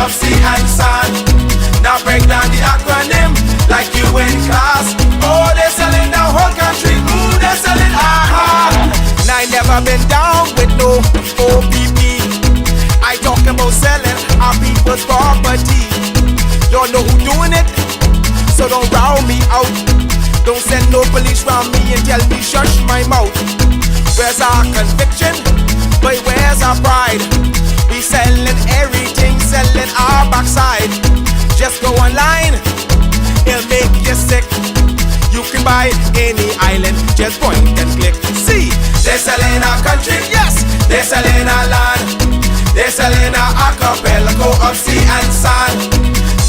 of sea and sand. Now break down the acronym like you in class. Oh, they're selling the whole country. Ooh, they're selling aha. Now I never been down with no OPP. I talk about selling our people's property. Don't know who doing it, so don't round me out. Don't send no police round me and tell me shush my mouth. Where's our conviction? But where's our pride? We selling everything, selling our backside. Just go online, it'll make you sick. You can buy any island, just point and click. See, they're selling our country, yes, they're selling our land. They're selling our archipelago of sea and sand.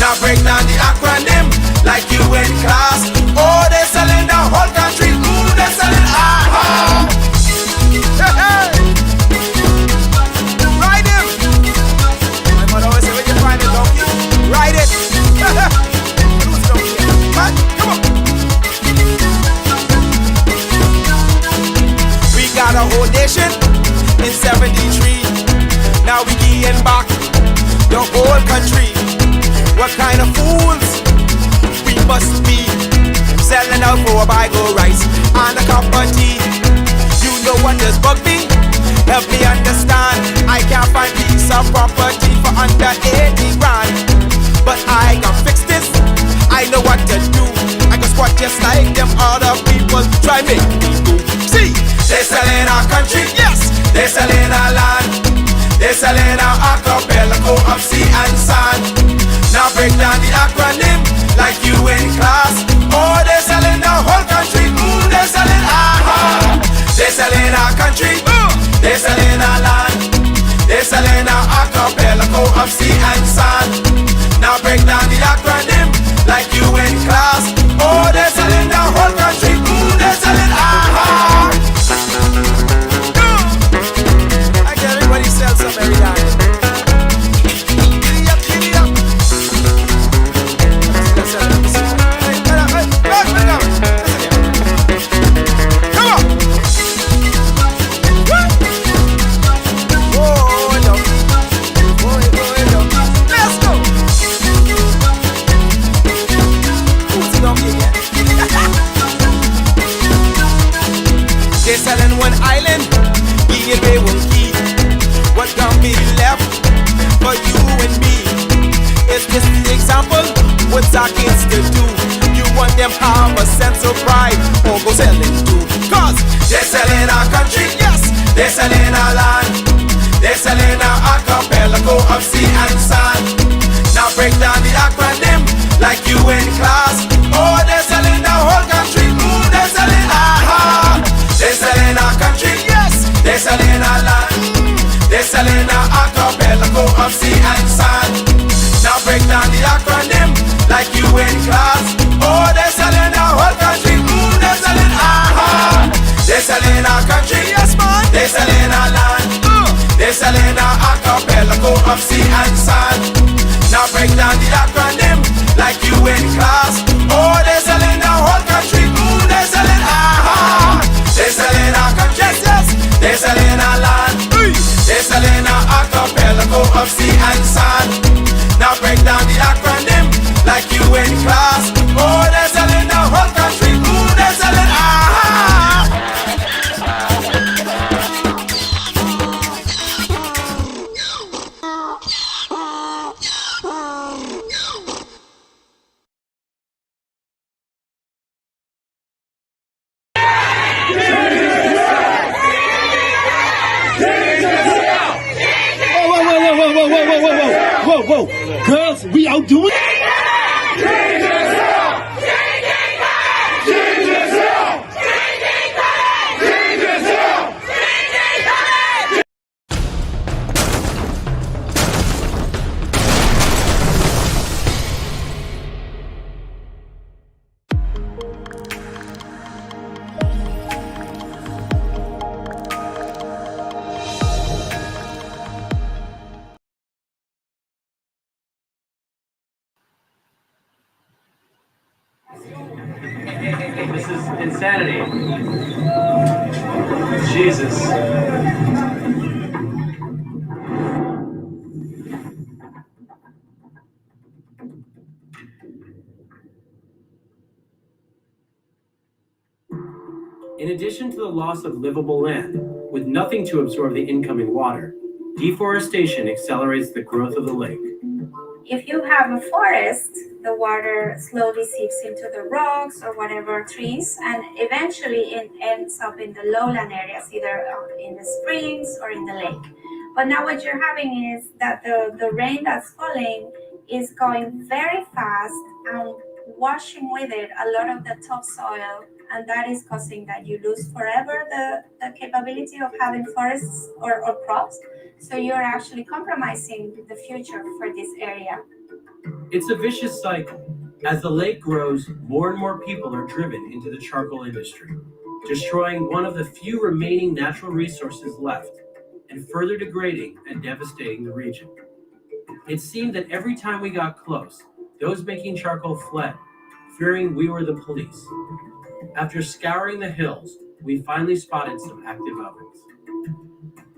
Now break down the acronym like you in class. Oh, they're selling the whole country. Ooh, they're selling aha. Hey, hey. Ride him. My mother always say, when you find a donkey, ride it. Who's the donkey? What? Come on. We got a whole nation in 73. Now we getting back the whole country. What kind of fools we must be, selling out for a bag of rice and a cup of tea. You know what does bug me? Help me understand. I can't find piece of property for under 80 grand. But I can fix this, I know what to do. I can squat just like them other people try make me do. See, they're selling our country, yes, they're selling our land. They're selling our archipelago of sea and sand. Now break down the acronym like you in class. Oh, they're selling the whole country. Ooh, they're selling aha. They're selling our country. They're selling our land. They're selling our archipelago of sea and sand. Now break down the acronym like you in class. Oh, they're selling the whole country. Ooh, they're selling aha. I get everybody sells some every time. They're selling one island, eating away one key. What can be left for you and me? Is this the example? What's our kids to do? You want them have a sense of pride, or go selling too? Cause they're selling our country, yes, they're selling our land. They're selling our archipelago of sea and sand. Now break down the acronym like you in class. Oh, they're selling the whole country. Ooh, they're selling aha. They're selling our country, yes, they're selling our land. They're selling our archipelago of sea and sand. Now break down the acronym like you in class. Oh, they're selling our whole country. Ooh, they're selling aha. They're selling our country, yes man. They're selling our land. They're selling our archipelago of sea and sand. Now break down the acronym like you in class. Oh, they're selling our whole country. Ooh, they're selling aha. They're selling our country, yes, yes. They're selling our land. They're selling our archipelago of sea and sand. Now break down the acronym like you in class. Oh, they're selling the whole country. Ooh, they're selling aha. Whoa, girls, we outdoing it? This is insanity. Jesus. In addition to the loss of livable land, with nothing to absorb the incoming water, deforestation accelerates the growth of the lake. If you have a forest, the water slowly seeps into the rocks or whatever trees, and eventually it ends up in the lowland areas, either in the springs or in the lake. But now what you're having is that the rain that's falling is going very fast and washing with it a lot of the topsoil, and that is causing that you lose forever the capability of having forests or crops. So you're actually compromising the future for this area. It's a vicious cycle. As the lake grows, more and more people are driven into the charcoal industry, destroying one of the few remaining natural resources left, and further degrading and devastating the region. It seemed that every time we got close, those making charcoal fled, fearing we were the police. After scouring the hills, we finally spotted some active ovens.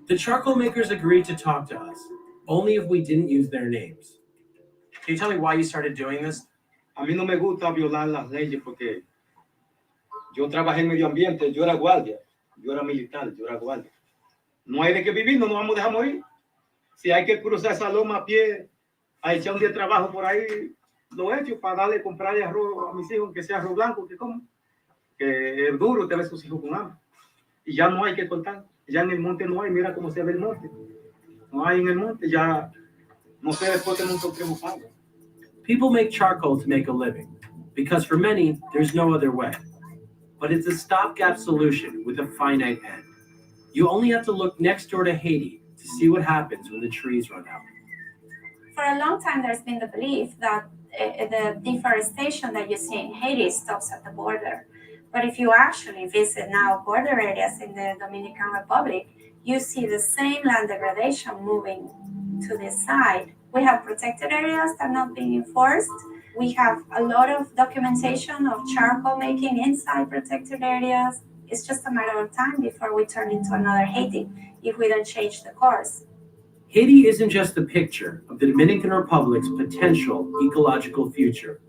The charcoal makers agreed to talk to us, only if we didn't use their names. Can you tell me why you started doing this? A mí no me gusta violar las leyes porque yo trabajé en medio ambiente, yo era guardia, yo era militar, yo era guardia. No hay de qué vivir, no nos vamos a dejar morir. Si hay que cruzar esa loma a pie, a echar un día de trabajo por ahí, lo he hecho para darle, comprarle arroz a mis hijos, que sea arroz blanco, que coman. Que es duro tener sus hijos con hambre. Y ya no hay que contar. Ya en el monte no hay, mira cómo se ve el monte. No hay en el monte, ya no sé después que no encontremos agua. People make charcoal to make a living, because for many, there's no other way. But it's a stopgap solution with a finite end. You only have to look next door to Haiti to see what happens when the trees run out. For a long time, there's been the belief that the deforestation that you see in Haiti stops at the border. But if you actually visit now border areas in the Dominican Republic, you see the same land degradation moving to this side. We have protected areas that are not being enforced. We have a lot of documentation of charcoal making inside protected areas. It's just a matter of time before we turn into another Haiti if we don't change the course. Haiti isn't just a picture of the Dominican Republic's potential ecological future.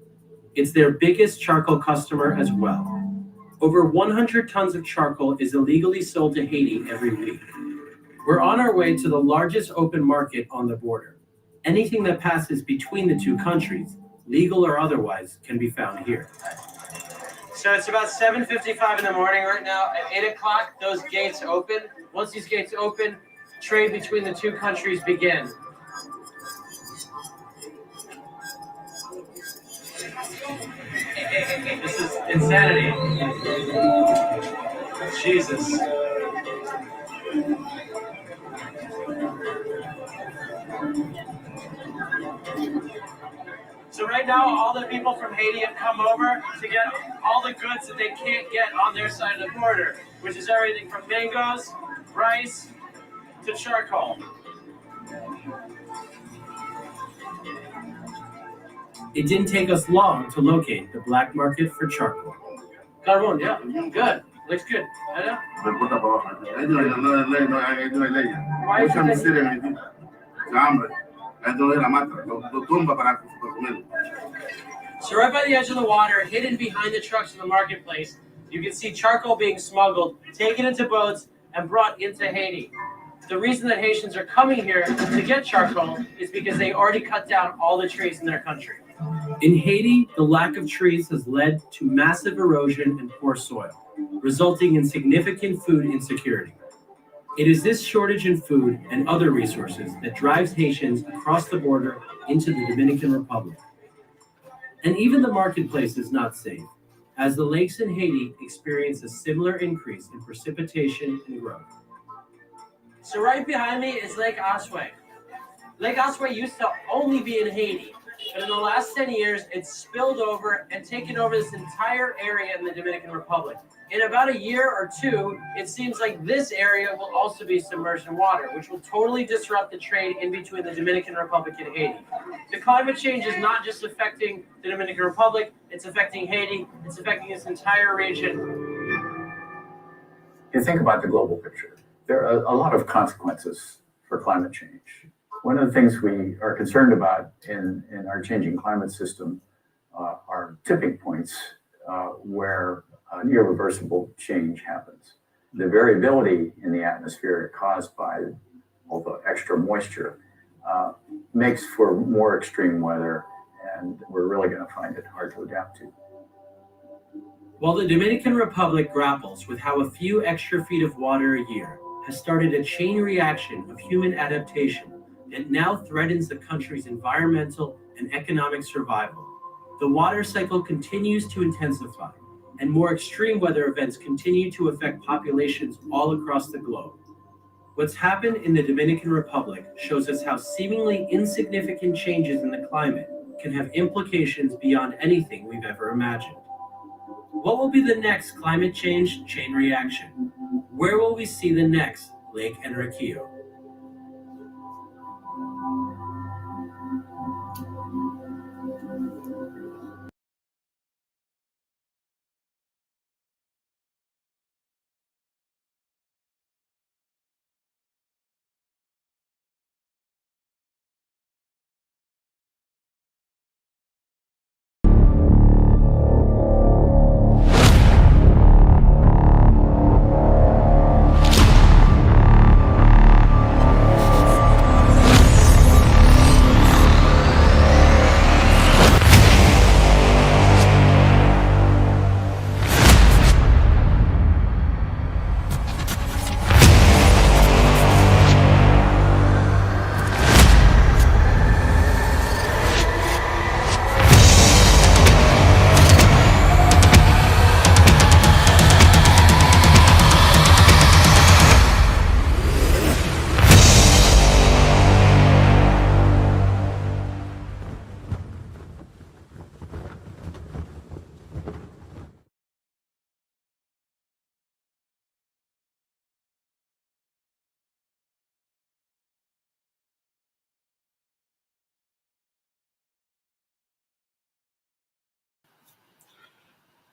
It's their biggest charcoal customer as well. Over 100 tons of charcoal is illegally sold to Haiti every week. We're on our way to the largest open market on the border. Anything that passes between the two countries, legal or otherwise, can be found here. So it's about 7:55 in the morning right now. At 8 o'clock, those gates open. Once these gates open, trade between the two countries begins. This is insanity. Jesus. So right now, all the people from Haiti have come over to get all the goods that they can't get on their side of the border, which is everything from mangoes, rice, to charcoal. It didn't take us long to locate the black market for charcoal. Carbon, yeah, good. Looks good. Why is it? So right by the edge of the water, hidden behind the trucks in the marketplace, you can see charcoal being smuggled, taken into boats, and brought into Haiti. The reason that Haitians are coming here to get charcoal is because they already cut down all the trees in their country. In Haiti, the lack of trees has led to massive erosion and poor soil, resulting in significant food insecurity. It is this shortage in food and other resources that drives Haitians across the border into the Dominican Republic. And even the marketplace is not safe, as the lakes in Haiti experience a similar increase in precipitation and growth. So right behind me is Lake Oswego. Lake Oswego used to only be in Haiti, but in the last 10 years, it's spilled over and taken over this entire area in the Dominican Republic. In about a year or two, it seems like this area will also be submerged in water, which will totally disrupt the trade in between the Dominican Republic and Haiti. The climate change is not just affecting the Dominican Republic, it's affecting Haiti, it's affecting this entire region. You think about the global picture. There are a lot of consequences for climate change. One of the things we are concerned about in our changing climate system are tipping points where irreversible change happens. The variability in the atmosphere caused by all the extra moisture makes for more extreme weather, and we're really going to find it hard to adapt to. While the Dominican Republic grapples with how a few extra feet of water a year has started a chain reaction of human adaptation that now threatens the country's environmental and economic survival, the water cycle continues to intensify, and more extreme weather events continue to affect populations all across the globe. What's happened in the Dominican Republic shows us how seemingly insignificant changes in the climate can have implications beyond anything we've ever imagined. What will be the next climate change chain reaction? Where will we see the next Lake Enriquillo?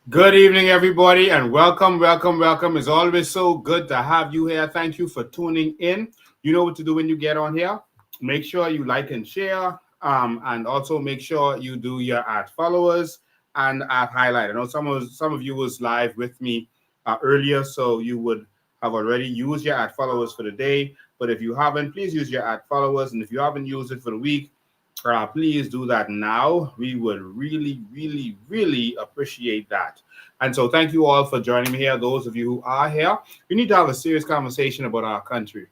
Good evening, everybody, and welcome. It's always so good to have you here. Thank you for tuning in. You know what to do when you get on here. Make sure you like and share, and also make sure you do your @followers and @highlight. I know some of you was live with me earlier, so you would have already used your @followers for the day. But if you haven't, please use your @followers, and if you haven't used it for the week, please do that now. We would really, really, really appreciate that. And so thank you all for joining me here. Those of you who are here, we need to have a serious conversation about our country.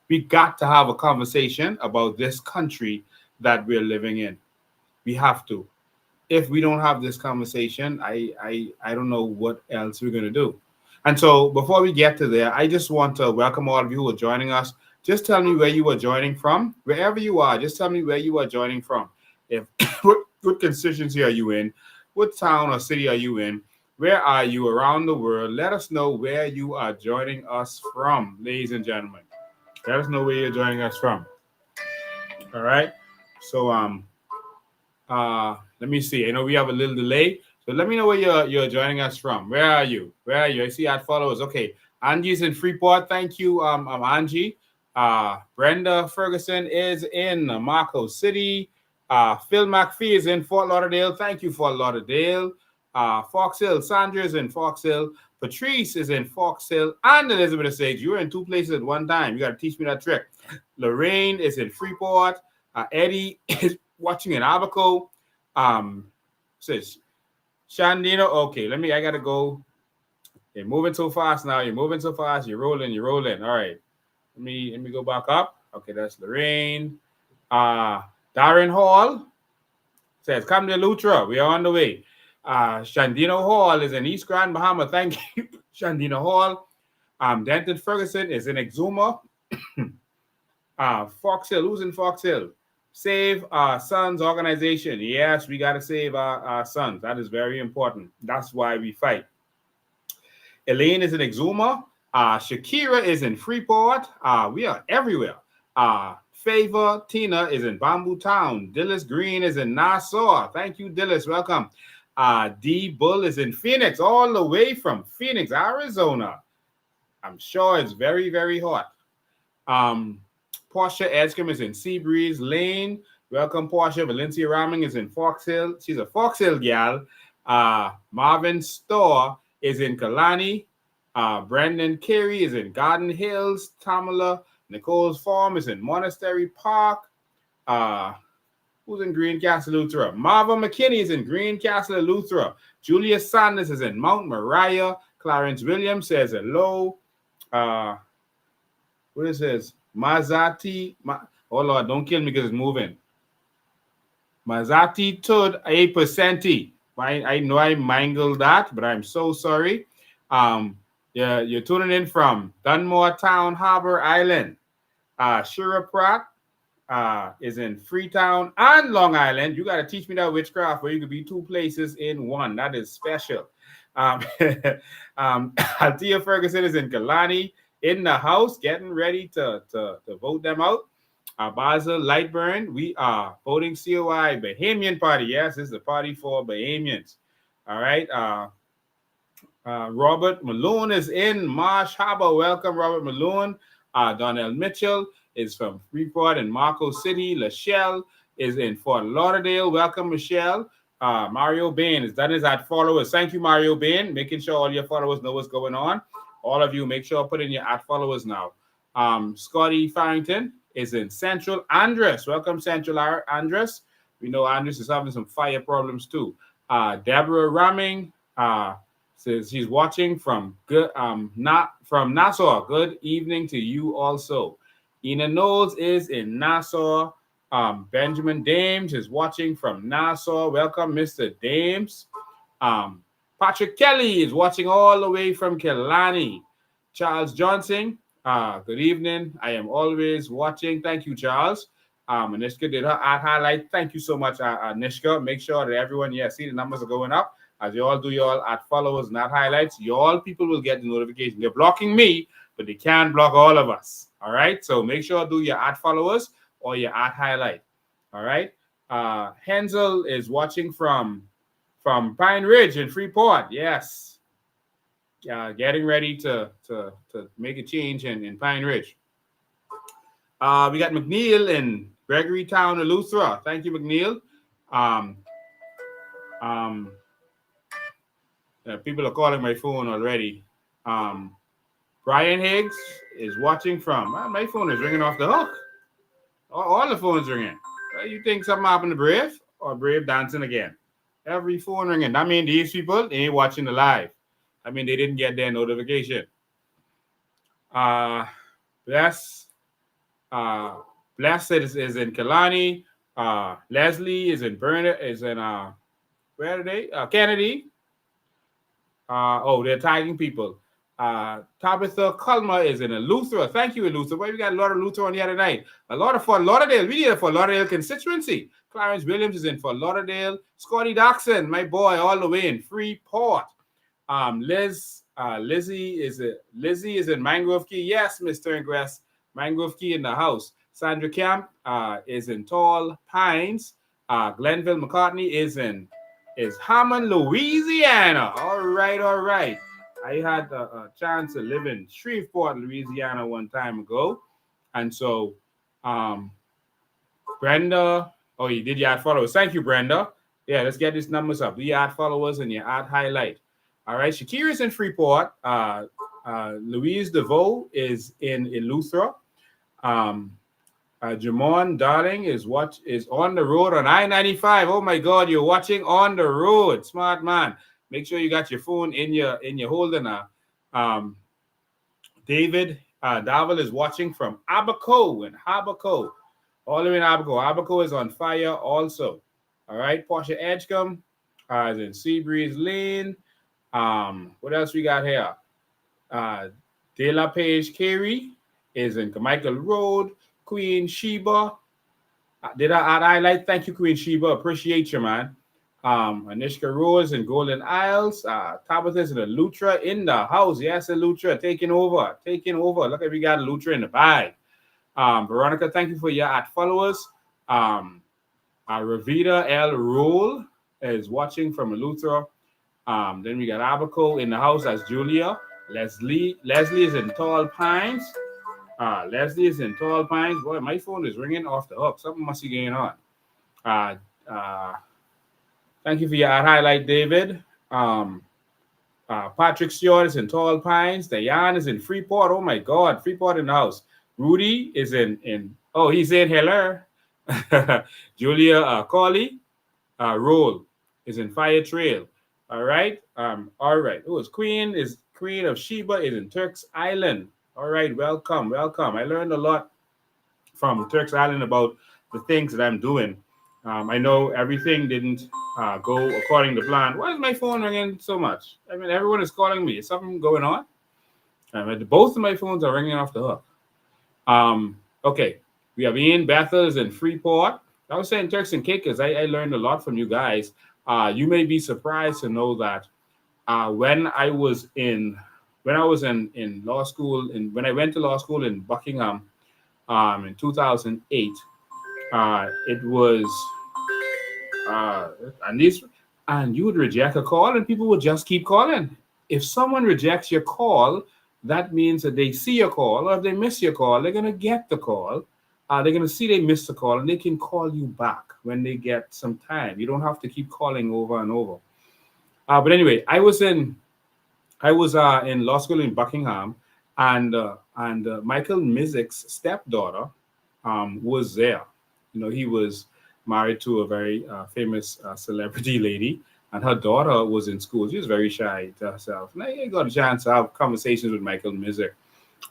We got to have a conversation about this country that we're living in. We have to. If we don't have this conversation, I don't know what else we're going to do. And so before we get to there, I just want to welcome all of you who are joining us. Just tell me where you are joining from. Wherever you are, just tell me where you are joining from. If what constituency are you in? What town or city are you in? Where are you around the world? Let us know where you are joining us from, ladies and gentlemen. Let us know where you're joining us from. All right. So let me see. I know we have a little delay. So let me know where you're joining us from. Where are you? Where are you? I see @followers. Okay. Angie's in Freeport. Thank you, Angie. Brenda Ferguson is in Marco City. Phil McPhee is in Fort Lauderdale. Thank you, Fort Lauderdale. Fox Hill. Sandra is in Fox Hill. Patrice is in Fox Hill. And Elizabeth says, you're in two places at one time. You got to teach me that trick. Lorraine is in Freeport. Eddie is watching in Abaco. Says, Shandino. Okay, I got to go. You're moving so fast now. You're moving so fast. You're rolling. All right. Let me go back up. Okay, that's Lorraine. Darren Hall says, come to Lutra. We are on the way. Shandino Hall is in East Grand Bahama. Thank you, Shandino Hall. Denton Ferguson is in Exuma. Fox Hill. Who's in Fox Hill? Save Our Sons organization. Yes, we got to save our sons. That is very important. That's why we fight. Elaine is in Exuma. Shakira is in Freeport. We are everywhere. Favor Tina is in Bamboo Town. Dillis Green is in Nassau. Thank you, Dillis. Welcome. D Bull is in Phoenix, all the way from Phoenix, Arizona. I'm sure it's very, very hot. Portia Edgecombe is in Seabreeze Lane. Welcome, Portia. Valencia Raming is in Fox Hill. She's a Fox Hill gal. Marvin Storr is in Kalani. Brendan Carey is in Garden Hills. Tamala Nicole's Farm is in Monastery Park. Who's in Greencastle, Eleuthera? Marva McKinney is in Greencastle, Eleuthera. Julia Sanders is in Mount Moriah. Clarence Williams says hello. What is this? Mazati. Oh Lord, don't kill me because it's moving. Mazati Tud a percenti. I know I mangled that, but I'm so sorry. Yeah, you're tuning in from Dunmore Town, Harbor Island. Shira Pratt is in Freetown and Long Island. You got to teach me that witchcraft where you could be two places in one. That is special. Althea Ferguson is in Kalani in the house, getting ready to vote them out. Basil Lightburn, we are voting COI Bahamian Party. Yes, this is a party for Bahamians. All right. Robert Malone is in Marsh Harbor. Welcome, Robert Malone. Donnell Mitchell is from Freeport and Marco City. Lachelle is in Fort Lauderdale. Welcome, Michelle. Mario Bain is done his at followers. Thank you, Mario Bain. Making sure all your followers know what's going on. All of you, make sure put in your at followers now. Scotty Farrington is in Central Andres. Welcome, Central Andres. We know Andres is having some fire problems too. Deborah Ramming says she's watching from Nassau. Good evening to you also. Ina Knowles is in Nassau. Benjamin Dames is watching from Nassau. Welcome, Mr. Dames. Patrick Kelly is watching all the way from Kelani. Charles Johnson, good evening. I am always watching. Thank you, Charles. Anishka did her ad highlight. Thank you so much, Anishka. Make sure that everyone, see the numbers are going up. As you all do your ad followers and ad highlights, all people will get the notification. They're blocking me, but they can't block all of us. All right. So make sure do your ad followers or your ad highlight. All right. Hensel is watching from Pine Ridge in Freeport. Yes. Getting ready to make a change in Pine Ridge. We got McNeil in Gregory Town, Eleuthera. Thank you, McNeil. People are calling my phone already. Brian Higgs is watching from. My phone is ringing off the hook. All the phones ringing. You think something happened to Brave or Brave dancing again? Every phone ringing. That means these people, they ain't watching the live. I mean, they didn't get their notification. Blessed is in Kalani. Leslie is in Burnett, is in where are they? Kennedy. They're tagging people. Tabitha Culmer is in Eleuthera. Thank you, Eleuthera. Well, we got a lot of Eleuthera on the other night. A lot of Fort Lauderdale. We need a Fort Lauderdale constituency. Clarence Williams is in Fort Lauderdale. Scotty Doxson, my boy, all the way in Freeport. Lizzie is in Mangrove Key. Yes, Miss Turngress. Mangrove Key in the house. Sandra Camp is in Tall Pines. Glenville McCartney is Hammond, Louisiana. All right. I had a chance to live in Shreveport, Louisiana one time ago. And so Brenda, you did your ad followers. Thank you, Brenda. Yeah, let's get these numbers up. Do your ad followers and your ad highlight. All right, Shakira is in Freeport. Louise DeVoe is in Eleuthera. Jamon Darling is on the road on I-95. Oh my God, you're watching on the road. Smart man. Make sure you got your phone in your holder now. David Davel is watching from Abaco in Abaco. All the way in Abaco. Abaco is on fire also. All right. Portia Edgecombe is in Seabreeze Lane. What else we got here? De La Page Carey is in Carmichael Road. Queen Sheba. Did I highlight? Thank you, Queen Sheba. Appreciate you, man. Anishka Rose in Golden Isles. Tabitha is in Eleuthera in the house. Yes, Eleuthera taking over. Look at we got Eleuthera in the bag. Veronica, thank you for your ad followers. Ravita L. Rule is watching from Eleuthera. Then we got Abaco in the house as Julia. Leslie is in Tall Pines. Leslie is in Tall Pines. Boy, my phone is ringing off the hook. Something must be going on. Thank you for your ad highlight, David. Patrick Stewart is in Tall Pines. Diane is in Freeport. Oh my God, Freeport in the house. Rudy is in oh, he's in Heller. Julia Corley Roll is in Fire Trail. All right. All right. Oh, it's Queen of Sheba is in Turks Island. All right. Welcome. Welcome. I learned a lot from Turks Island about the things that I'm doing. I know everything didn't go according to plan. Why is my phone ringing so much? I mean, everyone is calling me. Is something going on? Both of my phones are ringing off the hook. Okay. We have Ian Bethel in Freeport. I was saying Turks and Caicos. I learned a lot from you guys. You may be surprised to know that when I was in law school, and when I went to law school in Buckingham in 2008, it was and you would reject a call and people would just keep calling. If someone rejects your call, that means that they see your call, or if they miss your call, they're gonna get the call. They're going to see they missed the call and they can call you back when they get some time. You don't have to keep calling over and over. But anyway, I was in law school in Buckingham, and Michael Mizik's stepdaughter was there. You know, he was married to a very famous celebrity lady, and her daughter was in school. She was very shy to herself. And I got a chance to have conversations with Michael Mizik.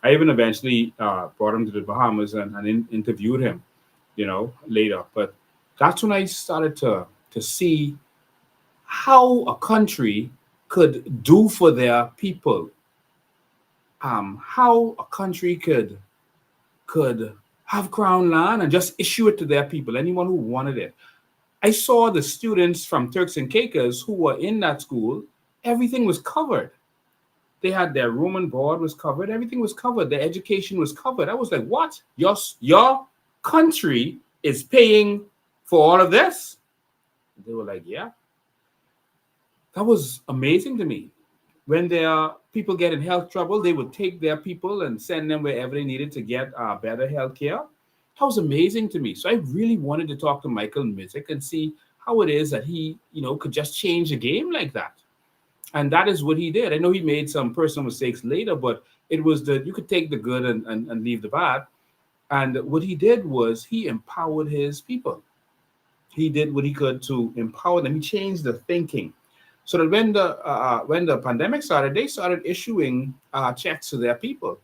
I even eventually brought him to the Bahamas and interviewed him, you know, later. But that's when I started to see how a country could do for their people. How a country could have crown land and just issue it to their people, anyone who wanted it. I saw the students from Turks and Caicos who were in that school. Everything was covered. They had their room and board was covered. Everything was covered. Their education was covered. I was like, what? Your country is paying for all of this? They were like, yeah. That was amazing to me. When their people get in health trouble, they would take their people and send them wherever they needed to get better health care. That was amazing to me. So I really wanted to talk to Michael Mizik and see how it is that he, you know, could just change the game like that. And that is what he did. I know he made some personal mistakes later, but it was you could take the good and leave the bad. And what he did was he empowered his people. He did what he could to empower them. He changed the thinking. So that when the pandemic started, they started issuing checks to their people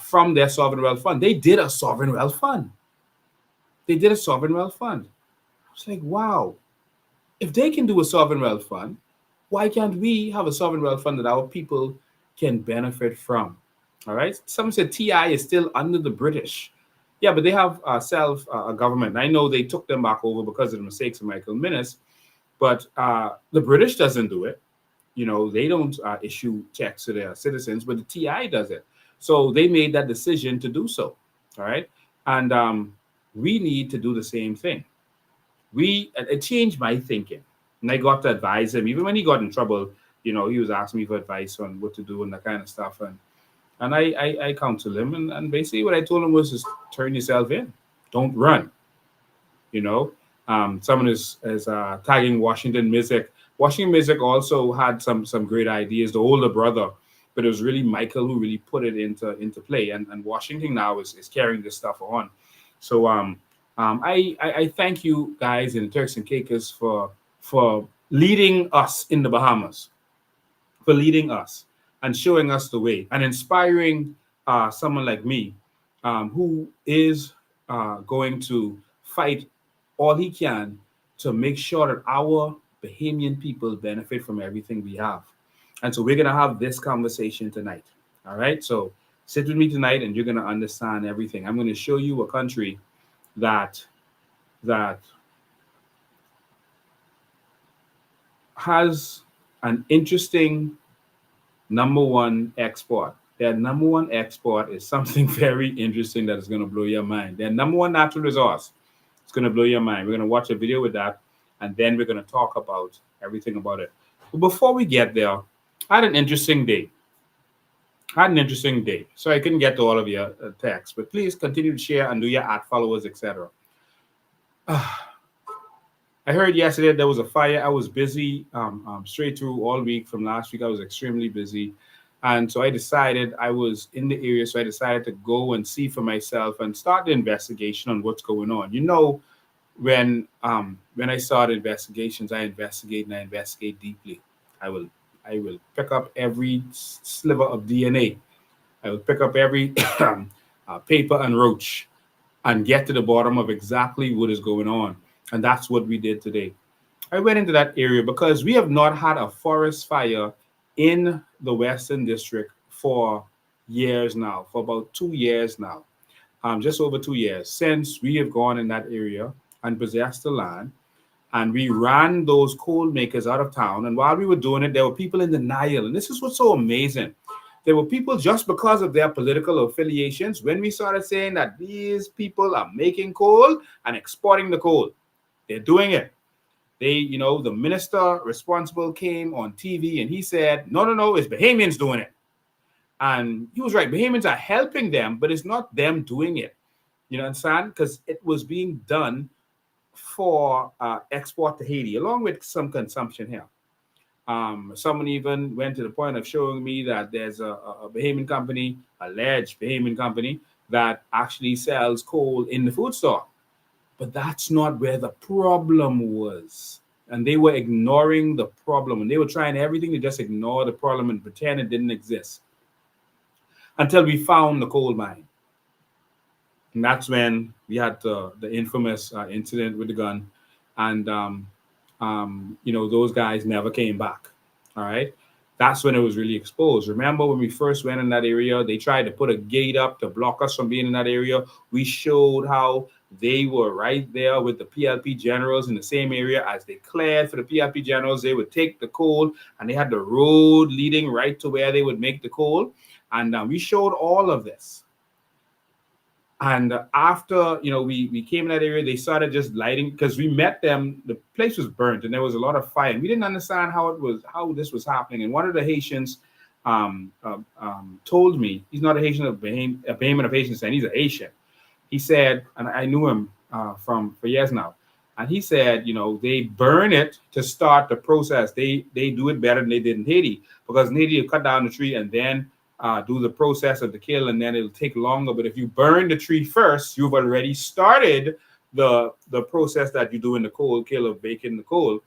from their sovereign wealth fund. They did a sovereign wealth fund. I was like, wow, if they can do a sovereign wealth fund, why can't we have a sovereign wealth fund that our people can benefit from? All right. Some said TI is still under the British. Yeah, but they have self-government. I know they took them back over because of the mistakes of Michael Minnis, but the British doesn't do it. You know, they don't issue checks to their citizens, but the TI does it. So they made that decision to do so. All right. And we need to do the same thing. It changed my thinking. And I got to advise him, even when he got in trouble, you know, he was asking me for advice on what to do and that kind of stuff. And I counseled him. And basically what I told him was just turn yourself in. Don't run. You know, someone is tagging Washington Mizik. Washington Mizik also had some great ideas, the older brother, but it was really Michael who really put it into play. And Washington now is carrying this stuff on. So I thank you guys in Turks and Caicos for leading us in the Bahamas, for leading us and showing us the way and inspiring someone like me who is going to fight all he can to make sure that our Bahamian people benefit from everything we have. And so we're going to have this conversation tonight. All right. So sit with me tonight and you're going to understand everything. I'm going to show you a country that has an interesting number one export. Their number one export is something very interesting that is going to blow your mind. Their number one natural resource. It's going to blow your mind. We're going to watch a video with that, and then we're going to talk about everything about it. But before we get there, I had an interesting day. So I couldn't get to all of your texts, but please continue to share and do your @followers, etc. I heard yesterday there was a fire. I was busy straight through all week from last week. I was extremely busy. And so I decided I was in the area. So I decided to go and see for myself and start the investigation on what's going on. You know, when I start investigations, I investigate and I investigate deeply. I will I will pick up every sliver of DNA. I will pick up every paper and roach and get to the bottom of exactly what is going on. And that's what we did today. I went into that area because we have not had a forest fire in the Western District for years now, for about 2 years now, just over 2 years since we have gone in that area and possessed the land. And we ran those coal makers out of town. And while we were doing it, there were people in denial. And this is what's so amazing. There were people just because of their political affiliations. When we started saying that these people are making coal and exporting the coal, they're doing it. The minister responsible came on TV and he said, no, no, no, it's Bahamians doing it. And he was right. Bahamians are helping them, but it's not them doing it. You know what I'm saying? Because it was being done for export to Haiti, along with some consumption here. Someone even went to the point of showing me that there's a Bahamian company, alleged Bahamian company, that actually sells coal in the food store. But that's not where the problem was. And they were ignoring the problem. And they were trying everything to just ignore the problem and pretend it didn't exist until we found the coal mine. And that's when we had the infamous incident with the gun. And, those guys never came back. All right. That's when it was really exposed. Remember when we first went in that area, they tried to put a gate up to block us from being in that area. We showed how they were right there with the PLP generals in the same area. As they cleared for the PLP generals, they would take the coal and they had the road leading right to where they would make the coal. And we showed all of this. And after, we came in that area, they started just lighting because we met them. The place was burnt and there was a lot of fire. And we didn't understand how this was happening. And one of the Haitians told me, he's not a Haitian, a Bahamian of Haitian descent. He's a Haitian. He said, and I knew him for years now. And he said, they burn it to start the process. They do it better than they did in Haiti, because in Haiti, you cut down the tree and then do the process of the kill, and then it'll take longer. But if you burn the tree first, you've already started the process that you do in the coal kill of baking the coal.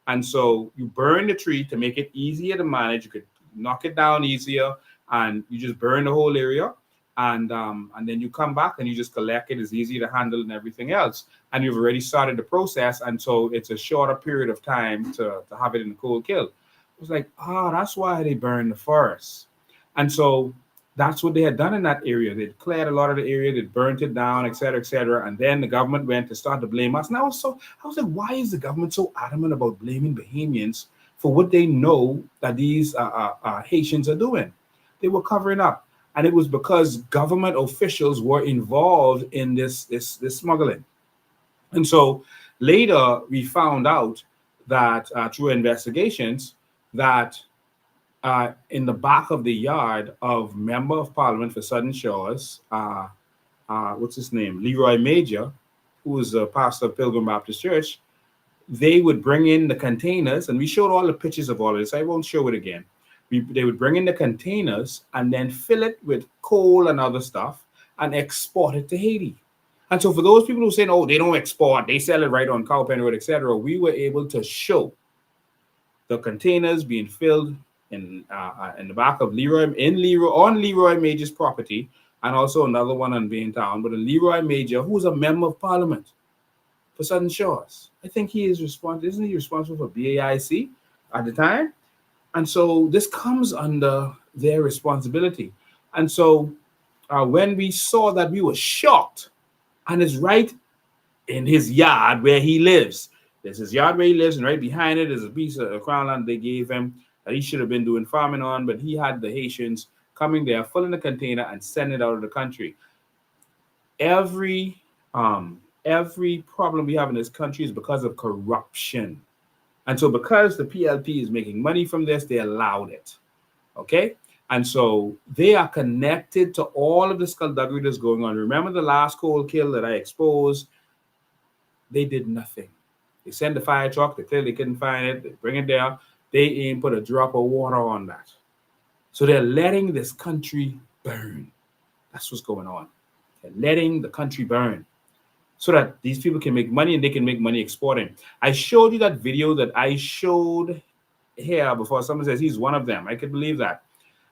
And so you burn the tree to make it easier to manage. You could knock it down easier, and you just burn the whole area. And then you come back and you just collect it. It's easy to handle and everything else. And you've already started the process. And so it's a shorter period of time to have it in the coal kill. It was like, that's why they burn the forest. And so that's what they had done in that area. They'd cleared a lot of the area, they'd burnt it down, et cetera, et cetera. And then the government went to start to blame us. And I was like, why is the government so adamant about blaming Bahamians for what they know that these Haitians are doing? They were covering up. And it was because government officials were involved in this smuggling. And so later we found out that through investigations that in the back of the yard of Member of Parliament for Southern Shores, what's his name? Leroy Major, who was a pastor of Pilgrim Baptist Church, they would bring in the containers, and we showed all the pictures of all of this. I won't show it again. They would bring in the containers and then fill it with coal and other stuff and export it to Haiti. And so for those people who say, oh, they don't export, they sell it right on Cowpen Road, etc., we were able to show the containers being filled in the back of on Leroy Major's property, and also another one on Baintown. But Leroy Major, who's a member of Parliament for Southern Shores, I think he is responsible. Isn't he responsible for BAIC at the time? And so this comes under their responsibility. And so when we saw that, we were shocked. And it's right in his yard where he lives. There's his yard where he lives, and right behind it is a piece of crown land they gave him that he should have been doing farming on, but he had the Haitians coming there, filling the container and sending it out of the country. Every problem we have in this country is because of corruption. And so because the PLP is making money from this, they allowed it. Okay? And so they are connected to all of the skullduggery that's going on. Remember the last coal kill that I exposed? They did nothing. They send the fire truck. They clearly couldn't find it. They bring it there. They ain't put a drop of water on that. So they're letting this country burn. That's what's going on. They're letting the country burn so that these people can make money and they can make money exporting. I showed you that video that I showed here before. Someone says he's one of them. I could believe that.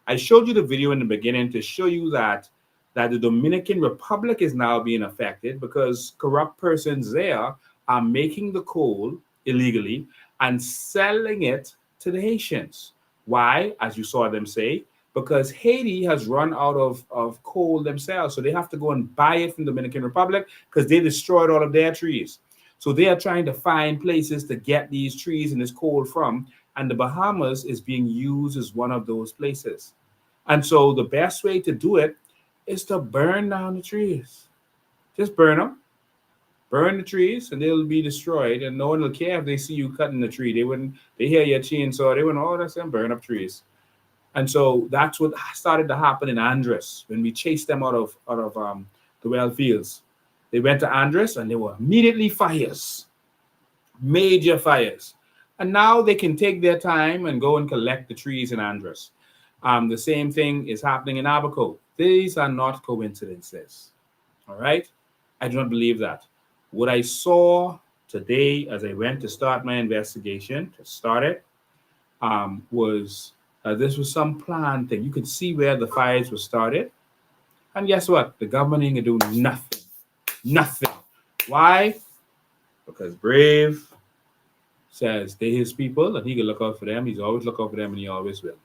I showed you the video in the beginning to show you that the Dominican Republic is now being affected because corrupt persons there are making the coal illegally and selling it to the Haitians. Why? As you saw them say, because Haiti has run out of coal themselves. So they have to go and buy it from the Dominican Republic because they destroyed all of their trees. So they are trying to find places to get these trees and this coal from. And the Bahamas is being used as one of those places. And so the best way to do it is to burn down the trees. Just burn them. Burn the trees and they'll be destroyed. And no one will care if they see you cutting the tree. They hear your chainsaw. They wouldn't, oh, that's them, burn up trees. And so that's what started to happen in Andres when we chased them out of the well fields. They went to Andres and there were immediately fires, major fires. And now they can take their time and go and collect the trees in Andres. The same thing is happening in Abaco. These are not coincidences. All right? I do not believe that. What I saw today as I went to start my investigation, was this was some planned thing. You could see where the fires were started. And guess what? The government ain't gonna do nothing. Nothing. Why? Because Brave says they're his people and he can look out for them. He's always look out for them and he always will.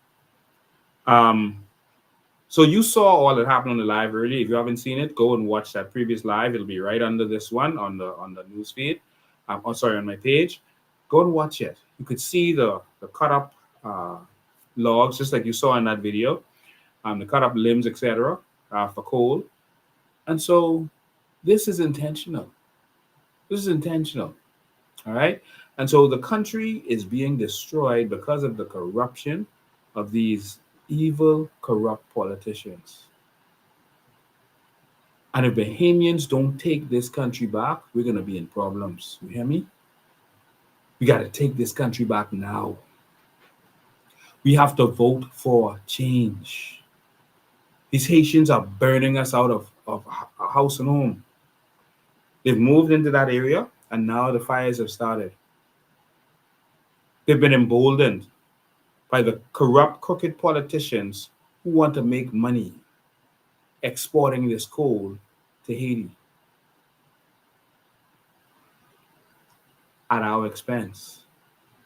So you saw all that happened on the live earlier. If you haven't seen it, go and watch that previous live. It'll be right under this one on the news feed. On my page. Go and watch it. You could see the cut up logs, just like you saw in that video. The cut up limbs, etc. For coal. And so this is intentional. This is intentional. All right. And so the country is being destroyed because of the corruption of these evil, corrupt politicians. And if Bahamians don't take this country back, we're going to be in problems. You hear me? We got to take this country back now. We have to vote for change. These Haitians are burning us out of house and home. They've moved into that area, and now the fires have started. They've been emboldened by the corrupt, crooked politicians who want to make money exporting this coal to Haiti at our expense.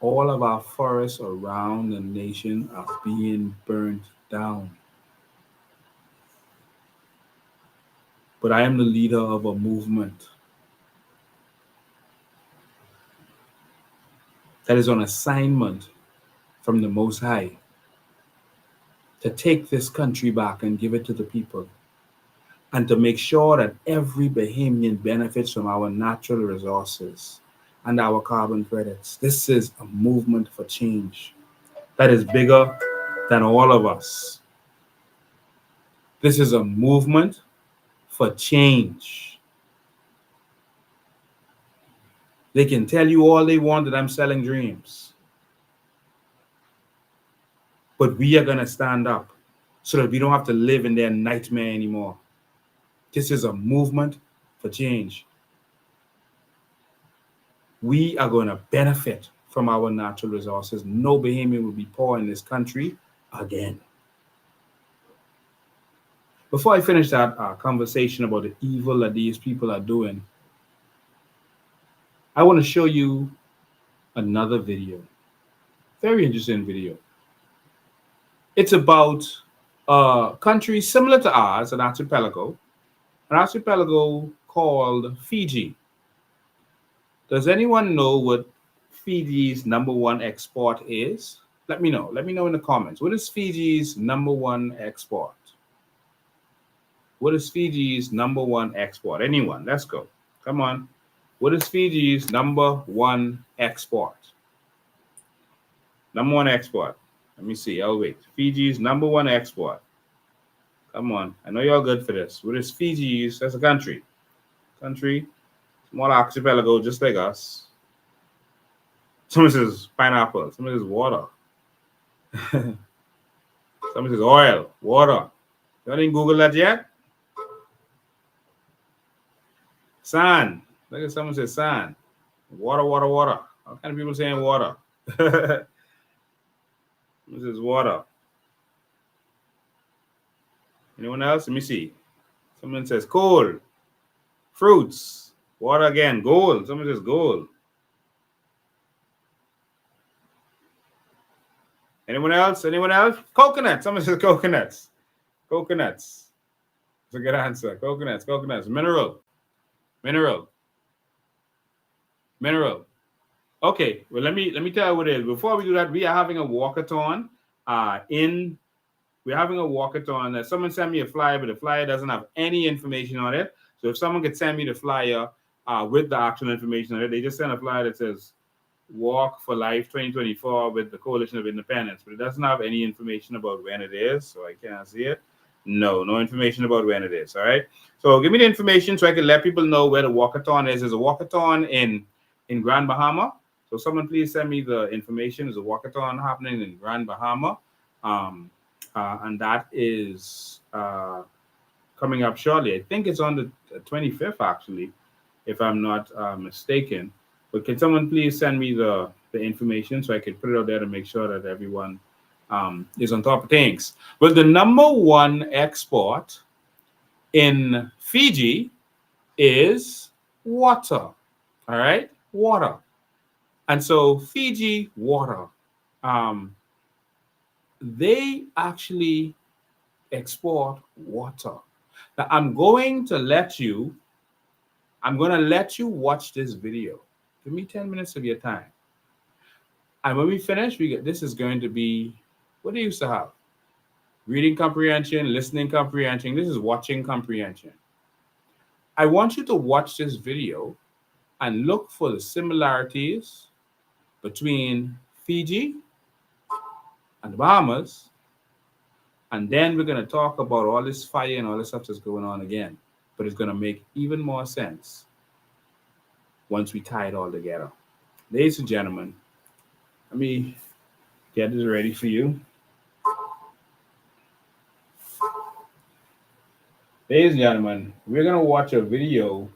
All of our forests around the nation are being burnt down. But I am the leader of a movement that is on assignment from the Most High to take this country back and give it to the people and to make sure that every Bahamian benefits from our natural resources and our carbon credits. This is a movement for change that is bigger than all of us. This is a movement for change. They can tell you all they want that I'm selling dreams. But we are going to stand up so that we don't have to live in their nightmare anymore. This is a movement for change. We are going to benefit from our natural resources. No Bahamian will be poor in this country again. Before I finish that conversation about the evil that these people are doing, I want to show you another video. Very interesting video. It's about a country similar to ours, an archipelago called Fiji. Does anyone know what Fiji's #1 export is? Let me know. Let me know in the comments. What is Fiji's #1 export? What is Fiji's #1 export? Anyone? Let's go. Come on. What is Fiji's #1 export? #1 export. Let me see. I'll wait. Fiji's #1 export. Come on. I know you're good for this. What is Fiji's? That's a country. Small archipelago just like us. Someone says pineapple. Someone says water. Someone says oil, water. You didn't Google that yet? Sand. Look at someone says sand. Water, water, water. How kind of people saying water? This is water. Anyone else? Let me see. Someone says coal. Fruits. Water again. Gold. Someone says gold. Anyone else? Anyone else? Coconut. Someone says coconuts. Coconuts. That's a good answer. Coconuts. Coconuts. Mineral. Mineral. Mineral. Okay. Well, let me tell you what it is. Before we do that, we are having a walkathon. We're having a walkathon. Someone sent me a flyer, but the flyer doesn't have any information on it. So if someone could send me the flyer with the actual information on it, they just send a flyer that says Walk for Life 2024 with the Coalition of Independence, but it doesn't have any information about when it is, so I can't see it. No information about when it is. All right. So give me the information so I can let people know where the walkathon is. There's a walkathon in Grand Bahama. So someone please send me the information. There's a walkathon happening in Grand Bahama. And that is coming up shortly. I think it's on the 25th, actually, if I'm not mistaken. But can someone please send me the information so I can put it out there to make sure that everyone is on top of things? Well, the number one export in Fiji is water. All right, water. And so Fiji water, they actually export water. Now I'm going to let you watch this video. Give me 10 minutes of your time. And when we finish, this is going to be what they used to have. Reading comprehension, listening comprehension. This is watching comprehension. I want you to watch this video and look for the similarities between Fiji and the Bahamas. And then we're going to talk about all this fire and all this stuff that's going on again. But it's going to make even more sense once we tie it all together. Ladies and gentlemen, let me get this ready for you. Ladies and gentlemen, we're going to watch a video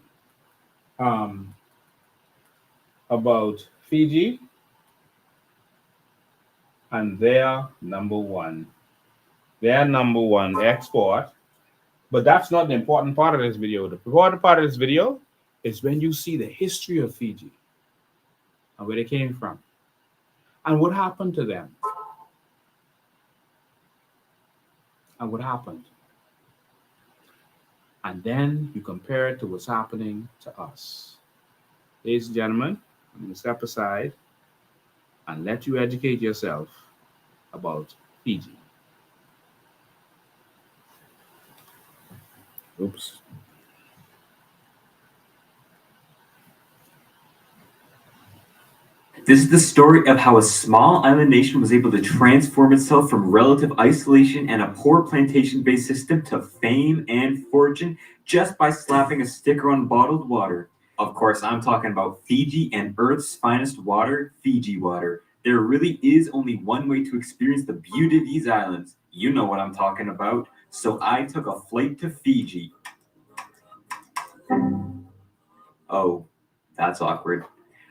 about Fiji and their number one export. But that's not the important part of this video. The important part of this video is when you see the history of Fiji and where they came from and what happened to them and what happened. And then you compare it to what's happening to us. Ladies and gentlemen, I'm going to step aside and let you educate yourself about Fiji. Oops. This is the story of how a small island nation was able to transform itself from relative isolation and a poor plantation-based system to fame and fortune just by slapping a sticker on bottled water. Of course, I'm talking about Fiji and Earth's finest water, Fiji water. There really is only one way to experience the beauty of these islands. You know what I'm talking about. So I took a flight to Fiji. Oh, that's awkward.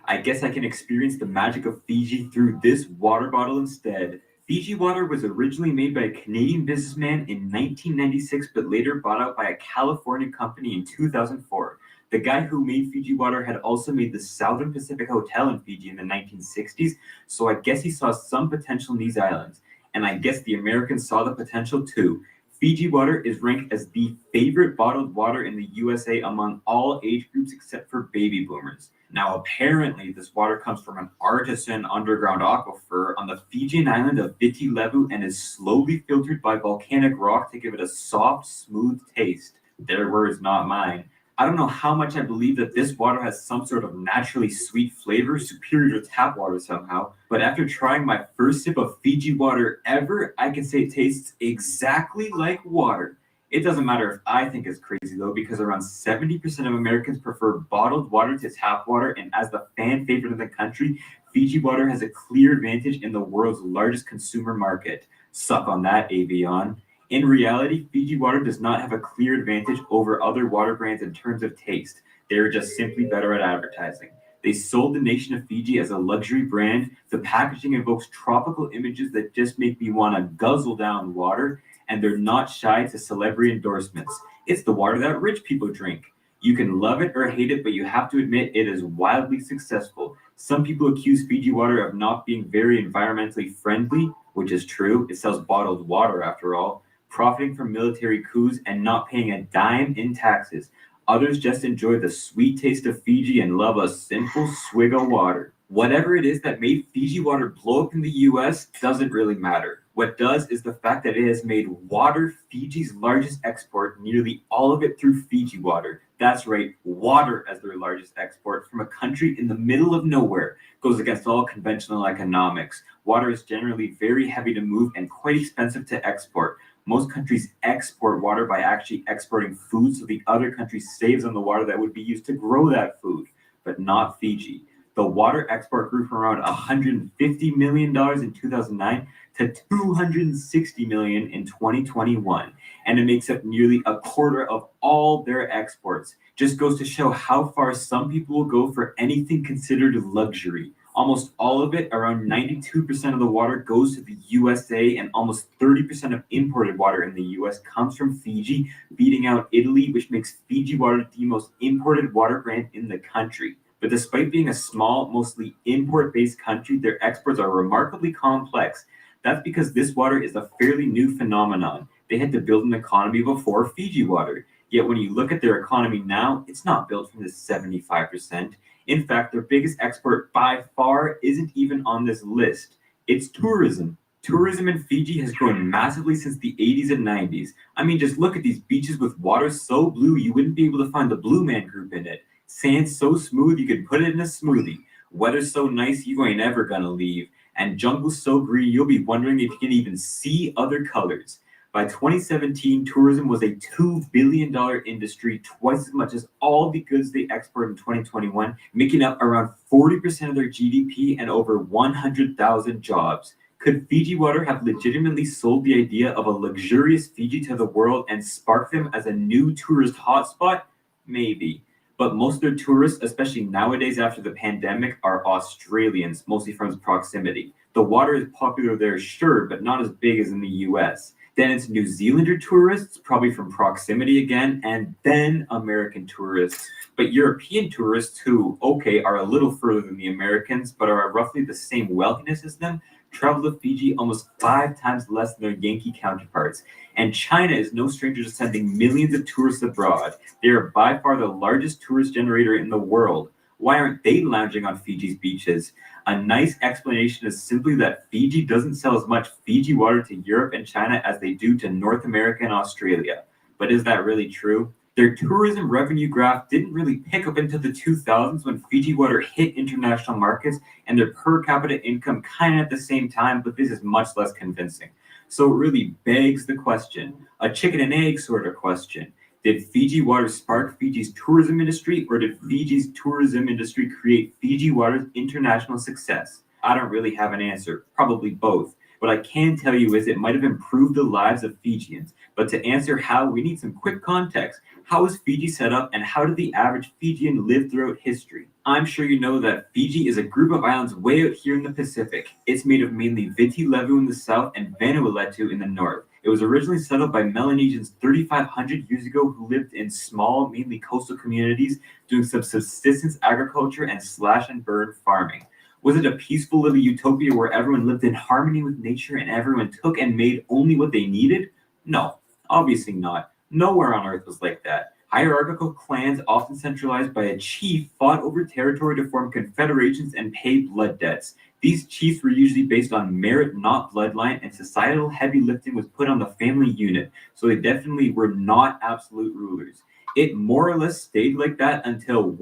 I guess I can experience the magic of Fiji through this water bottle instead. Fiji water was originally made by a Canadian businessman in 1996, but later bought out by a California company in 2004. The guy who made Fiji water had also made the Southern Pacific Hotel in Fiji in the 1960s, so I guess he saw some potential in these islands. And I guess the Americans saw the potential too. Fiji water is ranked as the favorite bottled water in the USA among all age groups except for baby boomers. Now, apparently, this water comes from an artisan underground aquifer on the Fijian island of Viti Levu and is slowly filtered by volcanic rock to give it a soft, smooth taste. Their words, not mine. I don't know how much I believe that this water has some sort of naturally sweet flavor superior to tap water somehow, but after trying my first sip of Fiji water ever, I can say it tastes exactly like water. It doesn't matter if I think it's crazy though, because around 70% of Americans prefer bottled water to tap water, and as the fan favorite in the country, Fiji water has a clear advantage in the world's largest consumer market. Suck on that, Avion. In reality, Fiji water does not have a clear advantage over other water brands in terms of taste. They are just simply better at advertising. They sold the nation of Fiji as a luxury brand. The packaging evokes tropical images that just make me want to guzzle down water, and they're not shy to celebrity endorsements. It's the water that rich people drink. You can love it or hate it, but you have to admit it is wildly successful. Some people accuse Fiji water of not being very environmentally friendly, which is true. It sells bottled water after all, profiting from military coups and not paying a dime in taxes. Others just enjoy the sweet taste of Fiji and love a simple swig of water. Whatever it is that made Fiji water blow up in the US doesn't really matter. What does is the fact that it has made water Fiji's largest export, nearly all of it through Fiji water. That's right, water as their largest export from a country in the middle of nowhere goes against all conventional economics. Water is generally very heavy to move and quite expensive to export. Most countries export water by actually exporting food, so the other country saves on the water that would be used to grow that food, but not Fiji. The water export grew from around $150 million in 2009 to $260 million in 2021, and it makes up nearly a quarter of all their exports. Just goes to show how far some people will go for anything considered luxury. Almost all of it, around 92% of the water, goes to the USA, and almost 30% of imported water in the US comes from Fiji, beating out Italy, which makes Fiji water the most imported water brand in the country. But despite being a small, mostly import-based country, their exports are remarkably complex. That's because this water is a fairly new phenomenon. They had to build an economy before Fiji water. Yet when you look at their economy now, it's not built from this 75%. In fact, their biggest export by far isn't even on this list. It's tourism. Tourism in Fiji has grown massively since the 80s and 90s. I mean, just look at these beaches with water so blue you wouldn't be able to find the Blue Man Group in it. Sand so smooth you could put it in a smoothie. Weather so nice you ain't ever gonna leave. And jungle so green you'll be wondering if you can even see other colors. By 2017, tourism was a $2 billion industry, twice as much as all the goods they export in 2021, making up around 40% of their GDP and over 100,000 jobs. Could Fiji water have legitimately sold the idea of a luxurious Fiji to the world and sparked them as a new tourist hotspot? Maybe. But most of their tourists, especially nowadays after the pandemic, are Australians, mostly from its proximity. The water is popular there, sure, but not as big as in the US. Then it's New Zealander tourists, probably from proximity again, and then American tourists. But European tourists who, okay, are a little further than the Americans, but are roughly the same wealthiness as them, travel to Fiji almost 5 times less than their Yankee counterparts. And China is no stranger to sending millions of tourists abroad. They are by far the largest tourist generator in the world. Why aren't they lounging on Fiji's beaches? A nice explanation is simply that Fiji doesn't sell as much Fiji water to Europe and China as they do to North America and Australia. But is that really true? Their tourism revenue graph didn't really pick up until the 2000s when Fiji water hit international markets, and their per capita income kind of at the same time, but this is much less convincing. So it really begs the question, a chicken and egg sort of question. Did Fiji water spark Fiji's tourism industry, or did Fiji's tourism industry create Fiji water's international success? I don't really have an answer, probably both. What I can tell you is it might have improved the lives of Fijians. But to answer how, we need some quick context. How was Fiji set up, and how did the average Fijian live throughout history? I'm sure you know that Fiji is a group of islands way out here in the Pacific. It's made of mainly Viti Levu in the south and Vanuatu in the north. It was originally settled by Melanesians 3,500 years ago who lived in small, mainly coastal communities, doing some subsistence agriculture and slash and burn farming. Was it a peaceful little utopia where everyone lived in harmony with nature and everyone took and made only what they needed? No, obviously not. Nowhere on Earth was like that. Hierarchical clans, often centralized by a chief, fought over territory to form confederations and pay blood debts. These chiefs were usually based on merit, not bloodline, and societal heavy lifting was put on the family unit, so they definitely were not absolute rulers. It more or less stayed like that until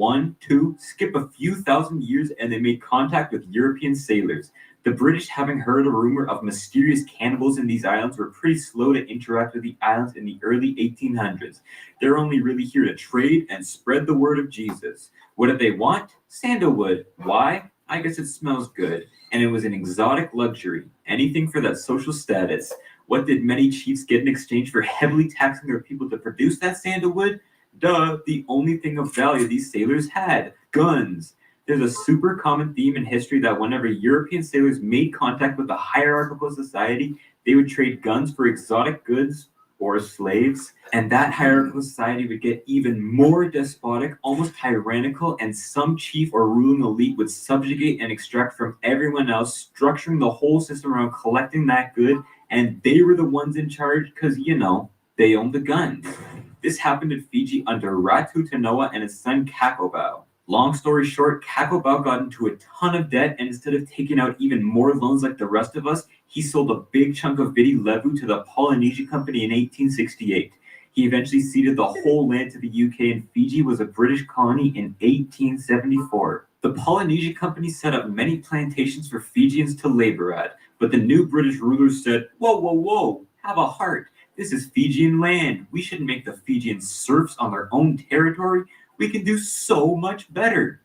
skip a few thousand years, and they made contact with European sailors. The British, having heard a rumor of mysterious cannibals in these islands, were pretty slow to interact with the islands in the early 1800s. They're only really here to trade and spread the word of Jesus. What did they want? Sandalwood. Why? I guess it smells good, and it was an exotic luxury. Anything for that social status. What did many chiefs get in exchange for heavily taxing their people to produce that sandalwood? Duh, the only thing of value these sailors had: guns. There's a super common theme in history that whenever European sailors made contact with a hierarchical society, they would trade guns for exotic goods or slaves, and that hierarchical society would get even more despotic, almost tyrannical, and some chief or ruling elite would subjugate and extract from everyone else, structuring the whole system around collecting that good, and they were the ones in charge because, they owned the guns. This happened in Fiji under Ratu Tanoa and his son Kakobau. Long story short, Kakobau got into a ton of debt, and instead of taking out even more loans like the rest of us, he sold a big chunk of Viti Levu to the Polynesia Company in 1868. He eventually ceded the whole land to the UK, and Fiji was a British colony in 1874. The Polynesia Company set up many plantations for Fijians to labor at, but the new British rulers said, whoa, whoa, whoa, have a heart. This is Fijian land. We shouldn't make the Fijians serfs on their own territory. We can do so much better.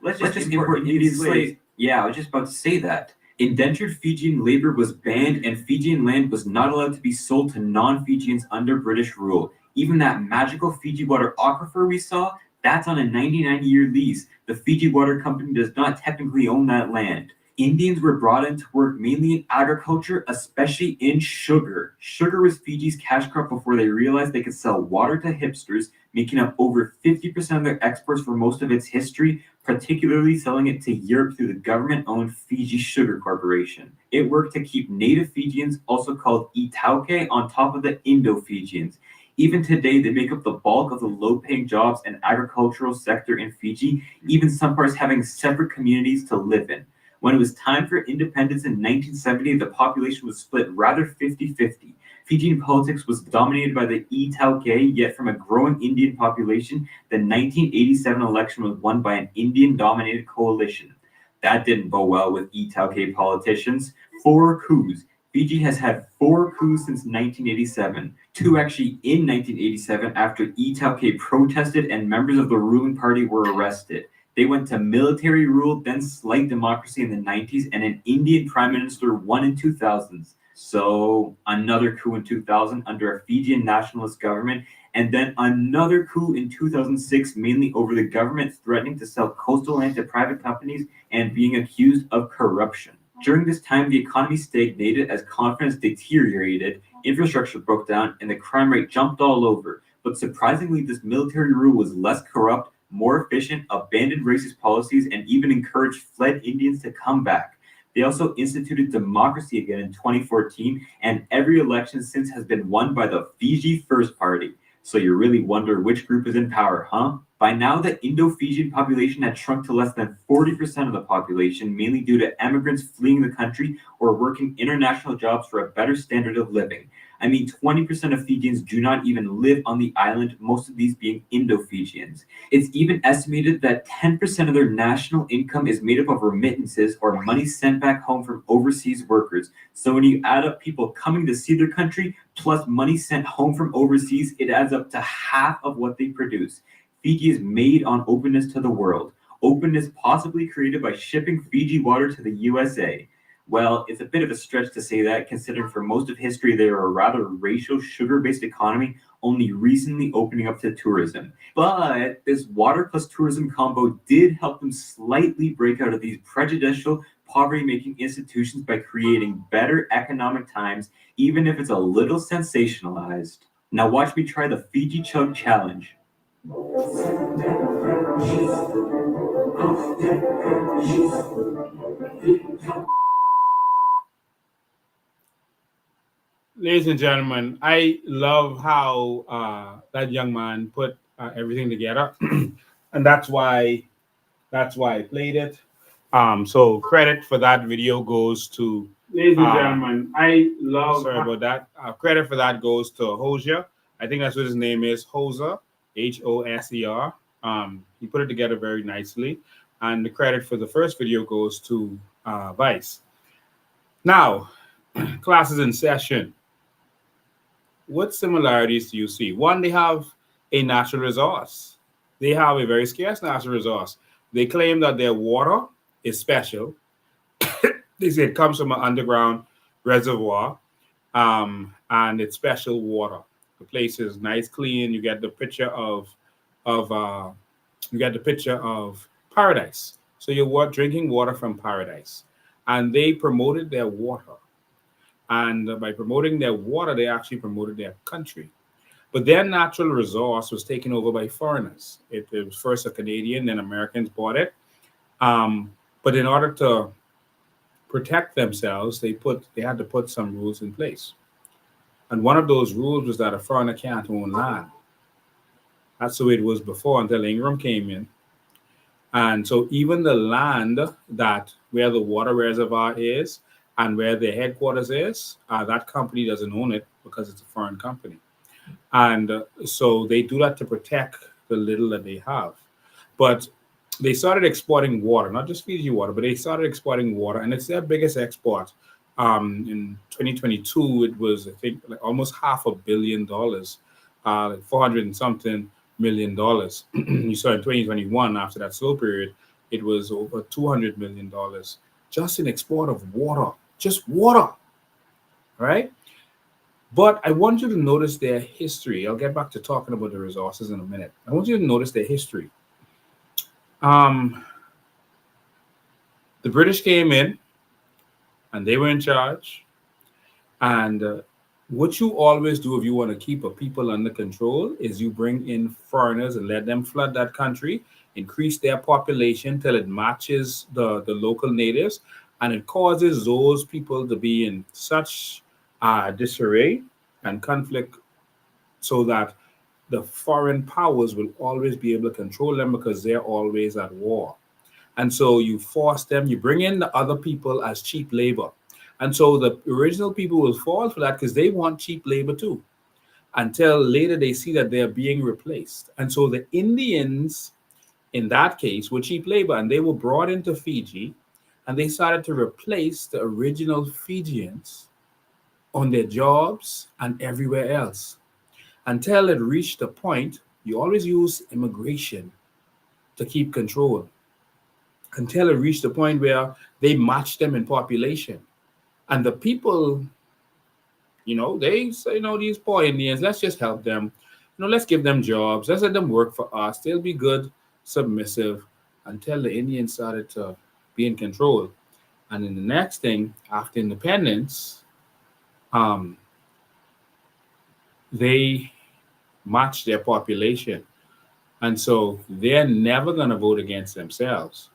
Let's just import Indian slaves. Yeah, I was just about to say that. Indentured Fijian labor was banned, and Fijian land was not allowed to be sold to non-Fijians under British rule. Even that magical Fiji water aquifer we saw, that's on a 99-year lease. The Fiji Water Company does not technically own that land. Indians were brought in to work mainly in agriculture, especially in sugar. Sugar was Fiji's cash crop before they realized they could sell water to hipsters, making up over 50% of their exports for most of its history, particularly selling it to Europe through the government-owned Fiji Sugar Corporation. It worked to keep native Fijians, also called Itauke, on top of the Indo-Fijians. Even today, they make up the bulk of the low-paying jobs and agricultural sector in Fiji, even some parts having separate communities to live in. When it was time for independence in 1970, the population was split rather 50-50. Fijian politics was dominated by the Itauke, yet from a growing Indian population, the 1987 election was won by an Indian-dominated coalition. That didn't go well with Itauke politicians. 4 coups. Fiji has had 4 coups since 1987. 2 actually in 1987 after Itauke protested and members of the ruling party were arrested. They went to military rule, then slight democracy in the 90s, and an Indian prime minister won in 2000s. So another coup in 2000 under a Fijian nationalist government, and then another coup in 2006, mainly over the government threatening to sell coastal land to private companies and being accused of corruption. During this time, the economy stagnated as confidence deteriorated, infrastructure broke down, and the crime rate jumped all over. But surprisingly, this military rule was less corrupt, more efficient, abandoned racist policies, and even encouraged fled Indians to come back. They also instituted democracy again in 2014, and every election since has been won by the Fiji First Party. So you really wonder which group is in power, huh? By now, the Indo-Fijian population had shrunk to less than 40% of the population, mainly due to immigrants fleeing the country or working international jobs for a better standard of living. I mean, 20% of Fijians do not even live on the island, most of these being Indo-Fijians. It's even estimated that 10% of their national income is made up of remittances or money sent back home from overseas workers. So when you add up people coming to see their country plus money sent home from overseas, it adds up to half of what they produce. Fiji is made on openness to the world. Openness possibly created by shipping Fiji water to the USA. Well, it's a bit of a stretch to say that, considering for most of history they were a rather racial, sugar-based economy, only recently opening up to tourism. But this water plus tourism combo did help them slightly break out of these prejudicial, poverty-making institutions by creating better economic times, even if it's a little sensationalized. Now watch me try the Fiji Chug Challenge. Ladies and gentlemen, I love how that young man put everything together, and that's why I played it. So credit for that video goes to. Ladies and gentlemen, I love. Sorry about that. Credit for that goes to Hoser. I think that's what his name is, Hoser, Hoser. He put it together very nicely, and the credit for the first video goes to Vice. Now, class is in session. What similarities do you see? One, they have a natural resource. They have a very scarce natural resource. They claim that their water is special. They say it comes from an underground reservoir, and it's special water. The place is nice, clean. You get the picture of paradise. So you're drinking water from paradise, and they promoted their water. And by promoting their water, they actually promoted their country. But their natural resource was taken over by foreigners. It was first a Canadian, then Americans bought it. But in order to protect themselves, they had to put some rules in place. And one of those rules was that a foreigner can't own land. That's the way it was before until Ingram came in. And so even the land where the water reservoir is and where the headquarters is, that company doesn't own it because it's a foreign company. And so they do that to protect the little that they have. But they started exporting water, not just Fiji water, but they started exporting water, and it's their biggest export. In 2022, it was, I think, like almost $500 million, like 400 and something million dollars. You saw in 2021, after that slow period, it was over $200 million just in export of water, just water, right? But I want you to notice their history. I'll get back to talking about the resources in a minute. I want you to notice their history. The British came in and they were in charge. And what you always do if you want to keep a people under control is you bring in foreigners and let them flood that country, increase their population till it matches the local natives, and it causes those people to be in such disarray and conflict so that the foreign powers will always be able to control them because they're always at war. And so you force them, you bring in the other people as cheap labor. And so the original people will fall for that because they want cheap labor too, until later they see that they're being replaced. And so the Indians, in that case, were cheap labor, and they were brought into Fiji, and they started to replace the original Fijians on their jobs and everywhere else, until it reached a point. You always use immigration to keep control, until it reached a point where they matched them in population. And the people, they say, these poor Indians, let's just help them. Let's give them jobs. Let's let them work for us. They'll be good, submissive, until the Indians started to be in control. And then the next thing, after independence, they match their population. And so they're never going to vote against themselves,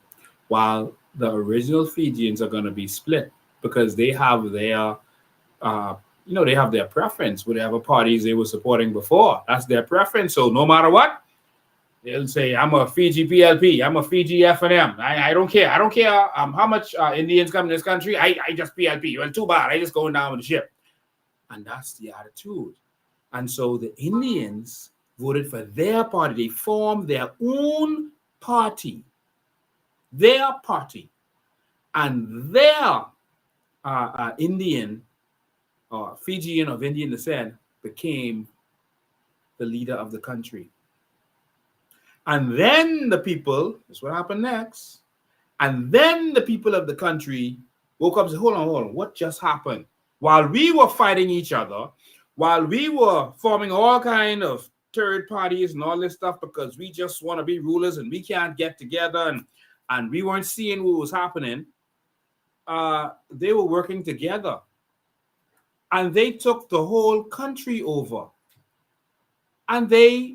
while the original Fijians are going to be split because they have their, they have their preference, whatever parties they were supporting before. That's their preference. So no matter what, they'll say, I'm a Fiji PLP, I'm a Fiji F&M. I don't care. I don't care how much Indians come in this country. I just PLP. Well, too bad. I just going down with the ship. And that's the attitude. And so the Indians voted for their party. They formed their own party. Their party. And their Indian or Fijian of Indian descent became the leader of the country. And then the people, that's what happened next. And then the people of the country woke up and said, hold on, what just happened? While we were fighting each other, while we were forming all kind of third parties and all this stuff because we just want to be rulers and we can't get together and we weren't seeing what was happening, they were working together. And they took the whole country over. And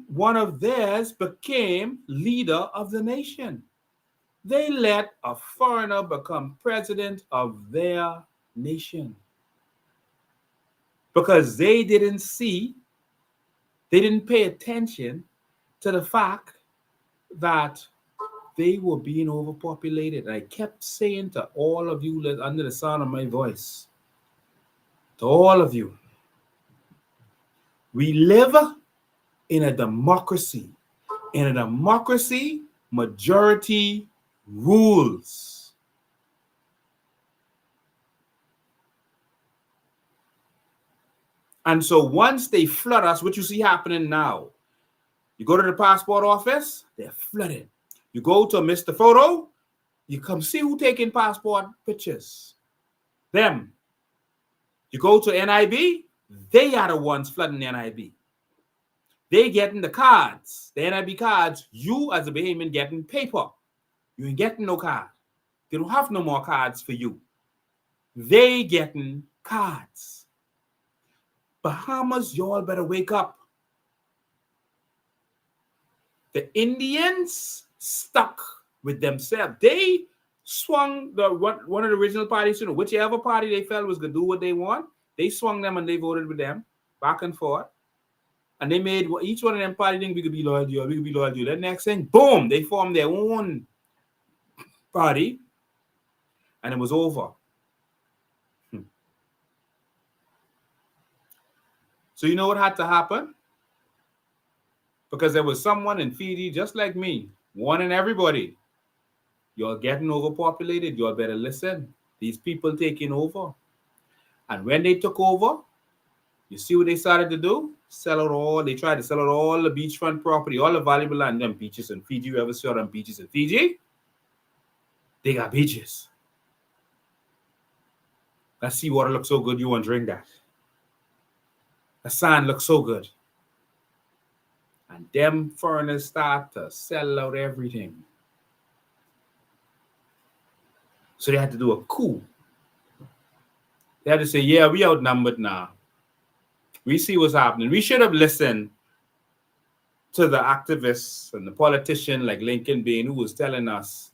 one of theirs became leader of the nation. They let a foreigner become president of their nation. Because they didn't pay attention to the fact that they were being overpopulated. And I kept saying to all of you under the sound of my voice, to all of you, we live in a democracy. In a democracy, majority rules. And so once they flood us, what you see happening now, you go to the passport office, they're flooded. You go to Mr. Photo, You come see who taking passport pictures. Them. You go to NIB, they are the ones flooding the NIB. They getting the cards, the NIB cards. You as a Bahamian getting paper. You ain't getting no card. They don't have no more cards for you. They getting cards. Bahamas, y'all better wake up. The Indians stuck with themselves. They swung one of the original parties, whichever party they felt was going to do what they want, they swung them and they voted with them back and forth. And they made each one of them party think we could be loyal to you, we could be loyal to you. The next thing, boom, they formed their own party and it was over. So you know what had to happen? Because there was someone in Fiji just like me, warning everybody, you're getting overpopulated, y'all better listen. These people taking over. And when they took over, you see what they started to do? They tried to sell out all the beachfront property, all the valuable land, them beaches in Fiji. You ever saw them beaches in Fiji? They got beaches. That seawater looks so good, you want to drink that. The sand looks so good. And them foreigners start to sell out everything. So they had to do a coup. They had to say, yeah, we outnumbered now. We see what's happening. We should have listened to the activists and the politician like Lincoln Bain, who was telling us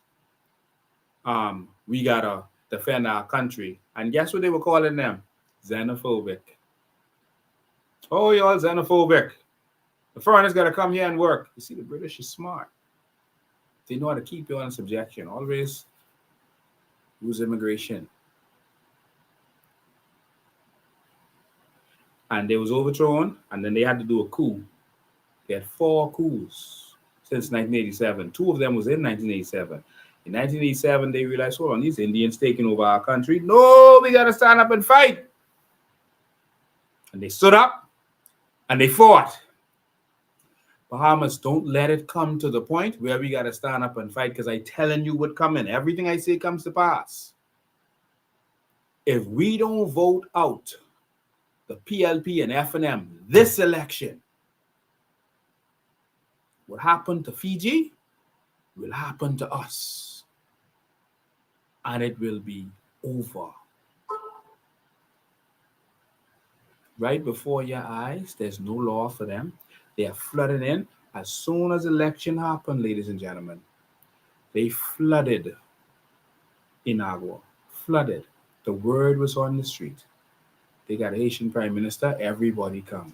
we got to defend our country. And guess what they were calling them? Xenophobic. Oh, y'all xenophobic. The foreigners got to come here and work. You see, the British is smart. They know how to keep you in subjection. Always use immigration. And they was overthrown, and then they had to do a coup. They had 4 coups since 1987. 2 of them was in 1987. In 1987, they realized, hold on, these Indians taking over our country. No, we got to stand up and fight. And they stood up, and they fought. Bahamas, don't let it come to the point where we got to stand up and fight, because I telling you what coming. Everything I say comes to pass. If we don't vote out the PLP and FNM this election, what happened to Fiji will happen to us. And it will be over. Right before your eyes, there's no law for them. They are flooding in. As soon as election happened, ladies and gentlemen, they flooded Inagua. Flooded. The word was on the street. They got a Haitian prime minister. Everybody come.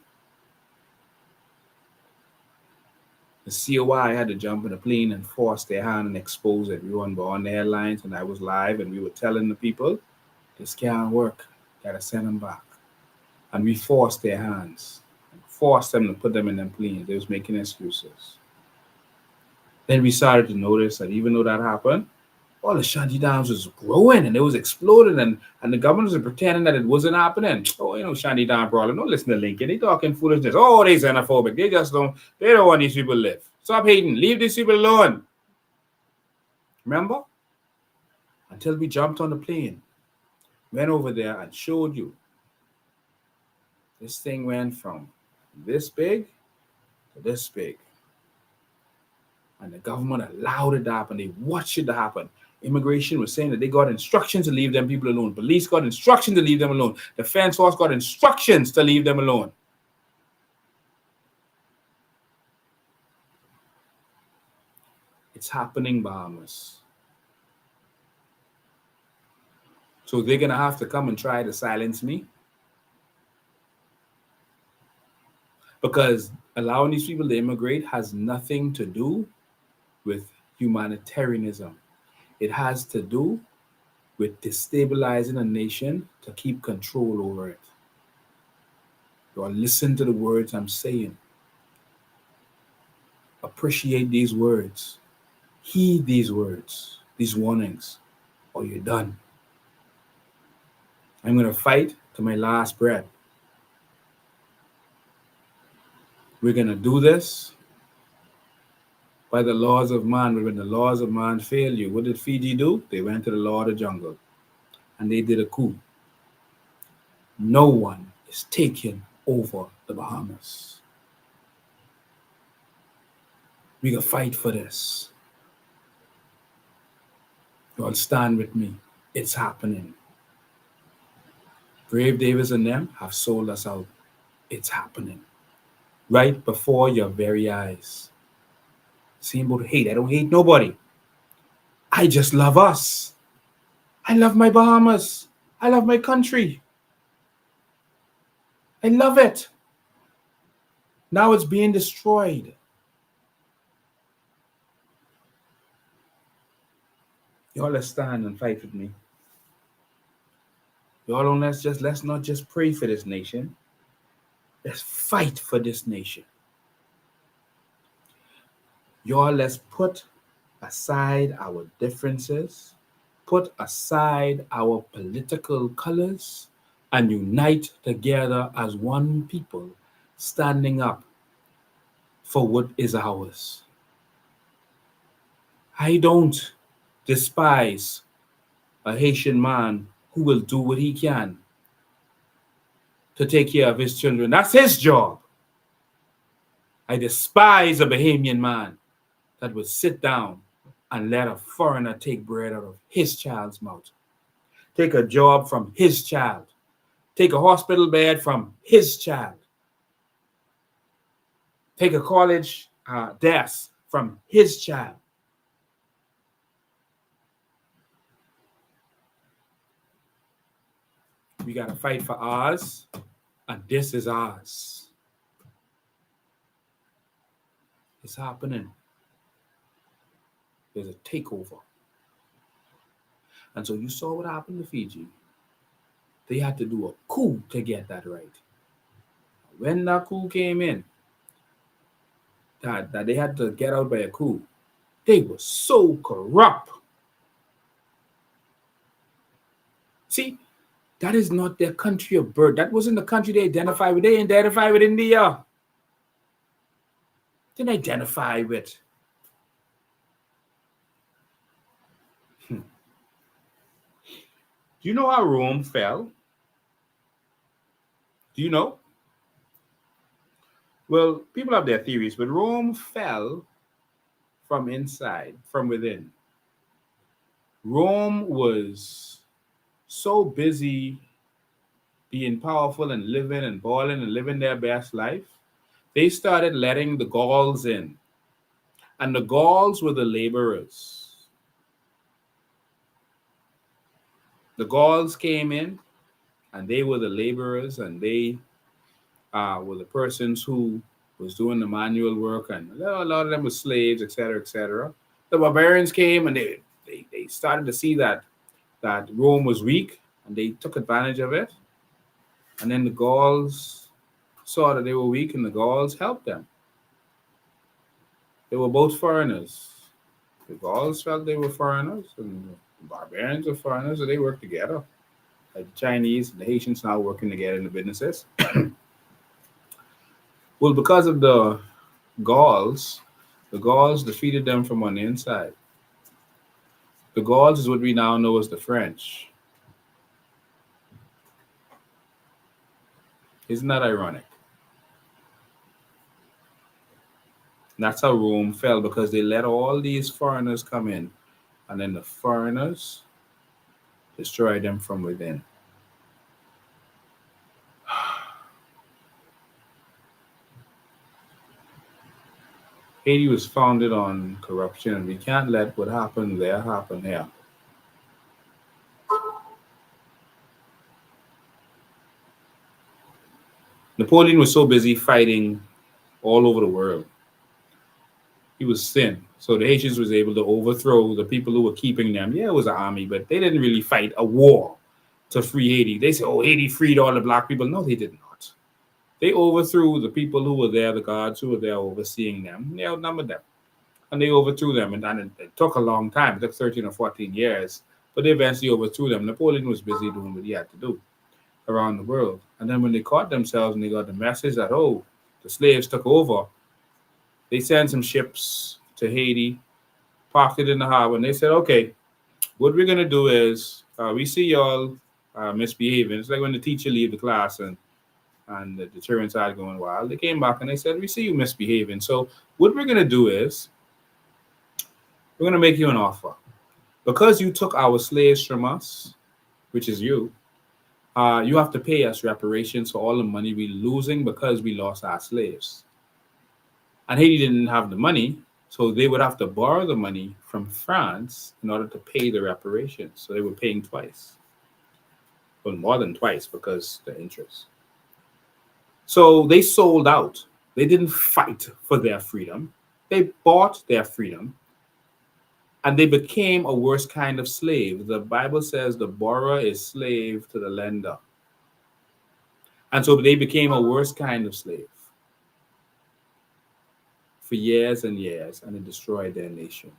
The COI had to jump in a plane and force their hand and expose everyone. But on the airlines, and I was live, and we were telling the people, this can't work. Gotta send them back. And we forced their hands. Forced them to put them in them planes. They was making excuses. Then we started to notice that even though that happened, all the shanty dams was growing and it was exploding, and the government was pretending that it wasn't happening. Oh, shanty dam problem. Don't listen to Lincoln. They talking foolishness. Oh, they xenophobic. They don't want these people to live. Stop hating. Leave these people alone. Remember? Until we jumped on the plane, went over there and showed you. This thing went from this big to this big. And the government allowed it to happen. They watched it to happen. Immigration was saying that they got instructions to leave them people alone. Police got instructions to leave them alone. Defense force got instructions to leave them alone. It's happening, Bahamas. So they're going to have to come and try to silence me. Because allowing these people to immigrate has nothing to do with humanitarianism. It has to do with destabilizing a nation to keep control over it. You listen to the words I'm saying. Appreciate these words. Heed these words, these warnings, or you're done. I'm going to fight to my last breath. We're going to do this, by the laws of man. But when the laws of man fail you, what did Fiji do? They went to the law of the jungle and they did a coup. No one is taking over the Bahamas. We gonna fight for this. You all stand with me. It's happening. Brave Davis and them have sold us out. It's happening. Right before your very eyes. Same about hate. I don't hate nobody. I just love us. I love my Bahamas. I love my country. I love it. Now it's being destroyed. Y'all let's stand and fight with me. Y'all don't let's not just pray for this nation. Let's fight for this nation. Y'all let's put aside our differences, put aside our political colors, and unite together as one people, standing up for what is ours. I don't despise a Haitian man who will do what he can to take care of his children. That's his job. I despise a Bahamian man that would sit down and let a foreigner take bread out of his child's mouth, take a job from his child, take a hospital bed from his child, take a college desk from his child. We got to fight for ours, and this is ours. It's happening. There's a takeover. And so you saw what happened to Fiji. They had to do a coup to get that right. When that coup came in, that they had to get out by a coup, they were so corrupt. See, that is not their country of birth. That wasn't the country they identified with. They identified with India. Didn't identify with. Do you know how Rome fell? Do you know? Well, people have their theories, but Rome fell from inside, from within. Rome was so busy being powerful and living and balling and living their best life, they started letting the Gauls in. And the Gauls were the laborers. The Gauls came in, and they were the laborers, and they were the persons who was doing the manual work, and a lot of them were slaves, etc., etc. The barbarians came, and they started to see that Rome was weak, and they took advantage of it. And then the Gauls saw that they were weak, and the Gauls helped them. They were both foreigners. The Gauls felt they were foreigners, and the barbarians were foreigners, so they worked together. Like the Chinese and the Haitians now working together in the businesses. Well, because of the Gauls defeated them from on the inside. The Gauls is what we now know as the French. Isn't that ironic? And that's how Rome fell, because they let all these foreigners come in, and then the foreigners destroyed them from within. Haiti was founded on corruption, and we can't let what happened there happen here. Napoleon was so busy fighting all over the world. He was thin. So the Haitians was able to overthrow the people who were keeping them. Yeah, it was an army, but they didn't really fight a war to free Haiti. They said, oh, Haiti freed all the black people. No, they did not. They overthrew the people who were there, the guards who were there overseeing them. They outnumbered them. And they overthrew them. And it took a long time. It took 13 or 14 years. But they eventually overthrew them. Napoleon was busy doing what he had to do around the world. And then when they caught themselves and they got the message that, oh, the slaves took over, they sent some ships to Haiti, parked it in the harbor, and they said, okay, what we're going to do is we see y'all misbehaving. It's like when the teacher leave the class and the children started going wild. They came back and they said, we see you misbehaving. So what we're going to do is we're going to make you an offer. Because you took our slaves from us, which is you have to pay us reparations for all the money we're losing because we lost our slaves. And Haiti didn't have the money, so they would have to borrow the money from France in order to pay the reparations. So they were paying twice. Well, more than twice because the interest. So they sold out. They didn't fight for their freedom. They bought their freedom. And they became a worse kind of slave. The Bible says the borrower is slave to the lender. And so they became a worse kind of slave for years and years, and it destroyed their nation.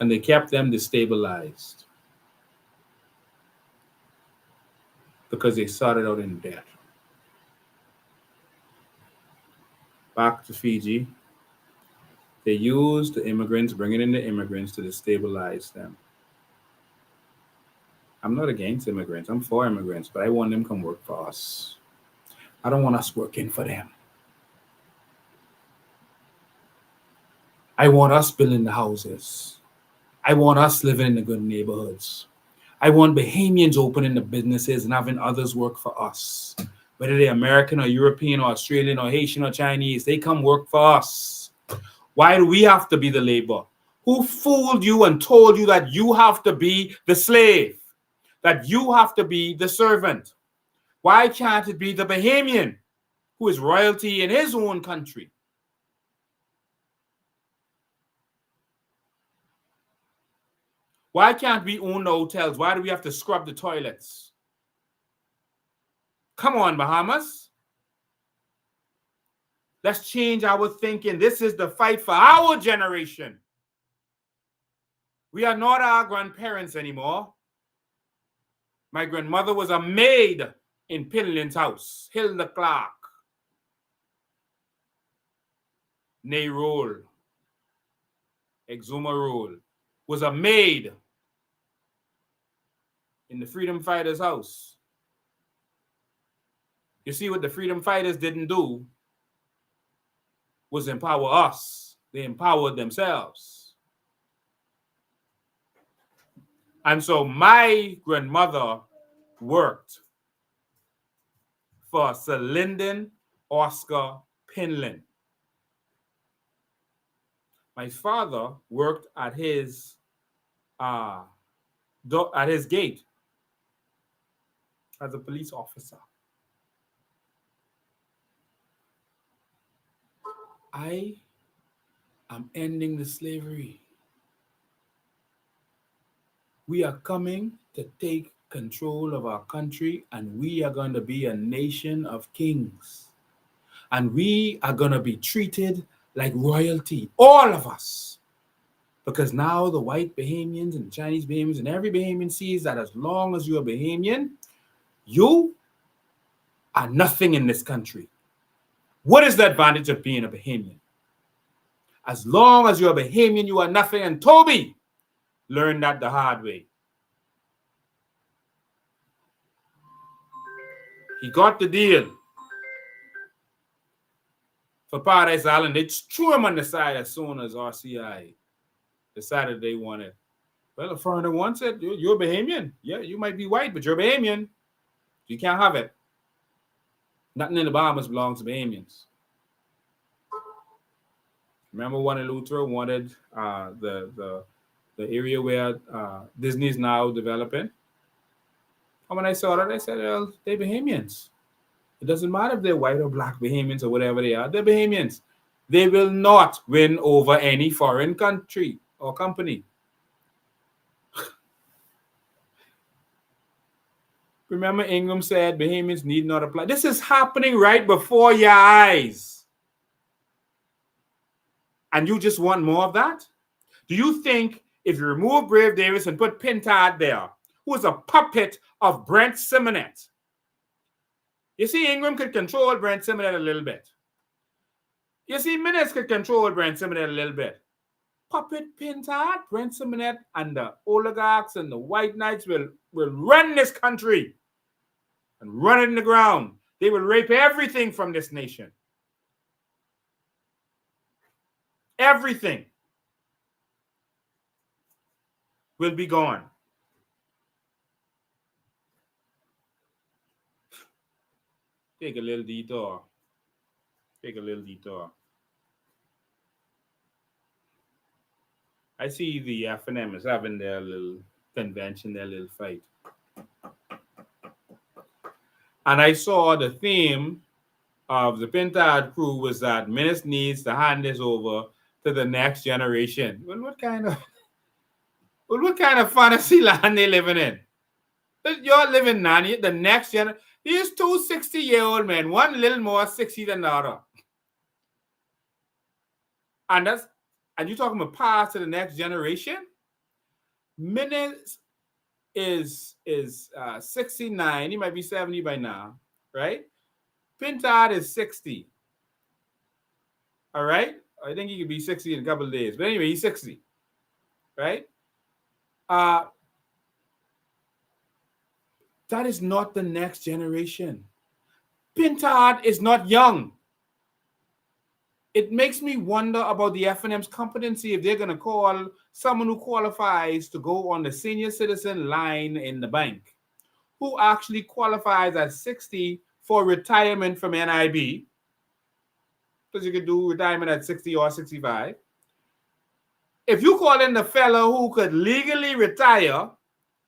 And they kept them destabilized because they started out in debt. Back to Fiji. They used the immigrants, bringing in the immigrants to destabilize them. I'm not against immigrants. I'm for immigrants, but I want them to come work for us. I don't want us working for them. I want us building the houses. I want us living in the good neighborhoods. I want Bahamians opening the businesses and having others work for us. Whether they're American or European or Australian or Haitian or Chinese, they come work for us. Why do we have to be the labor? Who fooled you and told you that you have to be the slave? That you have to be the servant? Why can't it be the Bahamian who is royalty in his own country? Why can't we own the hotels? Why do we have to scrub the toilets? Come on, Bahamas. Let's change our thinking. This is the fight for our generation. We are not our grandparents anymore. My grandmother was a maid in Pinlin's house. Hilda Clark. Nay Roll. Exuma Roll. Was a maid in the Freedom Fighters' house. You see what the Freedom Fighters didn't do was empower us. They empowered themselves. And so my grandmother worked for Sir Lyndon Oscar Pinlin. My father worked at his gate as a police officer. I am ending the slavery. We are coming to take control of our country, and we are going to be a nation of kings. And we are going to be treated like royalty, all of us. Because now the white Bahamians and Chinese Bahamians and every Bahamian sees that as long as you're a Bahamian, you are nothing in this country. What is the advantage of being a Bahamian? As long as you're a Bahamian, you are nothing. And Toby learned that the hard way. He got the deal for Paradise Island. They threw him on the side as soon as RCI decided they wanted. Well, a foreigner once said, you're a Bahamian. Yeah, you might be white, but you're a Bahamian. You can't have it. Nothing in the Bahamas belongs to Bahamians. Remember when Luther wanted the area where Disney's now developing? And when I saw that, I said, well, they're Bahamians. It doesn't matter if they're white or black Bahamians or whatever they are. They're Bahamians. They will not win over any foreign country or company. Remember Ingram said Bahamians need not apply. This is happening right before your eyes. And you just want more of that? Do you think if you remove Brave Davis and put Pintard there, who is a puppet of Brent Simonet? You see, Ingram could control Brent Simonet a little bit. You see, Minutes could control Brent Simonet a little bit. Puppet Pintard, Brent Simonet, and the oligarchs and the white knights will run this country and run it in the ground. They will rape everything from this nation. Everything will be gone. Take a little detour. Take a little detour. I see the FNM is having their little convention, their little fight. And I saw the theme of the Pintard crew was that Minutes needs to hand this over to the next generation. Well, what kind of fantasy land they living in? You're living nanny, the next generation. These two 60-year-old men, one a little more 60 than the other. And you're talking about pass to the next generation? Minutes is 69. He might be 70 by now, right? Pintard is 60. All right? I think he could be 60 in a couple of days. But anyway, he's 60. Right? That is not the next generation. Pintard is not young. It makes me wonder about the FNM's competency if they're going to call someone who qualifies to go on the senior citizen line in the bank, who actually qualifies at 60 for retirement from NIB, because you could do retirement at 60 or 65. If you call in the fellow who could legally retire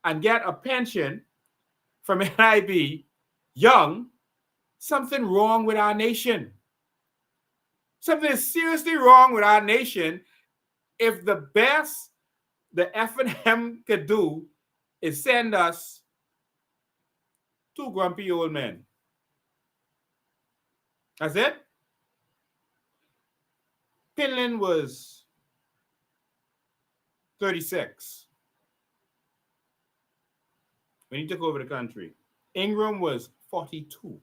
and get a pension from NIB young, something wrong with our nation. Something is seriously wrong with our nation if the best the FNM could do is send us two grumpy old men. That's it? Pinland was 36 when he took over the country. Ingram was 42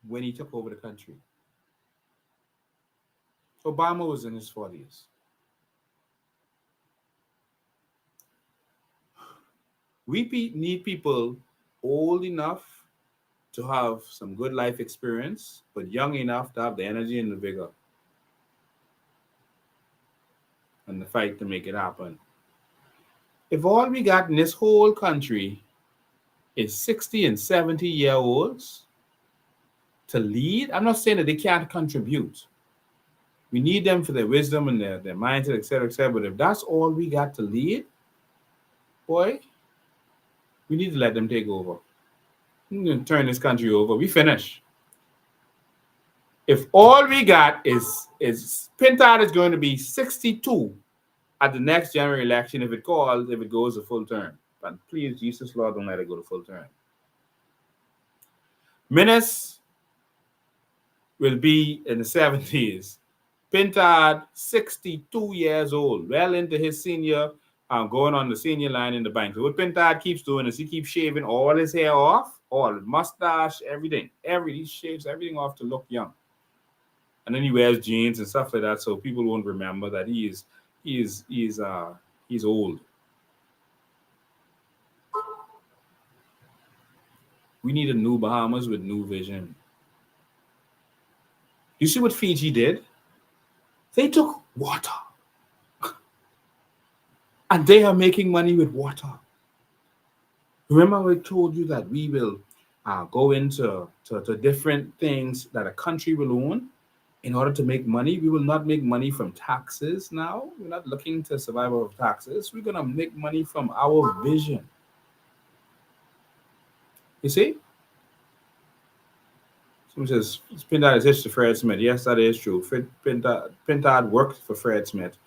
when he took over the country. Obama was in his 40s. We need people old enough to have some good life experience, but young enough to have the energy and the vigor and the fight to make it happen. If all we got in this whole country is 60 and 70-year-olds to lead, I'm not saying that they can't contribute. We need them for their wisdom and their mindset, et cetera, but if that's all we got to lead, boy, we need to let them take over. We're going to turn this country over. We finish. If all we got is Pintard is going to be 62 at the next general election if it goes a full term. But please, Jesus Lord, don't let it go to full term. Minutes will be in the 70s. Pintard, 62 years old, well into his senior, going on the senior line in the bank. So what Pintard keeps doing is he keeps shaving all his hair off, all the mustache, everything. He shaves everything off to look young. And then he wears jeans and stuff like that, so people won't remember that he's old. We need a new Bahamas with new vision. You see what Fiji did? They took water. And they are making money with water. Remember I told you that we will go into different things that a country will own in order to make money. We will not make money from taxes now. We're not looking to survive off taxes. We're going to make money from our vision. You see? Someone says, Pintard is hitched to Fred Smith. Yes, that is true. Pintard worked for Fred Smith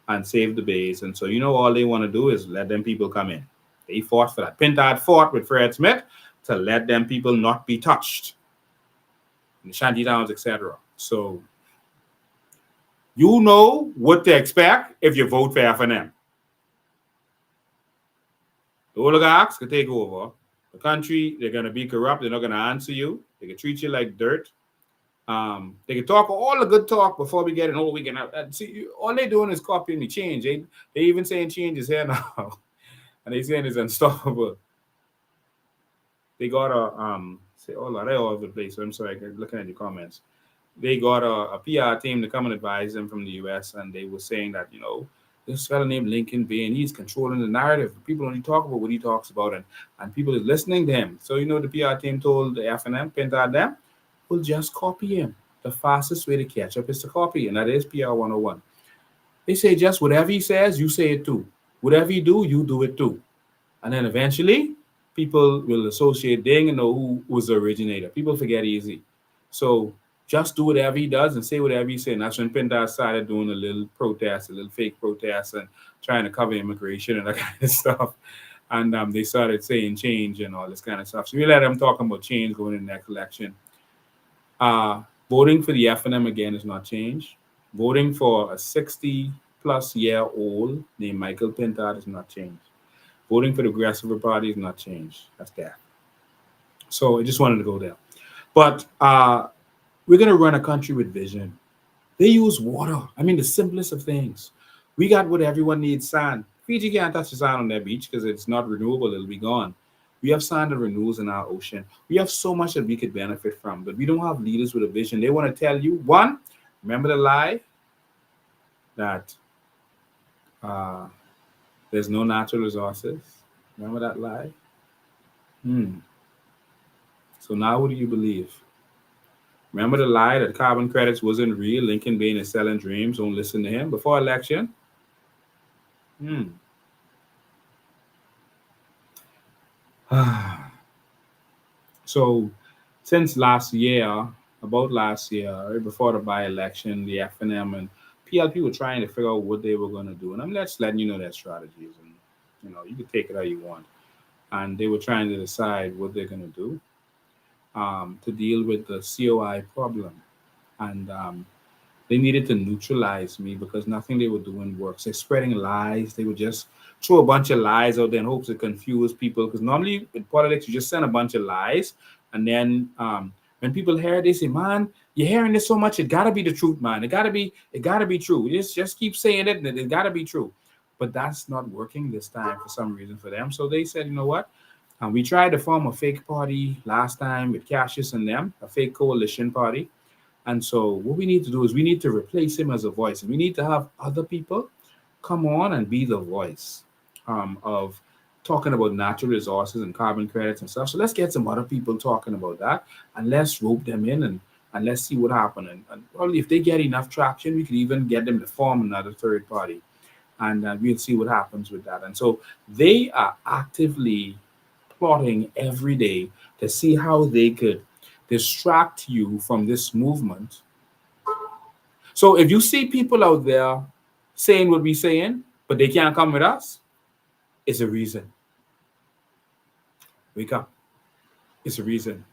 and saved the base. And so, all they want to do is let them people come in. They fought for that. Pintard fought with Fred Smith to let them people not be touched in the shanty towns, etc. So, you know what to expect if you vote for FNM. The oligarchs can take over the country. They're going to be corrupt. They're not going to answer you. They can treat you like dirt. They can talk all the good talk before we get it. Oh, we can have that. See, all they doing is copying the change. They even saying change is here now, and they saying it's unstoppable. They got say oh, they're all over the place. So I'm sorry, I'm looking at your comments. They got a PR team to come and advise them from the US, and they were saying that, this fellow named Lincoln Bain, he's controlling the narrative. People only talk about what he talks about, and people is listening to him. So the PR team told the FNM, Pintard them, will just copy him. The fastest way to catch up is to copy, and that is PR 101. They say just whatever he says, you say it too. Whatever he do, you do it too. And then eventually, people will associate, they ain't know who was the originator. People forget easy. So just do whatever he does and say whatever he says. And that's when Pintard started doing a little protest, a little fake protest, and trying to cover immigration and that kind of stuff. And they started saying change and all this kind of stuff. So we let them talking about change going in the next election. Voting for the FNM again is not change. Voting for a 60-plus-year-old named Michael Pintard is not change. Voting for the Progressive Party is not change. That's that. So I just wanted to go there. But we're going to run a country with vision. They use water. I mean, the simplest of things. We got what everyone needs, sand. Fiji can't touch the sand on their beach because it's not renewable. It'll be gone. We have sand that renews in our ocean. We have so much that we could benefit from, but we don't have leaders with a vision. They want to tell you, one, remember the lie that there's no natural resources. Remember that lie? So now what do you believe? Remember the lie that carbon credits wasn't real? Lincoln Bain is selling dreams. Don't listen to him. Before election? So since last year, right before the by-election, the FNM and PLP were trying to figure out what they were going to do. And I'm just letting you know their strategies. And, you can take it how you want. And they were trying to decide what they're going to do to deal with the COI problem. And they needed to neutralize me because nothing they were doing works. They're spreading lies. They would just throw a bunch of lies out there in hopes to confuse people. Because normally in politics, you just send a bunch of lies. And then when people hear it, they say, man, you're hearing this so much, it gotta be the truth, man. It gotta be true. Just keep saying it, and it gotta be true. But that's not working this time for some reason for them. So they said, you know what? We tried to form a fake party last time with Cassius and them, a fake coalition party. And so what we need to do is we need to replace him as a voice. And we need to have other people come on and be the voice of talking about natural resources and carbon credits and stuff. So let's get some other people talking about that, and let's rope them in and let's see what happens. And probably if they get enough traction, we could even get them to form another third party, and we'll see what happens with that. And so they are actively plotting every day to see how they could distract you from this movement. So if you see people out there saying what we're saying, but they can't come with us, it's a reason. Wake up. It's a reason.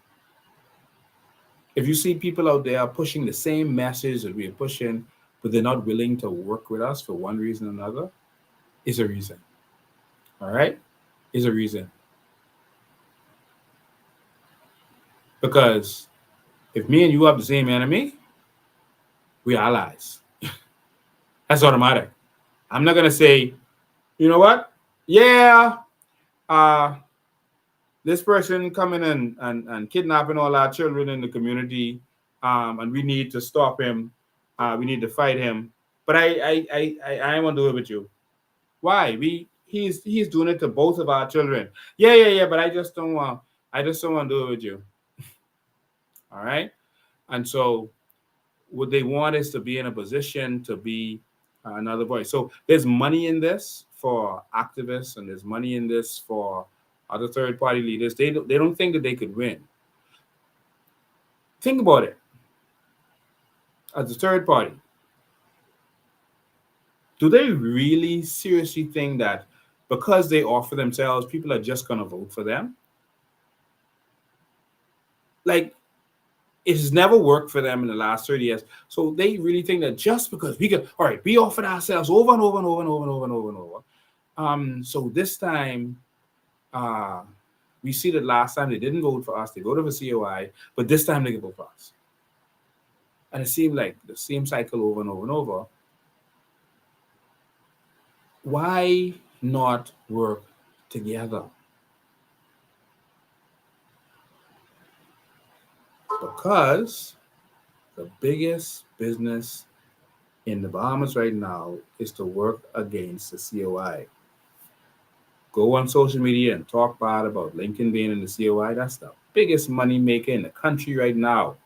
If you see people out there pushing the same message that we are pushing, but they're not willing to work with us for one reason or another, it's a reason. All right? It's a reason. Because if me and you have the same enemy, we're allies. That's automatic. I'm not going to say, you know what? Yeah, this person coming and kidnapping all our children in the community, and we need to stop him. We need to fight him. But I want to do it with you. Why? He's doing it to both of our children. Yeah. But I just don't want to do it with you. All right. And so what they want is to be in a position to be another voice. So there's money in this for activists, and there's money in this for other third-party leaders. They don't think that they could win. Think about it. As a third party, do they really seriously think that because they offer themselves, people are just going to vote for them? Like, it has never worked for them in the last 30 years. So they really think that just because we offered ourselves over and over and over and over and over and over and over. So this time, we see that last time they didn't vote for us. They voted for COI, but this time they can vote for us. and it seemed like the same cycle over and over and over. Why not work together? Because the biggest business in the Bahamas right now is to work against the COI. Go on social media and talk bad about Lincoln being in the COI. That's the biggest money maker in the country right now.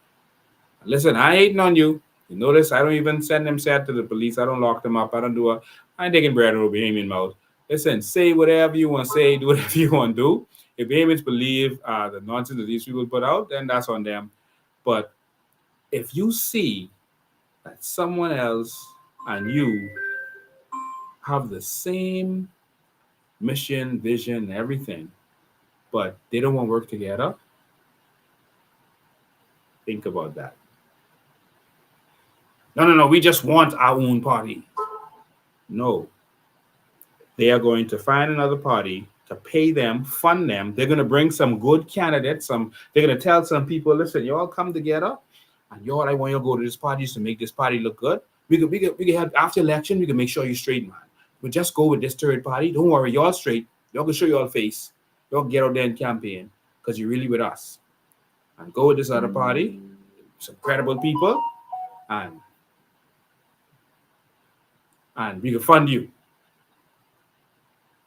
Listen, I ain't hating on you. You notice I don't even send them sad to the police. I don't lock them up. I ain't taking bread over Bahamian mouth. Listen, say whatever you want to say, do whatever you want to do. If Bahamians believe the nonsense that these people put out, then that's on them. But if you see that someone else and you have the same mission, vision, everything, but they don't want to work together, think about that. No, we just want our own party. No. They are going to find another party to pay them, fund them. They're going to bring some good candidates. They're going to tell some people, listen, you all come together, and y'all, I want you to go to this party to make this party look good. We can have, after election, we can make sure you're straight, man. But just go with this third party. Don't worry, y'all straight. Y'all can show y'all face. Y'all get out there and campaign because you're really with us. And go with this other party, some credible people, and we can fund you.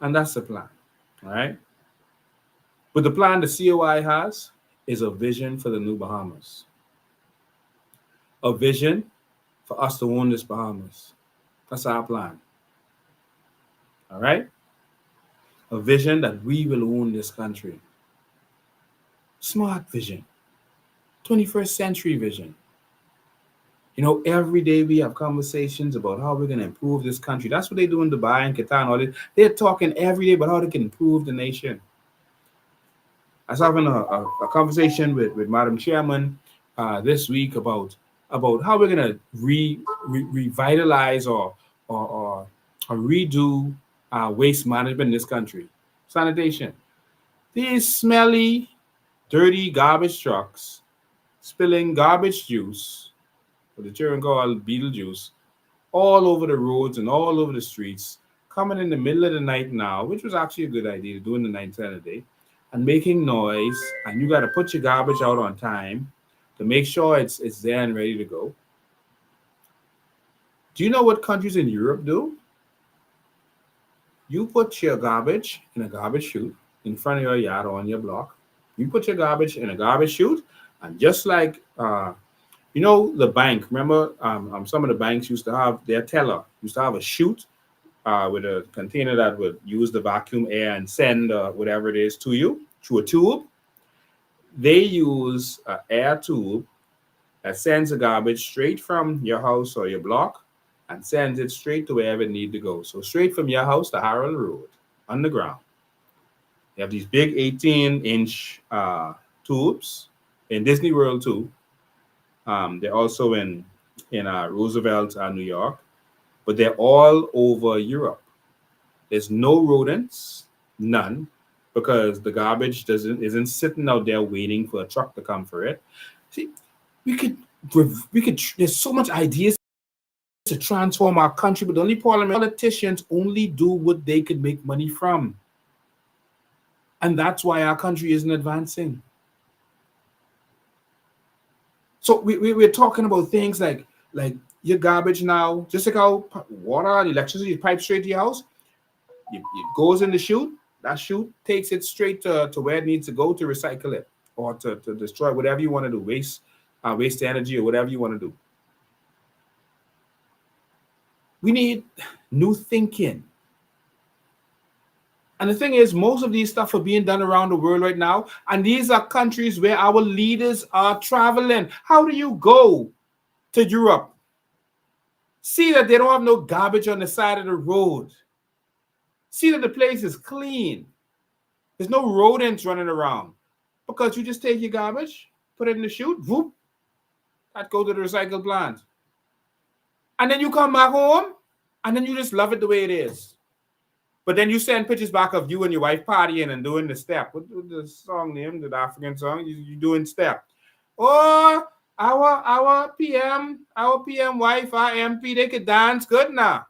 And that's the plan, all right? But the plan the COI has is a vision for the new Bahamas. A vision for us to own this Bahamas. That's our plan, all right? A vision that we will own this country. Smart vision. 21st century vision. You know, every day we have conversations about how we're going to improve this country. That's what they do in Dubai and Qatar and all this. They're talking every day about how they can improve the nation. I was having a conversation with Madam Chairman this week about how we're going to revitalize or redo waste management in this country. Sanitation. These smelly, dirty garbage trucks spilling garbage juice, what the children call Beetlejuice, all over the roads and all over the streets, coming in the middle of the night now, which was actually a good idea, doing the 9 10 a day, and making noise, and you got to put your garbage out on time to make sure it's there and ready to go. Do you know what countries in Europe do? You put your garbage in a garbage chute in front of your yard or on your block. You put your garbage in a garbage chute, and just like you know, the bank, remember some of the banks used to have their teller, used to have a chute with a container that would use the vacuum air and send whatever it is to you through a tube. They use an air tube that sends the garbage straight from your house or your block and sends it straight to wherever it needs to go. So straight from your house to Harold Road, underground. They have these big 18-inch tubes in Disney World too. They're also in Roosevelt, New York, but they're all over Europe. There's no rodents, none, because the garbage isn't sitting out there waiting for a truck to come for it. See, we could. There's so much ideas to transform our country, but the only politicians only do what they could make money from, and that's why our country isn't advancing. So we're talking about things like your garbage now, just like how water and electricity is piped straight to your house. It goes in the chute. That chute takes it straight to where it needs to go to recycle it or to destroy whatever you want to do, waste energy or whatever you want to do. We need new thinking. And the thing is, most of these stuff are being done around the world right now. And these are countries where our leaders are traveling. How do you go to Europe? See that they don't have no garbage on the side of the road. See that the place is clean. There's no rodents running around. Because you just take your garbage, put it in the chute, whoop, that goes to the recycle plant. And then you come back home, and then you just love it the way it is. But then you send pictures back of you and your wife partying and doing the step. What the song name? The African song? You doing step. Or Our PM wife, our MP, they could dance good now.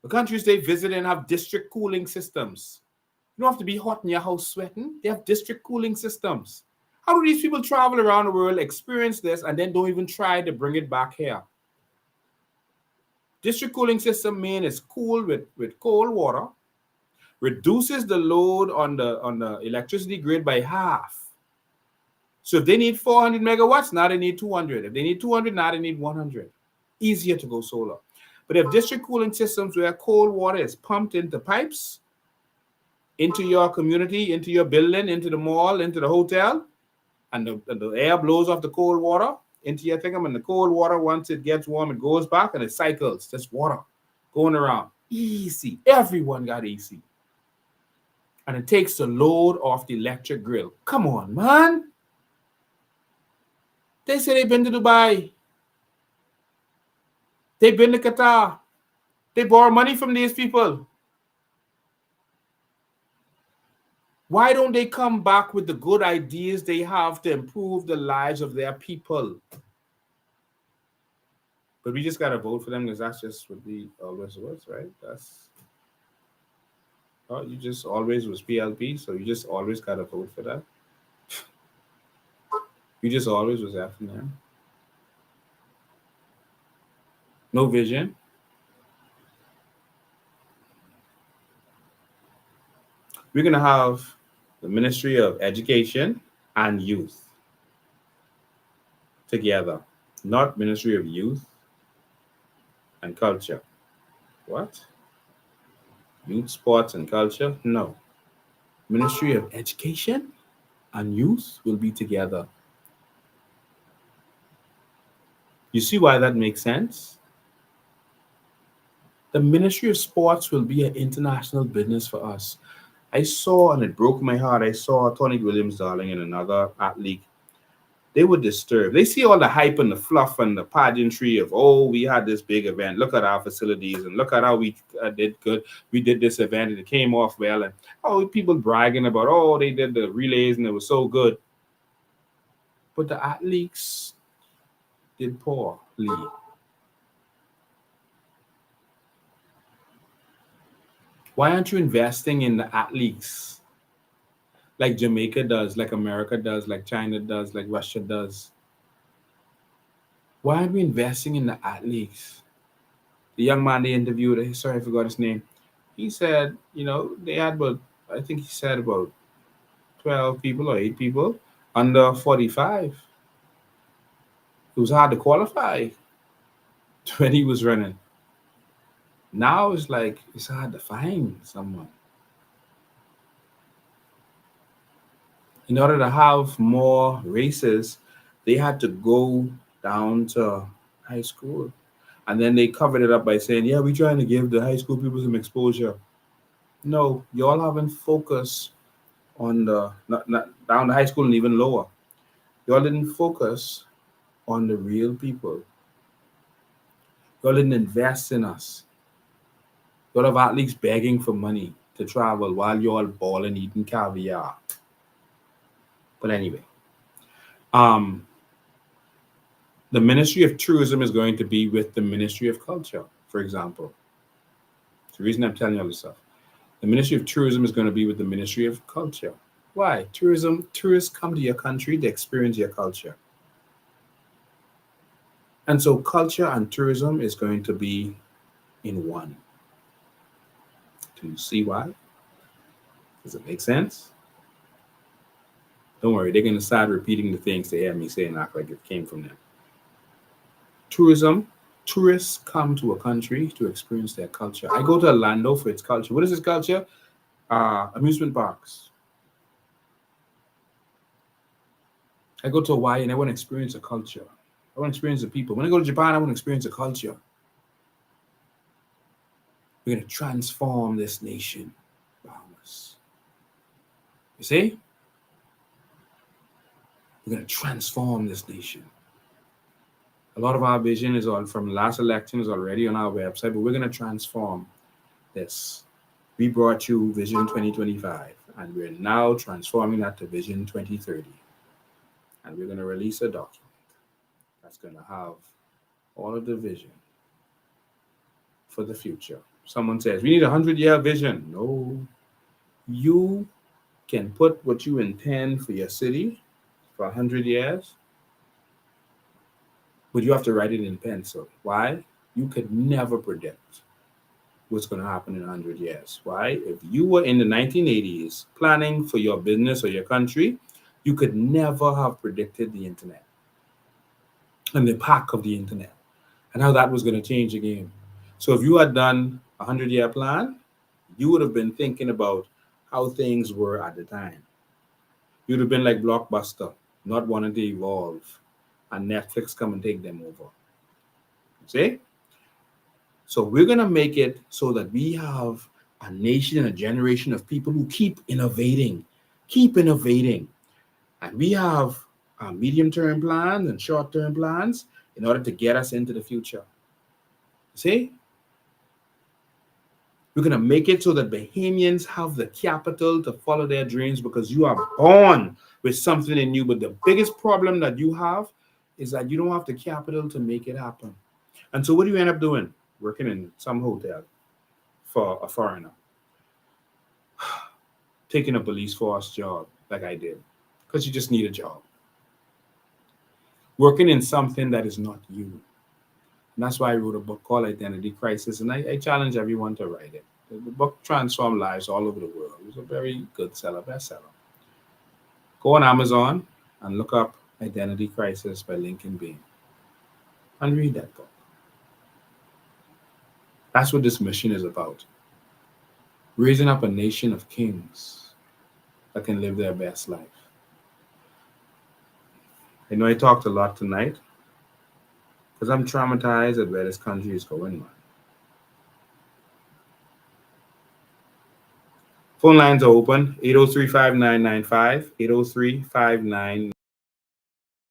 The countries they visit and have district cooling systems. You don't have to be hot in your house sweating. They have district cooling systems. How do these people travel around the world, experience this, and then don't even try to bring it back here? District cooling system means it's cool with cold water, reduces the load on the electricity grid by half. So if they need 400 megawatts, now they need 200. If they need 200, now they need 100. Easier to go solar. But if district cooling systems where cold water is pumped into pipes, into your community, into your building, into the mall, into the hotel, and the air blows off the cold water into your thing, and the cold water, once it gets warm, it goes back and it cycles. Just water going around. Easy. Everyone got AC. And it takes the load off the electric grill. Come on, man. They say they've been to Dubai. They've been to Qatar. They borrow money from these people. Why don't they come back with the good ideas they have to improve the lives of their people? But we just got to vote for them because that's just what we always was, right? You just always was PLP, so you just always got to vote for that. You just always was after them. No vision. We're going to have the Ministry of Education and Youth together, not Ministry of Youth and Culture. What? Youth, Sports, and Culture? No. Ministry of Education and Youth will be together. You see why that makes sense? The Ministry of Sports will be an international business for us. I saw, and it broke my heart, I saw Tony Williams-Darling and another athlete. They were disturbed. They see all the hype and the fluff and the pageantry of, oh, we had this big event. Look at our facilities and look at how we did good. We did this event and it came off well. And oh, people bragging about, oh, they did the relays and it was so good. But the athletes did poorly. Why aren't you investing in the athletes like Jamaica does, like America does, like China does, like Russia does? Why aren't we investing in the athletes? The young man they interviewed, sorry, I forgot his name. He said, they had about 12 people or 8 people under 45. It was hard to qualify when he was running. Now it's like it's hard to find someone. In order to have more races, they had to go down to high school. And then they covered it up by saying, yeah, we're trying to give the high school people some exposure. No, y'all haven't focused on not down to high school and even lower. Y'all didn't focus on the real people. Y'all didn't invest in us. Y'all have athletes begging for money to travel while y'all balling eating caviar. But anyway, the Ministry of Tourism is going to be with the Ministry of Culture, for example. It's the reason I'm telling you all this stuff. The Ministry of Tourism is going to be with the Ministry of Culture. Why? Tourists come to your country to experience your culture. And so culture and tourism is going to be in one. Do you see why? Does it make sense? Don't worry, they're going to start repeating the things they hear me say and act like it came from them. Tourism, tourists come to a country to experience their culture. I go to Orlando for its culture. What is its culture? Amusement parks. I go to Hawaii and I want to experience a culture. I want to experience the people. When I go to Japan, I want to experience a culture. We're going to transform this nation, Bahamas. You see? We're going to transform this nation. A lot of our vision is all from last election is already on our website, but we're going to transform this. We brought you Vision 2025, and we're now transforming that to Vision 2030. And we're going to release a document that's going to have all of the vision for the future. Someone says, we need a 100-year vision. No, you can put what you intend for your city for 100 years, but you have to write it in pencil. Why? You could never predict what's going to happen in 100 years. Why? If you were in the 1980s planning for your business or your country, you could never have predicted the internet and the impact of the internet and how that was going to change the game. So if you had done a 100-year plan, you would have been thinking about how things were at the time. You'd have been like Blockbuster, not wanting to evolve, and Netflix come and take them over. See? So we're going to make it so that we have a nation and a generation of people who keep innovating. And we have medium-term plans and short-term plans in order to get us into the future. See? We're going to make it so that Bahamians have the capital to follow their dreams because you are born with something in you. But the biggest problem that you have is that you don't have the capital to make it happen. And so what do you end up doing? Working in some hotel for a foreigner. Taking a police force job like I did because you just need a job. Working in something that is not you. And that's why I wrote a book called Identity Crisis, and I challenge everyone to write it. The book transformed lives all over the world. It was a very good seller, bestseller. Go on Amazon and look up Identity Crisis by Lincoln Bain and read that book. That's what this mission is about. Raising up a nation of kings that can live their best life. I know I talked a lot tonight because I'm traumatized at where this country is going, man. Phone lines are open, 803-5995,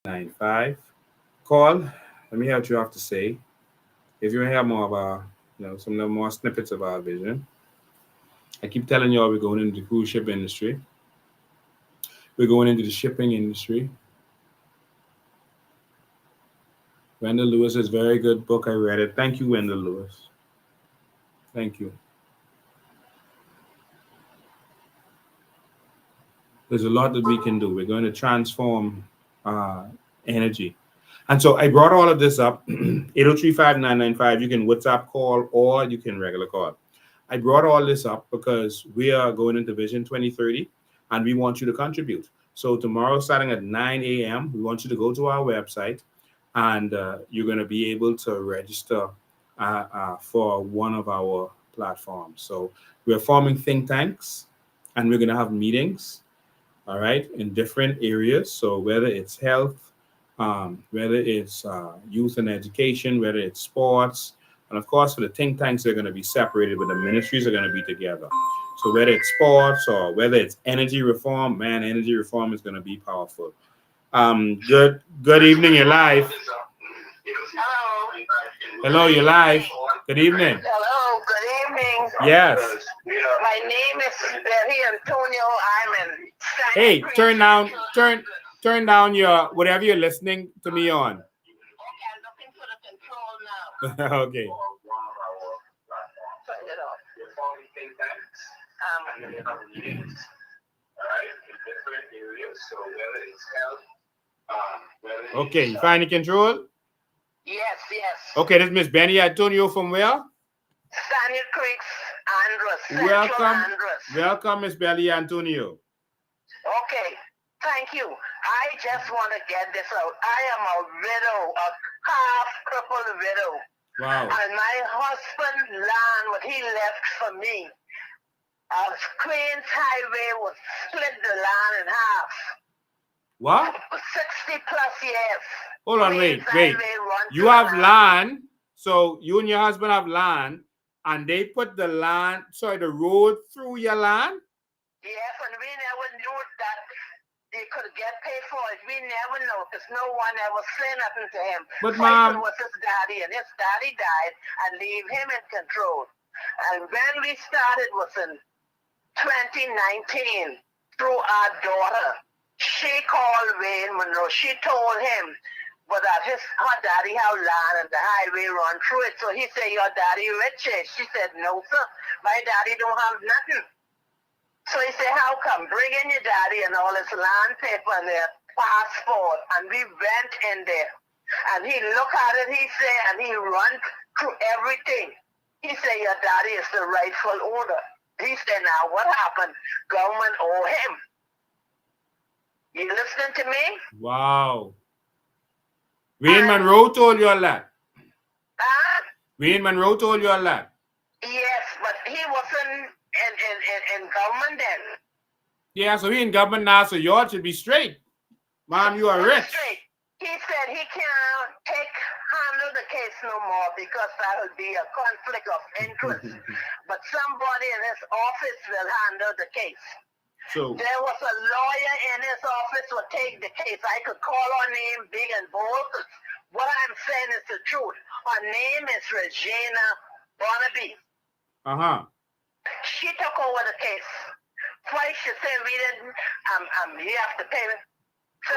803-5995. Call, let me hear what you have to say. If you want to hear more of our, some of the more snippets of our vision. I keep telling y'all we're going into the cruise ship industry. We're going into the shipping industry. Wendell Lewis's very good book. I read it. Thank you, Wendell Lewis. Thank you. There's a lot that we can do. We're going to transform energy. And so I brought all of this up, 803-5995. You can WhatsApp call or you can regular call. I brought all this up because we are going into Vision 2030 and we want you to contribute. So tomorrow starting at 9 a.m., we want you to go to our website and you're going to be able to register for one of our platforms. So we're forming think tanks and we're going to have meetings, all right, in different areas. So whether it's health, whether it's youth and education, whether it's sports, and of course for the think tanks, they're going to be separated, but the ministries are going to be together. So whether it's sports or whether it's energy reform, man, energy reform is going to be powerful. Good evening, you're live. Hello, you're live. Good evening. Hello, good evening. Yes. My name is Betty Antonio. I'm in Santa Hey, Cruz. turn down your whatever you're listening to me on. Okay, I'm looking for the control now. Okay. Turn it off. Okay, you find the control? Yes. Okay, this is Miss Benny Antonio from where? Sandy Creeks, Andros. Welcome, Miss Benny Antonio. Okay, thank you. I just want to get this out. I am a widow, a half-crippled widow. Wow. And my husband land what he left for me. Queens Highway would split the land in half. What? 60 plus years. Hold on, Queens wait. Highway runs You to have the land, so you and your husband have land, and they put the road through your land? Yes, and we never knew that he could get paid for it. We never know because no one ever said nothing to him. But, Faisal Mom- was his daddy, and his daddy died and leave him in control. And when we started was in 2019 through our daughter. She called Wayne Monroe. She told him, but that her daddy have land and the highway run through it. So he said, your daddy rich. She said, no, sir. My daddy don't have nothing. So he said, how come? Bring in your daddy and all his land paper and their passport. And we went in there. And he looked at it, he said, and he run through everything. He said, your daddy is the rightful owner. He said, now what happened? Government owe him. You listening to me? Wow. Wayne Monroe told you all that. Wayne Monroe told you all that. Yes, but he wasn't in government then. Yeah, so he in government now, so y'all should be straight. Mom, you are rich. Straight. He said he can't handle the case no more because that would be a conflict of interest. But somebody in his office will handle the case. So There was a lawyer in his office who would take the case. I could call her name big and bold. What I'm saying is the truth. Her name is Regina Barnaby. She took over the case. Twice she said we didn't, you have to pay $1,500.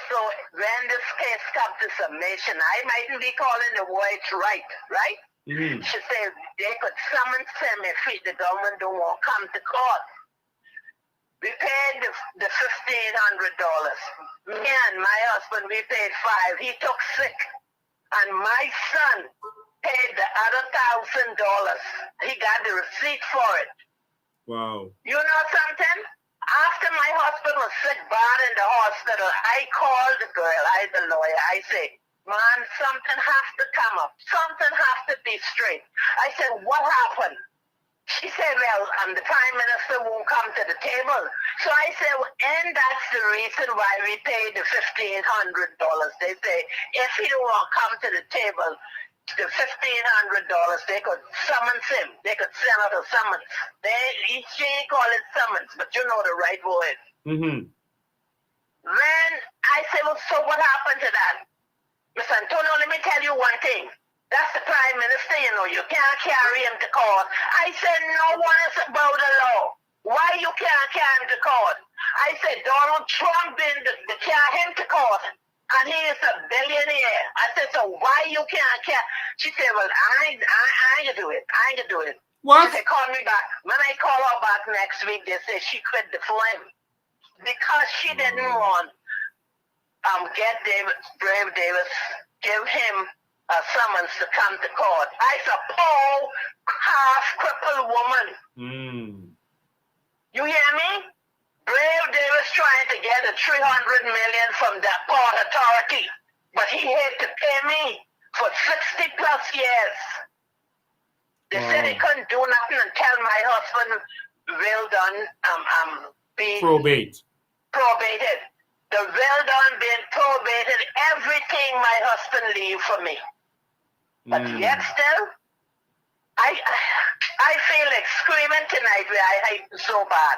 So when this case comes to submission, I mightn't be calling the words right? She said they could summons him if the government don't want to come to court. We paid the $1,500. Me and my husband, we paid $5. He took sick. And my son paid the other $1,000. He got the receipt for it. wow. You know something? After my husband was sick, bad in the hospital, I called the girl, the lawyer. I said, man, something has to come up. Something has to be straight. I said, what happened? She said, well, the prime minister won't come to the table. So I said, well, and that's the reason why we paid the $1,500. They say, if he don't want to come to the table, the $1,500, they could summons him. They could send out a summons. She ain't call it summons, but you know the right word. Then I said, well, so what happened to that? Miss Antonio, let me tell you one thing. That's the prime minister, you can't carry him to court. I said, no one is above the law. Why you can't carry him to court? I said, Donald Trump been to carry him to court, and he is a billionaire. I said, so why you can't carry? She said, well, I ain't gonna do it. I ain't gonna do it. What? She said, call me back. When I call her back next week, they say she quit the flame because she didn't want Brave Davis, give him a summons to come to court. I said, poor, half-crippled woman. You hear me? Brave Davis trying to get a $300 million from that port authority, but he had to pay me for 60 plus years. They said they couldn't do nothing until my husband will done be probated. The will done being probated, everything my husband leave for me. But yet still, I feel like screaming tonight where I hate so bad.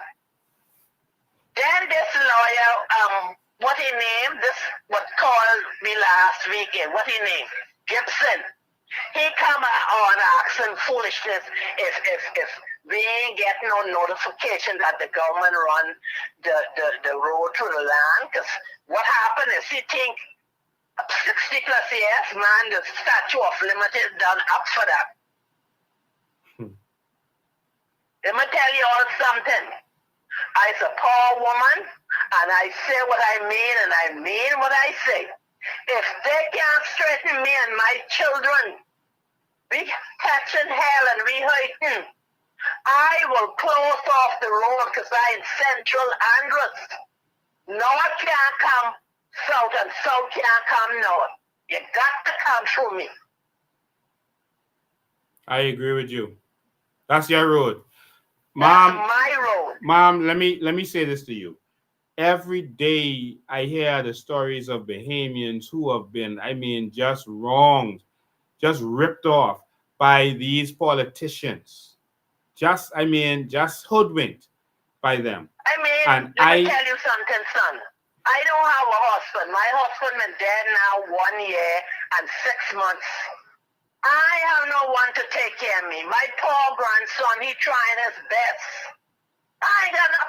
Then this lawyer, what he named, what called me last weekend, what he named, Gibson. He come on asking foolishness if we ain't getting no notification that the government run the road through the land. Because what happened is he think 60 plus years, man, the statute of limited done up for that. Let me tell you all something. I's a poor woman, and I say what I mean, and I mean what I say. If they can't straighten me and my children, we catching hell and we hurting, I will close off the road because I'm Central Andros. North can't come south and south can't come north. You got to come through me. I agree with you. That's your road. Mom, that's my road. Mom, let me say this to you. Every day I hear the stories of Bahamians who have been, just wronged, just ripped off by these politicians. Just hoodwinked by them. I mean, And let me tell you something, son. I don't have a husband. My husband been dead now 1 year and 6 months. I have no one to take care of me. My poor grandson, he trying his best. I ain't got no...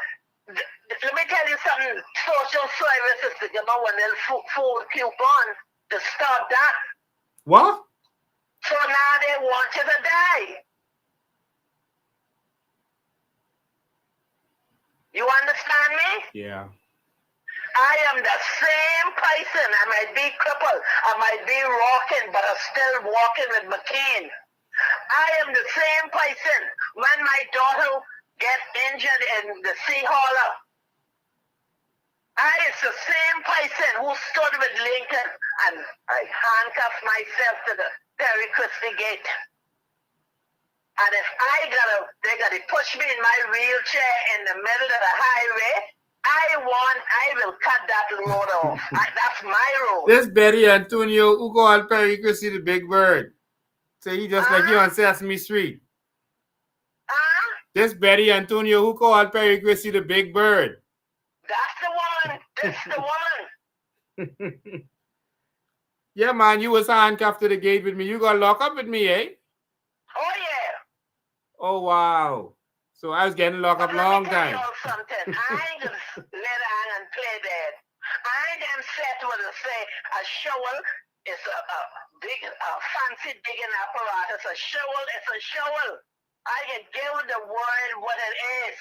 Let me tell you something. Social services to give me one little food coupon to stop that. What? So now they want you to die. You understand me? Yeah. I am the same person. I might be crippled. I might be walking, but I'm still walking with my cane. I am the same person. When my daughter get injured in the Sea Hauler, I is the same person who stood with Lincoln, and I handcuffed myself to the Perry Christie gate. And if they gotta push me in my wheelchair in the middle of the highway, I will cut that road off. That's my road. This Betty Antonio who called Perry Christie the Big Bird. So he just like you on Sesame Street. This Betty Antonio who called Perry Christie the Big Bird. That's the woman. That's the woman. Yeah, man, you was handcuffed to the gate with me. You got locked up with me, eh? Oh, yeah. Oh, wow. So I was getting locked up long time. Let me tell you something. I ain't gonna let hang and play dead. I ain't them set with to say a shovel is a big, fancy digging apparatus. A shovel is a shovel. I can give the world what it is.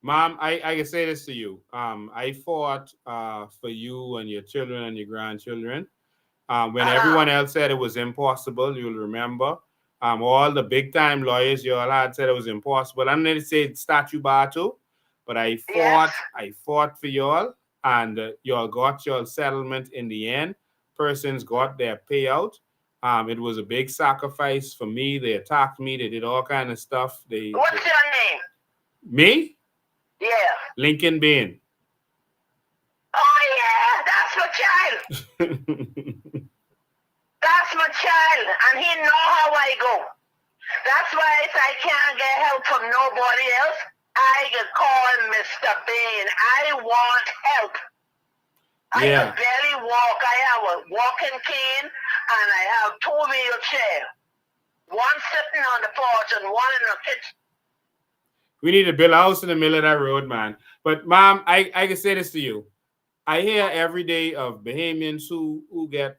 Mom, I can say this to you. I fought for you and your children and your grandchildren. When everyone else said it was impossible, you'll remember. All the big time lawyers you all had said it was impossible. I'm going to say statute battle, but I fought for y'all, and y'all got your settlement in the end. Persons got their payout. It was a big sacrifice for me. They attacked me. They did all kind of stuff. What's your name? Me? Yeah. Lincoln Bain. Oh, yeah. That's my child. That's my child. And he know how I go. That's why if I can't get help from nobody else, I can call Mr. Bain. I want help. I can barely walk. I have a walking cane and I have 2 wheelchairs. One sitting on the porch and one in the kitchen. We need to build a house in the middle of that road, man. But, Mom, I can say this to you. I hear every day of Bahamians who get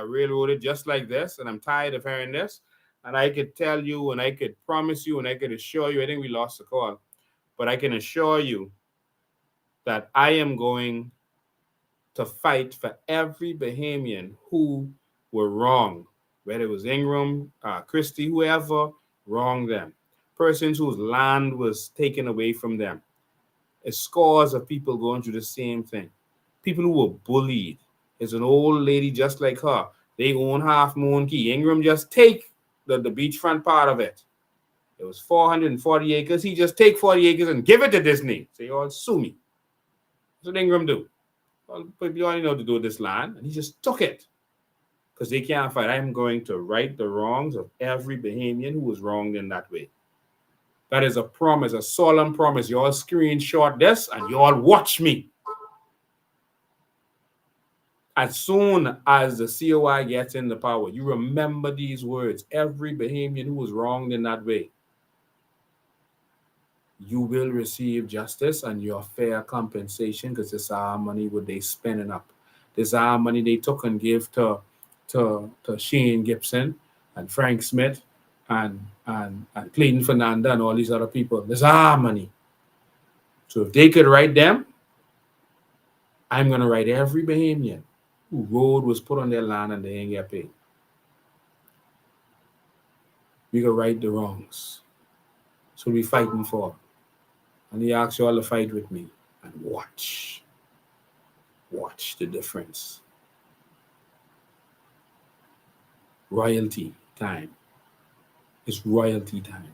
railroaded just like this, and I'm tired of hearing this. And I could tell you, and I could promise you, and I could assure you, I think we lost the call, but I can assure you that I am going to fight for every Bahamian who were wrong, whether it was Ingram, Christie, whoever wronged them. Persons whose land was taken away from them. It's scores of people going through the same thing. People who were bullied. There's an old lady just like her. They own Half Moon Key. Ingram just take the beachfront part of it. It was 440 acres. He just take 40 acres and give it to Disney. Say, all sue me. That's what Ingram do. Well, people only know to do with this land. And he just took it. Because they can't fight. I'm going to right the wrongs of every Bahamian who was wronged in that way. That is a promise, a solemn promise. You all screenshot this and you all watch me. As soon as the COI gets in the power, you remember these words. Every Bahamian who was wronged in that way, you will receive justice and your fair compensation, because this is our money what they spending up. This is our money they took and gave to Shane Gibson and Frank Smith and Clayton Fernanda and all these other people. This is our money. So if they could write them, I'm going to write every Bahamian who road was put on their land and they ain't get paid. We can right the wrongs. So we fighting for. And he asks you all to fight with me and watch. Watch the difference. Royalty time. It's royalty time.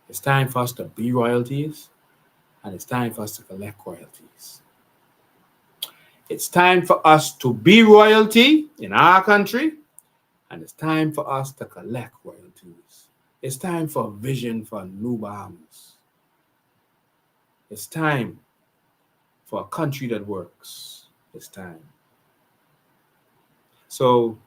It's time for us to be royalties, and it's time for us to collect royalties. It's time for us to be royalty in our country, and it's time for us to collect royalties. It's time for a vision for New Bahamas. It's time for a country that works. It's time. So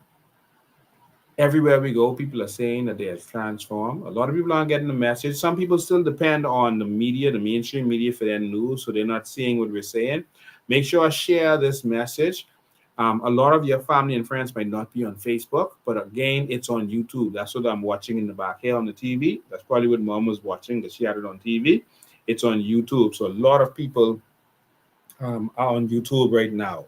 everywhere we go, people are saying that they are transformed. A lot of people aren't getting the message. Some people still depend on the media, the mainstream media, for their news, so they're not seeing what we're saying. Make sure I share this message. A lot of your family and friends might not be on Facebook, but again, it's on YouTube. That's what I'm watching in the back here on the TV. That's probably what Mom was watching, because she had it on TV. It's on YouTube. So a lot of people are on YouTube right now.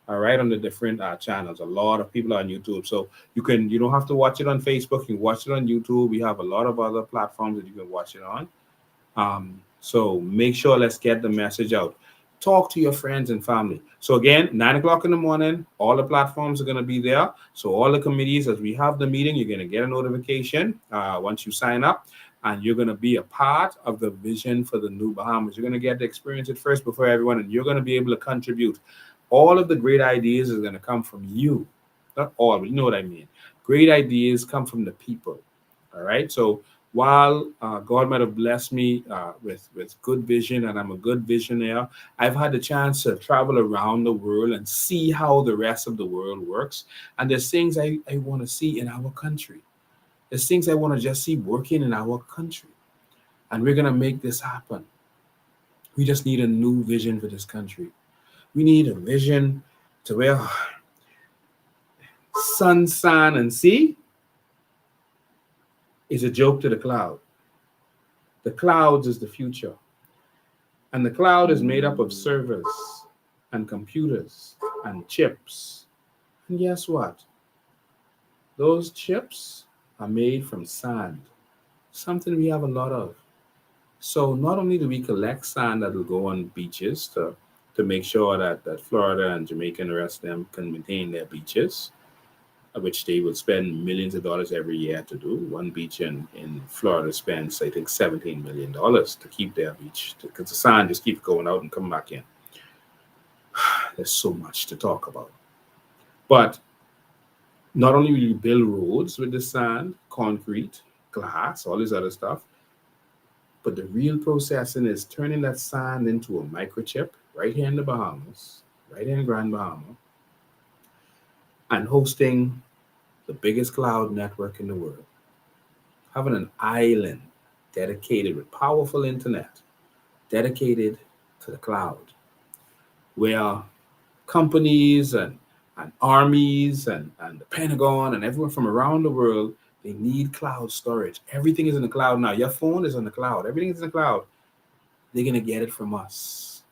All right, on the different channels. A lot of people are on YouTube. So you don't have to watch it on Facebook. You can watch it on YouTube. We have a lot of other platforms that you can watch it on. So make sure, let's get the message out. Talk to your friends and family. So again, 9 o'clock in the morning, all the platforms are going to be there. So all the committees, as we have the meeting, you're going to get a notification once you sign up, and you're going to be a part of the vision for the New Bahamas. You're going to get to experience it first before everyone, and you're going to be able to contribute. All of the great ideas is going to come from you. Not all, but you know what I mean. Great ideas come from the people. All right. So while God might have blessed me with good vision, and I'm a good visionary, I've had the chance to travel around the world and see how the rest of the world works. And there's things I want to see in our country. There's things I want to just see working in our country. And we're going to make this happen. We just need a new vision for this country. We need a vision to where sun, sand, and sea is a joke to the cloud. The clouds is the future. And the cloud is made up of servers and computers and chips. And guess what? Those chips are made from sand, something we have a lot of. So not only do we collect sand that will go on beaches to make sure that Florida and Jamaica and the rest of them can maintain their beaches, which they will spend millions of dollars every year to do. One beach in Florida spends, I think, $17 million to keep their beach, because the sand just keeps going out and coming back in. There's so much to talk about. But not only will you build roads with the sand, concrete, glass, all this other stuff, but the real processing is turning that sand into a microchip right here in the Bahamas, right here in Grand Bahama, and hosting the biggest cloud network in the world. Having an island dedicated with powerful internet, dedicated to the cloud, where companies and armies and the Pentagon and everyone from around the world, they need cloud storage. Everything is in the cloud now. Your phone is in the cloud. Everything is in the cloud. They're going to get it from us.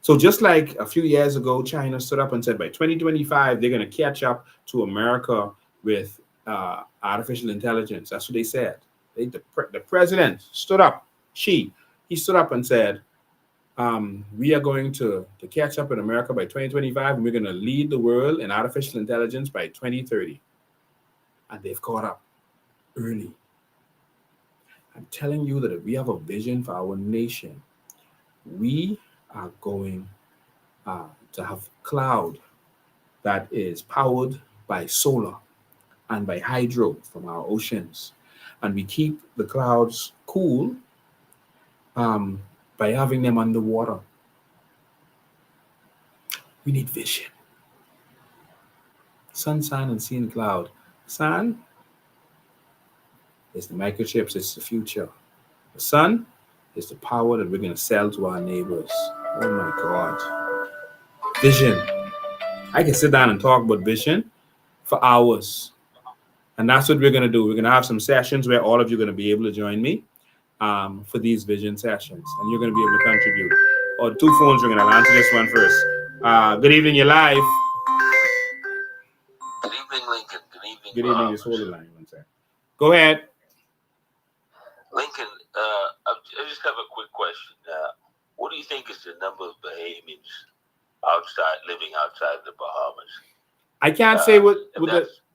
So just like a few years ago, China stood up and said by 2025, they're going to catch up to America with artificial intelligence. That's what they said. The president stood up. He stood up and said, we are going to catch up with America by 2025, and we're going to lead the world in artificial intelligence by 2030. And they've caught up early. I'm telling you that if we have a vision for our nation, we are going to have cloud that is powered by solar and by hydro from our oceans. And we keep the clouds cool by having them underwater. We need vision. Sun, sand, and sea and cloud. Sand is the microchips, it's the future. The sun is the power that we're going to sell to our neighbors. Oh my God. Vision. I can sit down and talk about vision for hours. And that's what we're going to do. We're going to have some sessions where all of you are going to be able to join me for these vision sessions. And you're going to be able to contribute. Oh, the two phones ringing. I'll answer this one first. Good evening, you're live. Good evening, Lincoln. Good evening. Good evening. Just hold the line one second. Go ahead. Lincoln, I just have a quick question. What do you think is the number of Bahamians living outside the Bahamas? I can't say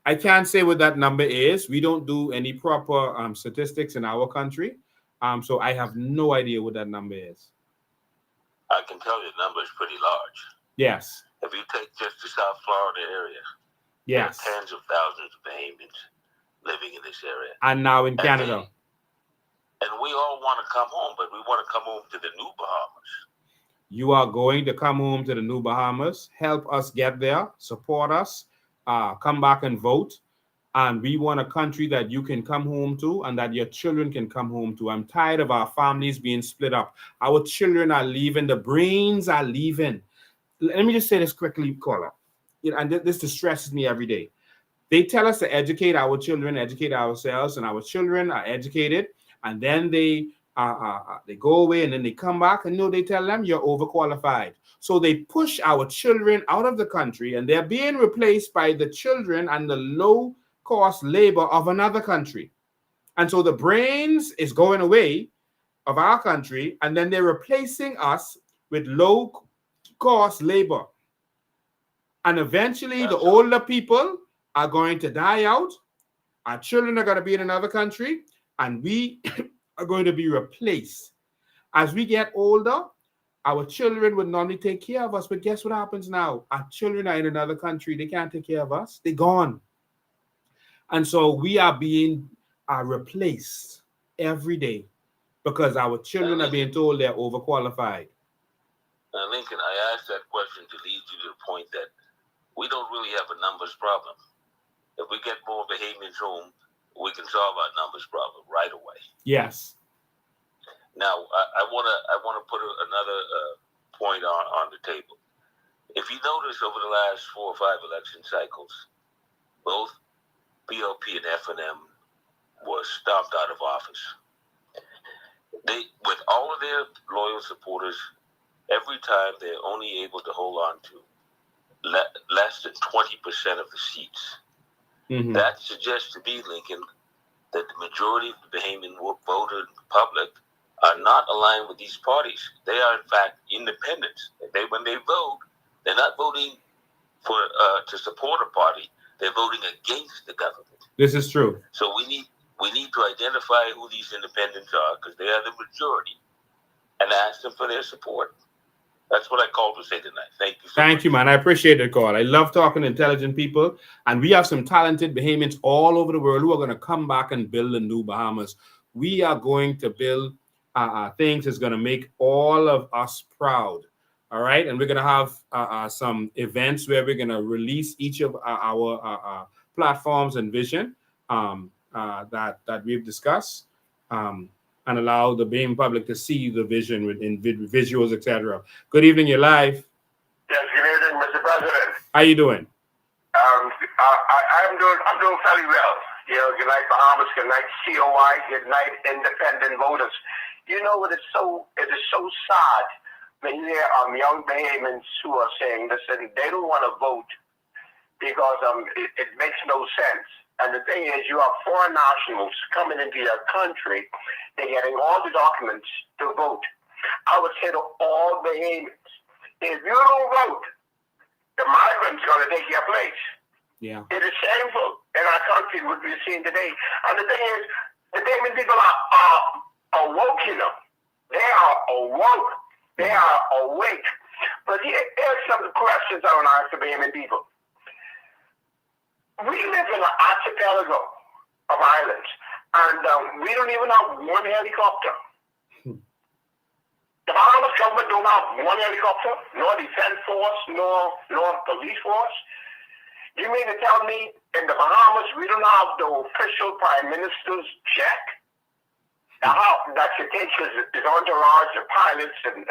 I can't say what that number is. We don't do any proper statistics in our country, so I have no idea what that number is. I can tell you the number is pretty large. Yes. If you take just the South Florida area, yes, there are tens of thousands of Bahamians living in this area. And now in Canada. And we all want to come home, but we want to come home to the new Bahamas. You are going to come home to the new Bahamas. Help us get there. Support us. Come back and vote. And we want a country that you can come home to and that your children can come home to. I'm tired of our families being split up. Our children are leaving. The brains are leaving. Let me just say this quickly, caller. And this distresses me every day. They tell us to educate our children, educate ourselves, and our children are educated. And then they go away and then they come back and they tell them you're overqualified. So they push our children out of the country and they're being replaced by the children and the low cost labor of another country. And so the brains is going away of our country and then they're replacing us with low cost labor. And eventually the older people are going to die out. Our children are going to be in another country and we are going to be replaced. As we get older, our children would normally take care of us. But guess what happens now? Our children are in another country. They can't take care of us. They're gone. And so we are being replaced every day because our children are being told they're overqualified. Lincoln, I asked that question to lead you to the point that we don't really have a numbers problem. If we get more Bahamians home, we can solve our numbers problem right away. Yes. Now, I want to put another point on the table. If you notice over the last 4 or 5 election cycles, both PLP and FNM were stomped out of office. They, with all of their loyal supporters, every time they're only able to hold on to less than 20% of the seats. Mm-hmm. That suggests to me, Lincoln, that the majority of the Bahamian voter public are not aligned with these parties. They are, in fact, independents. When they vote, they're not voting for to support a party. They're voting against the government. This is true. So we need to identify who these independents are because they are the majority and ask them for their support. That's what I called to say tonight. Thank you. Thank you, man. I appreciate the call. I love talking to intelligent people. And we have some talented Bahamians all over the world who are going to come back and build the new Bahamas. We are going to build things that's going to make all of us proud. All right. And we're going to have some events where we're going to release each of our platforms and vision that we've discussed. And allow the Bahamian public to see the vision in visuals, etc. Good evening, you're live. Yes, good evening, Mr. President. How you doing? I'm doing fairly well. Good night, Bahamas. Good night, COI. Good night, independent voters. You know what? It is so sad when there are young Bahamians who are saying, listen, they don't want to vote because it makes no sense. And the thing is, you have foreign nationals coming into your country. They're getting all the documents to vote. I would say to all Bahamians, if you don't vote, the migrants are going to take your place. Yeah. It is shameful in our country what we're seeing today. And the thing is, the Bahamian people are woke, They are awoke. They are awake. But here's some questions I want to ask the Bahamian people. We live in an archipelago of islands, and we don't even have one helicopter. The Bahamas government don't have one helicopter, nor defense force, nor police force. You mean to tell me in the Bahamas we don't have the official prime minister's check? That should take his entourage, the pilots, and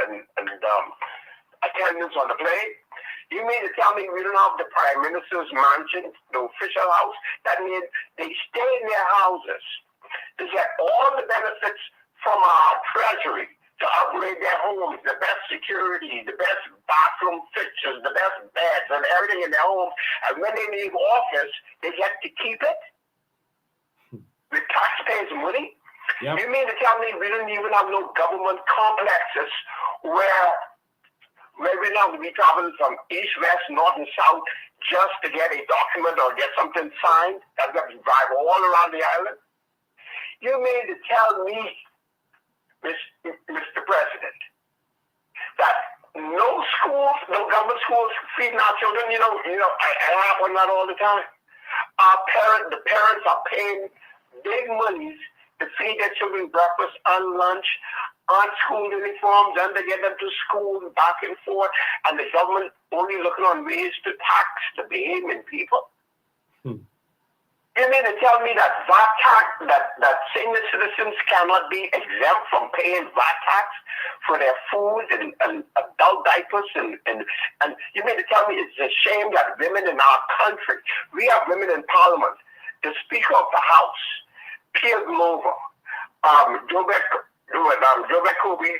attendants on the plane. You mean to tell me we don't have the prime minister's mansion, the official house? That means they stay in their houses to get all the benefits from our treasury, to upgrade their homes, the best security, the best bathroom fixtures, the best beds, and everything in their home. And when they leave office, they get to keep it with taxpayers' money? Yep. You mean to tell me we don't even have no government complexes where we don't have to be traveling from east, west, north, and south just to get a document or get something signed? That we have to drive all around the island? You mean to tell me, Mr. President, that no schools, no government schools feeding our children? I happen that all the time. The parents are paying big monies to feed their children breakfast and lunch, on school uniforms, and to get them to school back and forth, and the government only looking on ways to tax the Bahamian people? You mean to tell me that VAT tax, that senior citizens cannot be exempt from paying VAT tax for their food and adult diapers and you mean to tell me it's a shame that women in our country, we have women in Parliament, the Speaker of the House, Pierre Glover, Jobek Kobe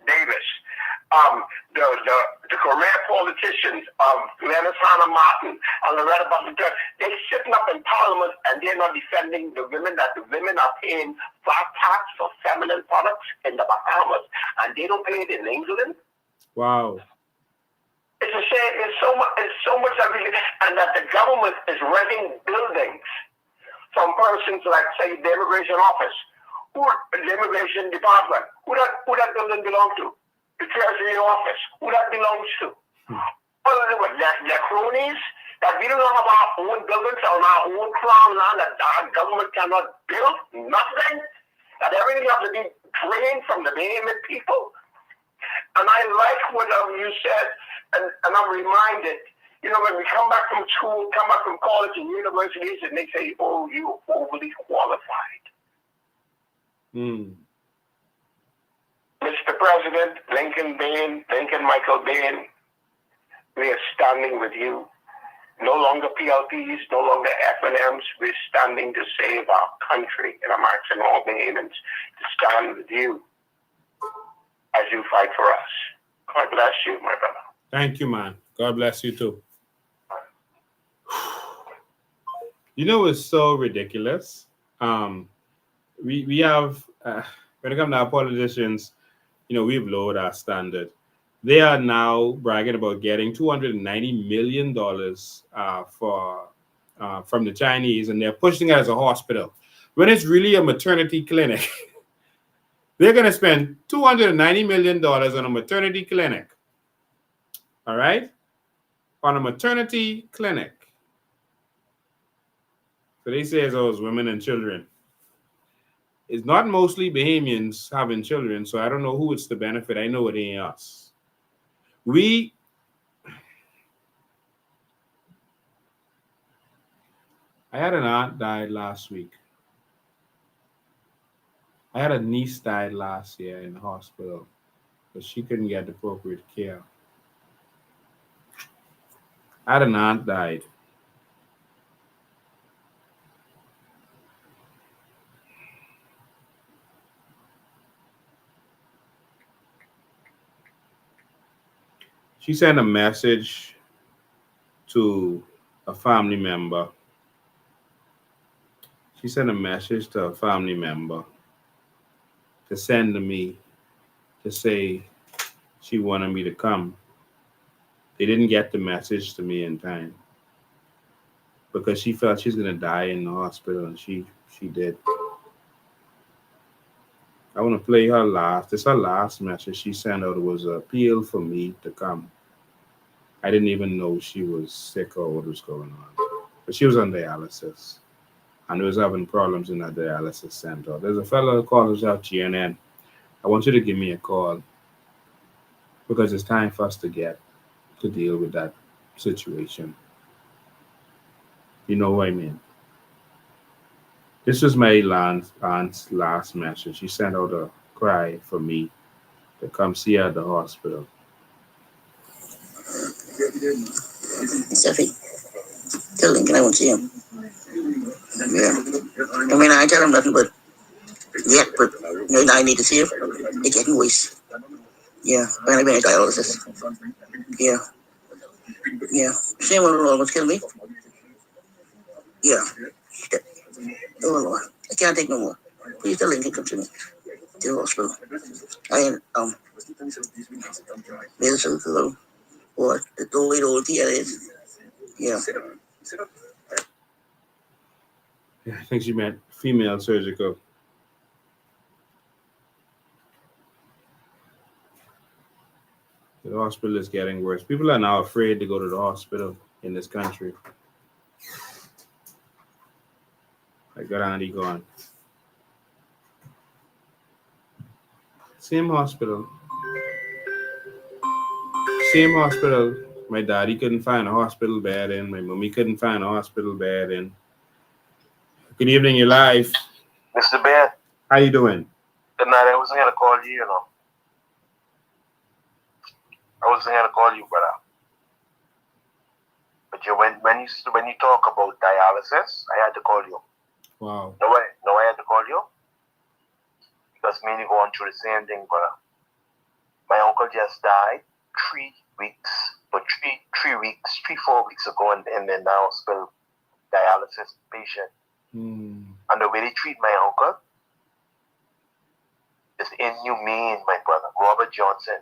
Davis, the career politicians of Glennis Hannah Martin and Loretta Butler, they're sitting up in Parliament and they're not defending the women, that the women are paying VAT tax for feminine products in the Bahamas and they don't pay it in England. Wow. It's a shame. It's so much everything, and that the government is renting buildings from persons like, say, the immigration office, the immigration department. Who that building belong to? The Treasury office, who that belongs to. Well, they're cronies, that we don't have our own buildings on our own crown land, that our government cannot build nothing, that everything has to be drained from the Bahamian people. And I like what you said, and I'm reminded, you know, when we come back from school, come back from college and universities, and they say, oh, you're overly qualified. Mr. President, Lincoln Michael Bain, we are standing with you. No longer PLPs, no longer FNMs. We're standing to save our country, and I'm asking all Bahamians to stand with you as you fight for us. God bless you, my brother. Thank you, man. God bless you too. You know, it's so ridiculous. We have, when it comes to our politicians, you know, we've lowered our standard. They are now bragging about getting $290 million from the Chinese, and they're pushing it as a hospital. When it's really a maternity clinic, they're going to spend $290 million on a maternity clinic. All right? On a maternity clinic. So they say it's those women and children. It's not mostly Bahamians having children, so I don't know who it's the benefit. I know it ain't us. I had an aunt died last week. I had a niece died last year in the hospital, but she couldn't get the appropriate care. I had an aunt died. She sent a message to a family member. She sent a message to a family member to send to me to say she wanted me to come. They didn't get the message to me in time because she felt she's going to die in the hospital, and she did. I want to play her last. This is her last message she sent out. It was an appeal for me to come. I didn't even know she was sick or what was going on. But she was on dialysis and was having problems in that dialysis center. There's a fellow that calls out GNN. I want you to give me a call because it's time for us to deal with that situation. You know what I mean? This was my aunt's last message. She sent out a cry for me to come see her at the hospital. Sophie, tell Lincoln I won't see him. Yeah. I mean, I tell him nothing but, yeah, but you know, I need to see him. They're getting worse. Yeah, when I've been in dialysis. Yeah. Yeah. Same one will almost kill me. Yeah. Oh, Lord. I can't take no more. Please tell Lincoln come to me. To the hospital. I medicine for or the old is. Yeah. Yeah, I think she meant female surgical. The hospital is getting worse. People are now afraid to go to the hospital in this country. I got Andy gone. Same hospital. Same hospital. My daddy couldn't find a hospital bed in. My mommy couldn't find a hospital bed in. Good evening, your life. Mr. Ben. How you doing? Good night. I wasn't gonna call you, you know. I wasn't gonna call you, brother. But when you talk about dialysis, I had to call you. Wow. No, I had to call you because me and you going through the same thing, brother. My uncle just died 3 weeks, but 4 weeks ago, and then now still dialysis patient. And the way they treat my uncle is inhumane, my brother. Robert Johnson.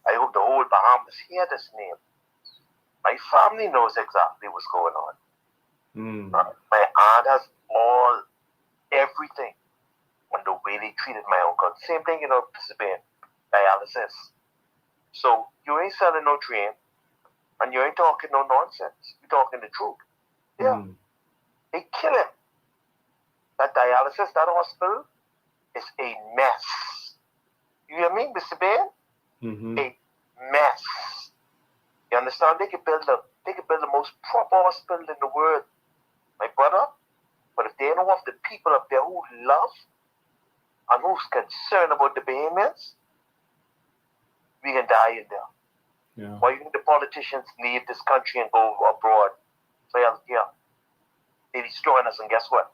I hope the whole Bahamas hear this name. My family knows exactly what's going on. My aunt has everything on the way they treated my uncle. Same thing, you know, dialysis. So you ain't selling no dream, and you ain't talking no nonsense. You're talking the truth. Yeah. They kill him. That dialysis, that hospital is a mess. You hear me, Mr. Ben? A mess. You understand? They could build the most proper hospital in the world, my brother. But if they don't have the people up there who love and who's concerned about the Bahamians, we can die in there. Yeah. Why you think the politicians leave this country and go abroad for healthcare? They're destroying us, and guess what?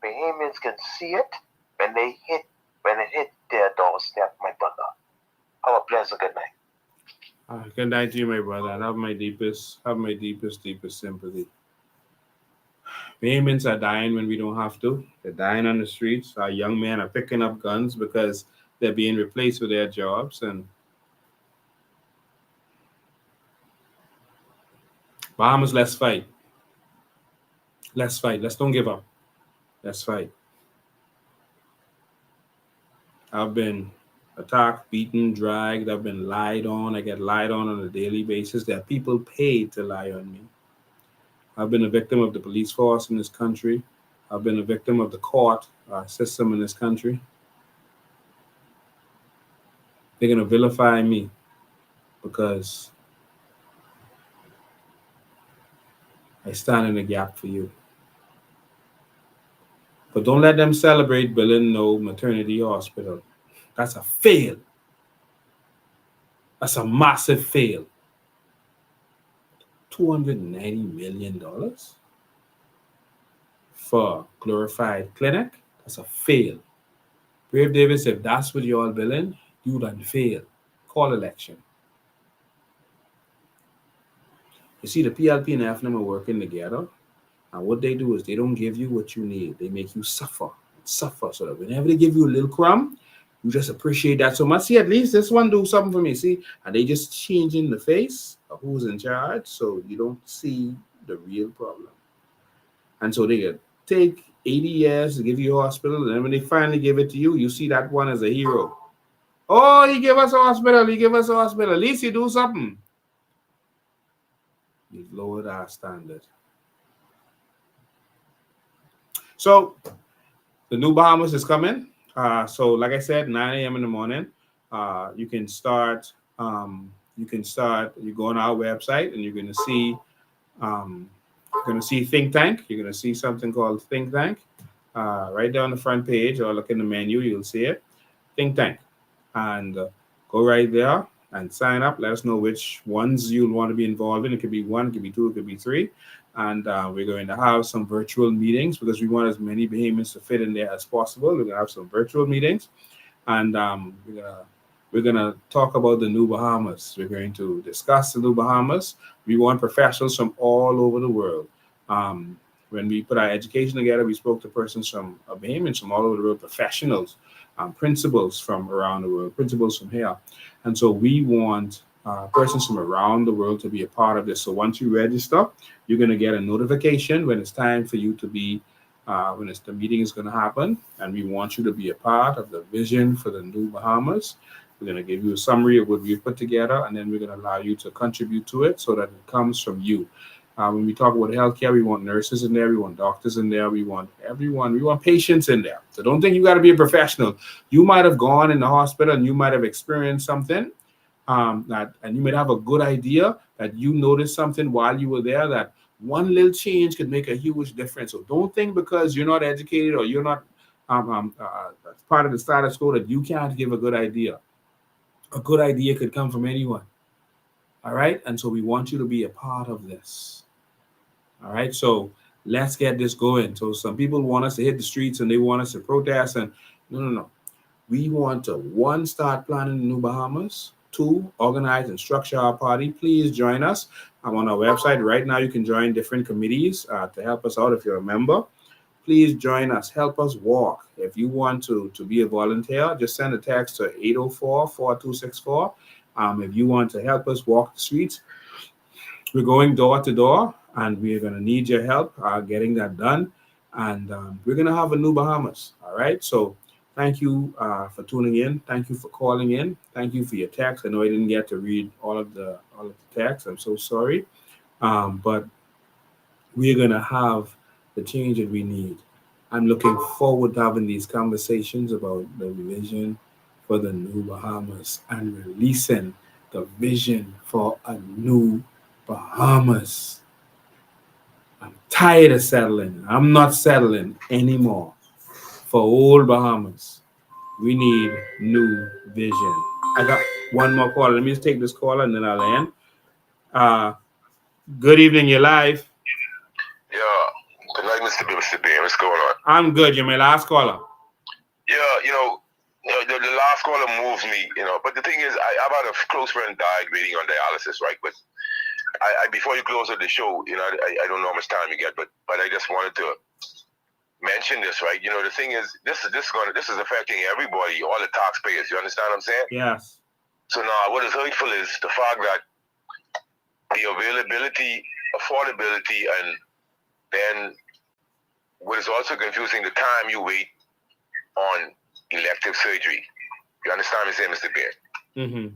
Bahamians can see it when it hit their doorstep, my brother. Have a pleasant good night. Good night to you, my brother. And have my deepest sympathy. Bahamians are dying when we don't have to. They're dying on the streets. Our young men are picking up guns because they're being replaced with their jobs. And Bahamas, let's fight. Let's fight. Let's don't give up. Let's fight. I've been attacked, beaten, dragged. I've been lied on. I get lied on a daily basis. There are people paid to lie on me. I've been a victim of the police force in this country. I've been a victim of the court system in this country. They're going to vilify me because I stand in the gap for you. But don't let them celebrate building no maternity hospital. That's a fail. That's a massive fail. $290 million for a glorified clinic. That's a fail. Brave Davis, if that's what you're all billing, you done fail. Call election. You see, the PLP and FNM are working together. And what they do is they don't give you what you need. They make you suffer. So that whenever they give you a little crumb, you just appreciate that so much. See, at least this one do something for me. See, and they just changing the face of who's in charge, so you don't see the real problem. And so they take 80 years to give you a hospital, and then when they finally give it to you, you see that one as a hero. Oh, he gave us a hospital. At least you do something. You've lowered our standard. So the new Bahamas is coming. So like I said, 9 a.m. in the morning. You can start. You go on our website and you're going to see Think Tank. You're going to see something called Think Tank right there on the front page, or look in the menu. You'll see it. Think Tank, and go right there and sign up. Let us know which ones you'll want to be involved in. It could be 1, it could be 2, it could be 3. And we're going to have some virtual meetings because we want as many Bahamians to fit in there as possible. We're going to have some virtual meetings, and we're gonna talk about the new Bahamas. We're going to discuss the new Bahamas. We want professionals from all over the world. When we put our education together, we spoke to persons from Bahamians from all over the world, professionals, principals from around the world, principals from here. And so we want persons from around the world to be a part of this. So once you register, you're going to get a notification when it's time for you to be, the meeting is going to happen. And we want you to be a part of the vision for the new Bahamas. We're going to give you a summary of what we've put together, and then we're going to allow you to contribute to it so that it comes from you. When we talk about healthcare, we want nurses in there, we want doctors in there, we want everyone, we want patients in there. So don't think you got to be a professional. You might have gone in the hospital and you might have experienced something and you might have a good idea that you noticed something while you were there that one little change could make a huge difference. So don't think because you're not educated or you're not part of the status quo that you can't give a good idea. A good idea could come from anyone. All right. And so we want you to be a part of this. All right. So let's get this going. So some people want us to hit the streets and they want us to protest. And no. We want to, 1, start planning the New Bahamas. 2, organize and structure our party. Please join us. I'm on our website right now. You can join different committees to help us out if you're a member. Please join us. Help us walk. If you want to be a volunteer, just send a text to 804-4264. If you want to help us walk the streets, we're going door to door, and we're going to need your help getting that done. And we're going to have a New Bahamas. All right. So thank you for tuning in. Thank you for calling in. Thank you for your text. I know I didn't get to read all of the text. I'm so sorry. But we're going to have the change that we need. I'm looking forward to having these conversations about the vision for the New Bahamas and releasing the vision for a New Bahamas. I'm tired of settling. I'm not settling anymore for old Bahamas. We need new vision. I got one more caller. Let me just take this caller and then I'll end. Good evening, you're live. Yeah. Good night, Mr. B. What's going on? I'm good. You're my last caller. Yeah, the last caller moves me, But the thing is, I've had a close friend died waiting on dialysis, right? But I before you close out the show, I don't know how much time you get, but I just wanted to mention this, right? The thing is, this is affecting everybody, all the taxpayers. You understand what I'm saying? Yes. So now, what is hurtful is the fact that the availability, affordability, and then what is also confusing, the time you wait on elective surgery. You understand me saying, Mr. Bear? Mm-hmm.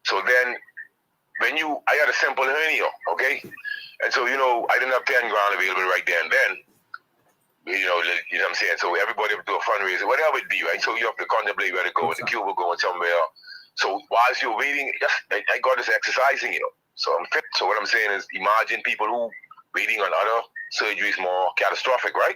So then, I had a simple hernia, okay? And so, I didn't have 10 grand available right there and then. You know what I'm saying? So everybody have to do a fundraiser, whatever it be, right? So you have to contemplate where to go, in the Cuba going somewhere. So whilst you're waiting, I got this exercising, So I'm fit. So what I'm saying is, imagine people who waiting on other surgeries more catastrophic, right?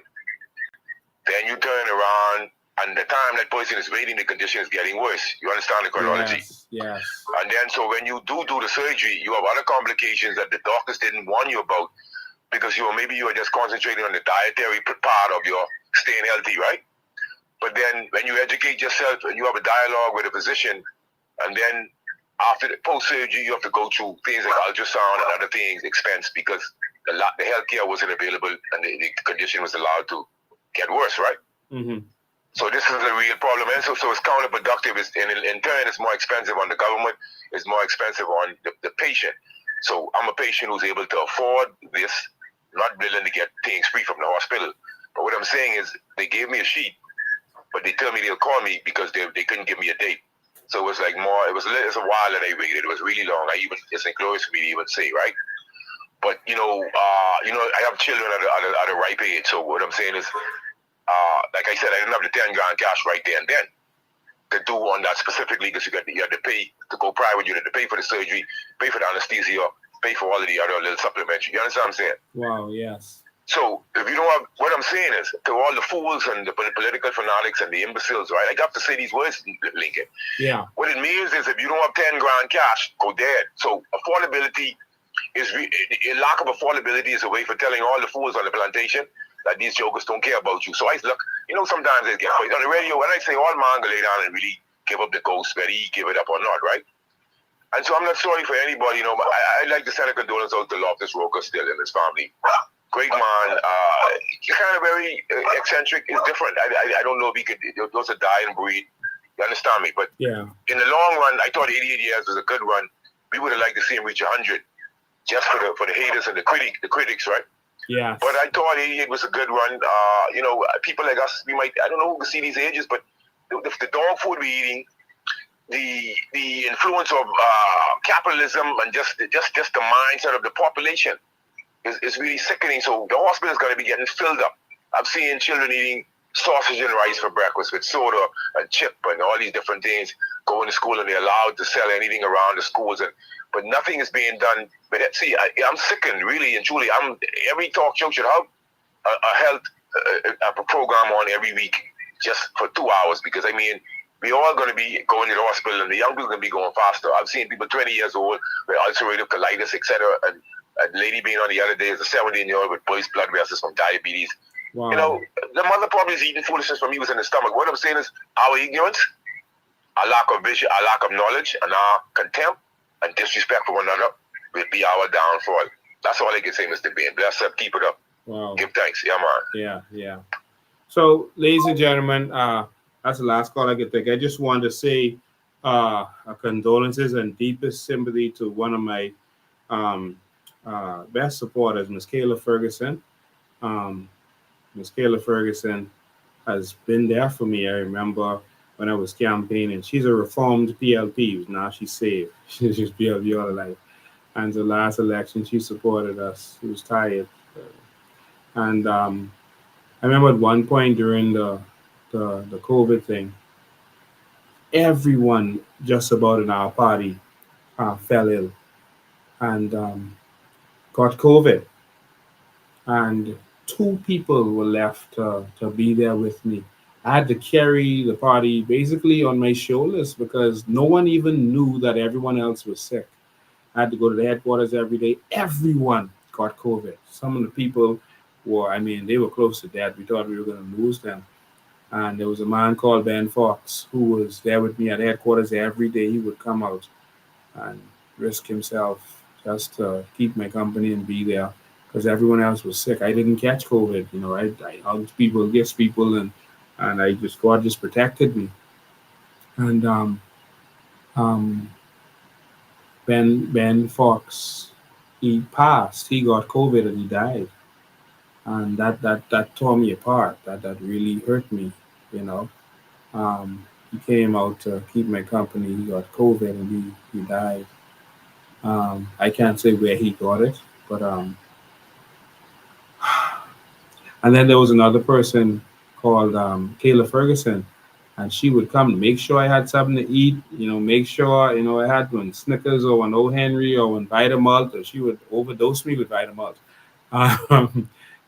Then you turn around, and the time that person is waiting, the condition is getting worse. You understand the chronology? Yes. And then, so when you do the surgery, you have other complications that the doctors didn't warn you about because maybe you were just concentrating on the dietary part of your staying healthy, right? But then when you educate yourself and you have a dialogue with a physician, and then after the post-surgery, you have to go through things like ultrasound and other things, expense, because the healthcare wasn't available and the condition was allowed to get worse, right? Mm-hmm. So this is a real problem. And so it's counterproductive. In turn, it's more expensive on the government. It's more expensive on the patient. So I'm a patient who's able to afford this, not willing to get things free from the hospital. But what I'm saying is they gave me a sheet, but they tell me they'll call me because they couldn't give me a date. So it was like it's a while that I waited. It was really long. It's inglorious for me to even say, right? But, I have children at a ripe age. So what I'm saying is, like I said, I didn't have the 10 grand cash right there and then to do on that specifically because you had to pay to go private. You had to pay for the surgery, pay for the anesthesia, pay for all of the other little supplementary. You understand what I'm saying? Wow, yes. So if you don't have, what I'm saying is, to all the fools and the political fanatics and the imbeciles, right? I got to say these words, Lincoln. Yeah. What it means is if you don't have 10 grand cash, go dead. So affordability is, a lack of affordability is a way for telling all the fools on the plantation that these jokers don't care about you. So I look, sometimes they get on the radio, when I say all man go lay down and really give up the ghost, whether he give it up or not, right? And so I'm not sorry for anybody, but I like to send a condolence out to Loftus Roker still and his family. Great man, kind of very eccentric. It's different. I don't know if he could, those are dying breed. You understand me? But yeah, in the long run, I thought 88 years was a good run. We would have liked to see him reach 100, just for the haters and the critics, right? Yeah. But I thought 88 was a good run. People like us, I don't know who can see these ages, but the dog food we're eating, the influence of capitalism and just the mindset of the population. is really sickening. So the hospital is going to be getting filled up. I'm seeing children eating sausage and rice for breakfast with soda and chip and all these different things, going to school, and they're allowed to sell anything around the schools, but nothing is being done. But see, I'm sickened, really and truly. Every talk show should have a health program on every week just for 2 hours, because I mean, we all going to be going to the hospital, and the young people going to be going faster. I've seen people 20 years old with ulcerative colitis, etc. And a lady being on the other day is a 17-year-old with boys' blood vessels from diabetes. Wow. You know, the mother probably is eating foolishness from us in the stomach. What I'm saying is our ignorance, our lack of vision, our lack of knowledge, and our contempt and disrespect for one another will be our downfall. That's all I can say, Mr. Ben. Bless up, keep it up. Wow. Give thanks. Yeah, man. Yeah. So, ladies and gentlemen, that's the last call I could take. I just wanted to say condolences and deepest sympathy to one of my best supporters, Miss Kayla Ferguson. Miss Kayla Ferguson has been there for me. I remember when I was campaigning. She's a reformed PLP. Now she's saved. She's just PLP all her life. And the last election, she supported us. She was tired. And I remember at one point during the COVID thing, everyone just about in our party fell ill and got COVID. And 2 people were left to be there with me. I had to carry the party basically on my shoulders because no one even knew that everyone else was sick. I had to go to the headquarters every day. Everyone got COVID. Some of the people they were close to death. We thought we were going to lose them. And there was a man called Ben Fox who was there with me at headquarters every day. He would come out and risk himself just to keep my company and be there because everyone else was sick. I didn't catch COVID. You know, I hugged people, kissed people, and God just protected me. And Ben Fox, he passed. He got COVID and he died. And that tore me apart. That really hurt me, you know. He came out to keep my company. He got COVID and he died. I can't say where he got it, but and then there was another person called Kayla Ferguson, and she would come to make sure I had something to eat, you know, make sure, you know, I had one Snickers or one O. Henry or one Vitamalt, or she would overdose me with Vitamalt.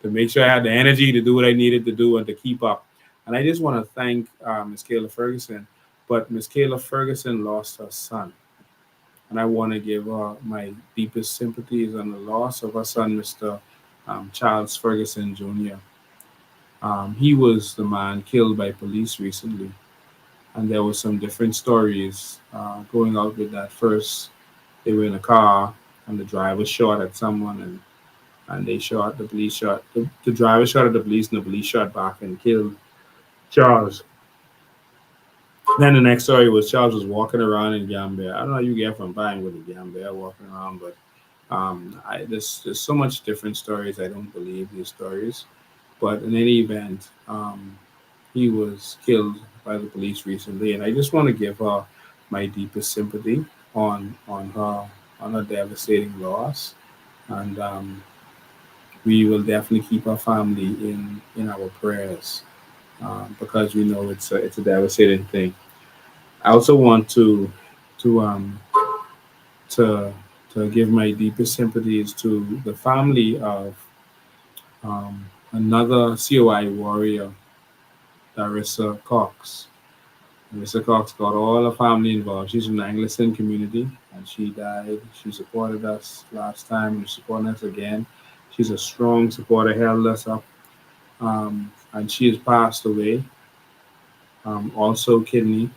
To make sure I had the energy to do what I needed to do and to keep up. And I just want to thank Miss Kayla Ferguson. But Miss Kayla Ferguson lost her son. And I want to give her my deepest sympathies on the loss of her son, Mr. Charles Ferguson Jr. He was the man killed by police recently. And there were some different stories going out with that. First, they were in a car and the driver shot at someone and they shot, the police shot, the driver shot at the police and the police shot back and killed Charles. Then the next story was Charles was walking around in Gambia. I don't know how you get from buying with the Gambia walking around, but there's so much different stories. I don't believe these stories. But in any event, he was killed by the police recently. And I just want to give her my deepest sympathy on her devastating loss. And we will definitely keep our family in our prayers because we know it's a devastating thing. I also want to give my deepest sympathies to the family of another COI warrior, Darissa Cox. Darissa Cox got all her family involved. She's from the Anglican community and she died. She supported us last time and she's supporting us again. She's a strong supporter, held us up, and she has passed away. Also kidney.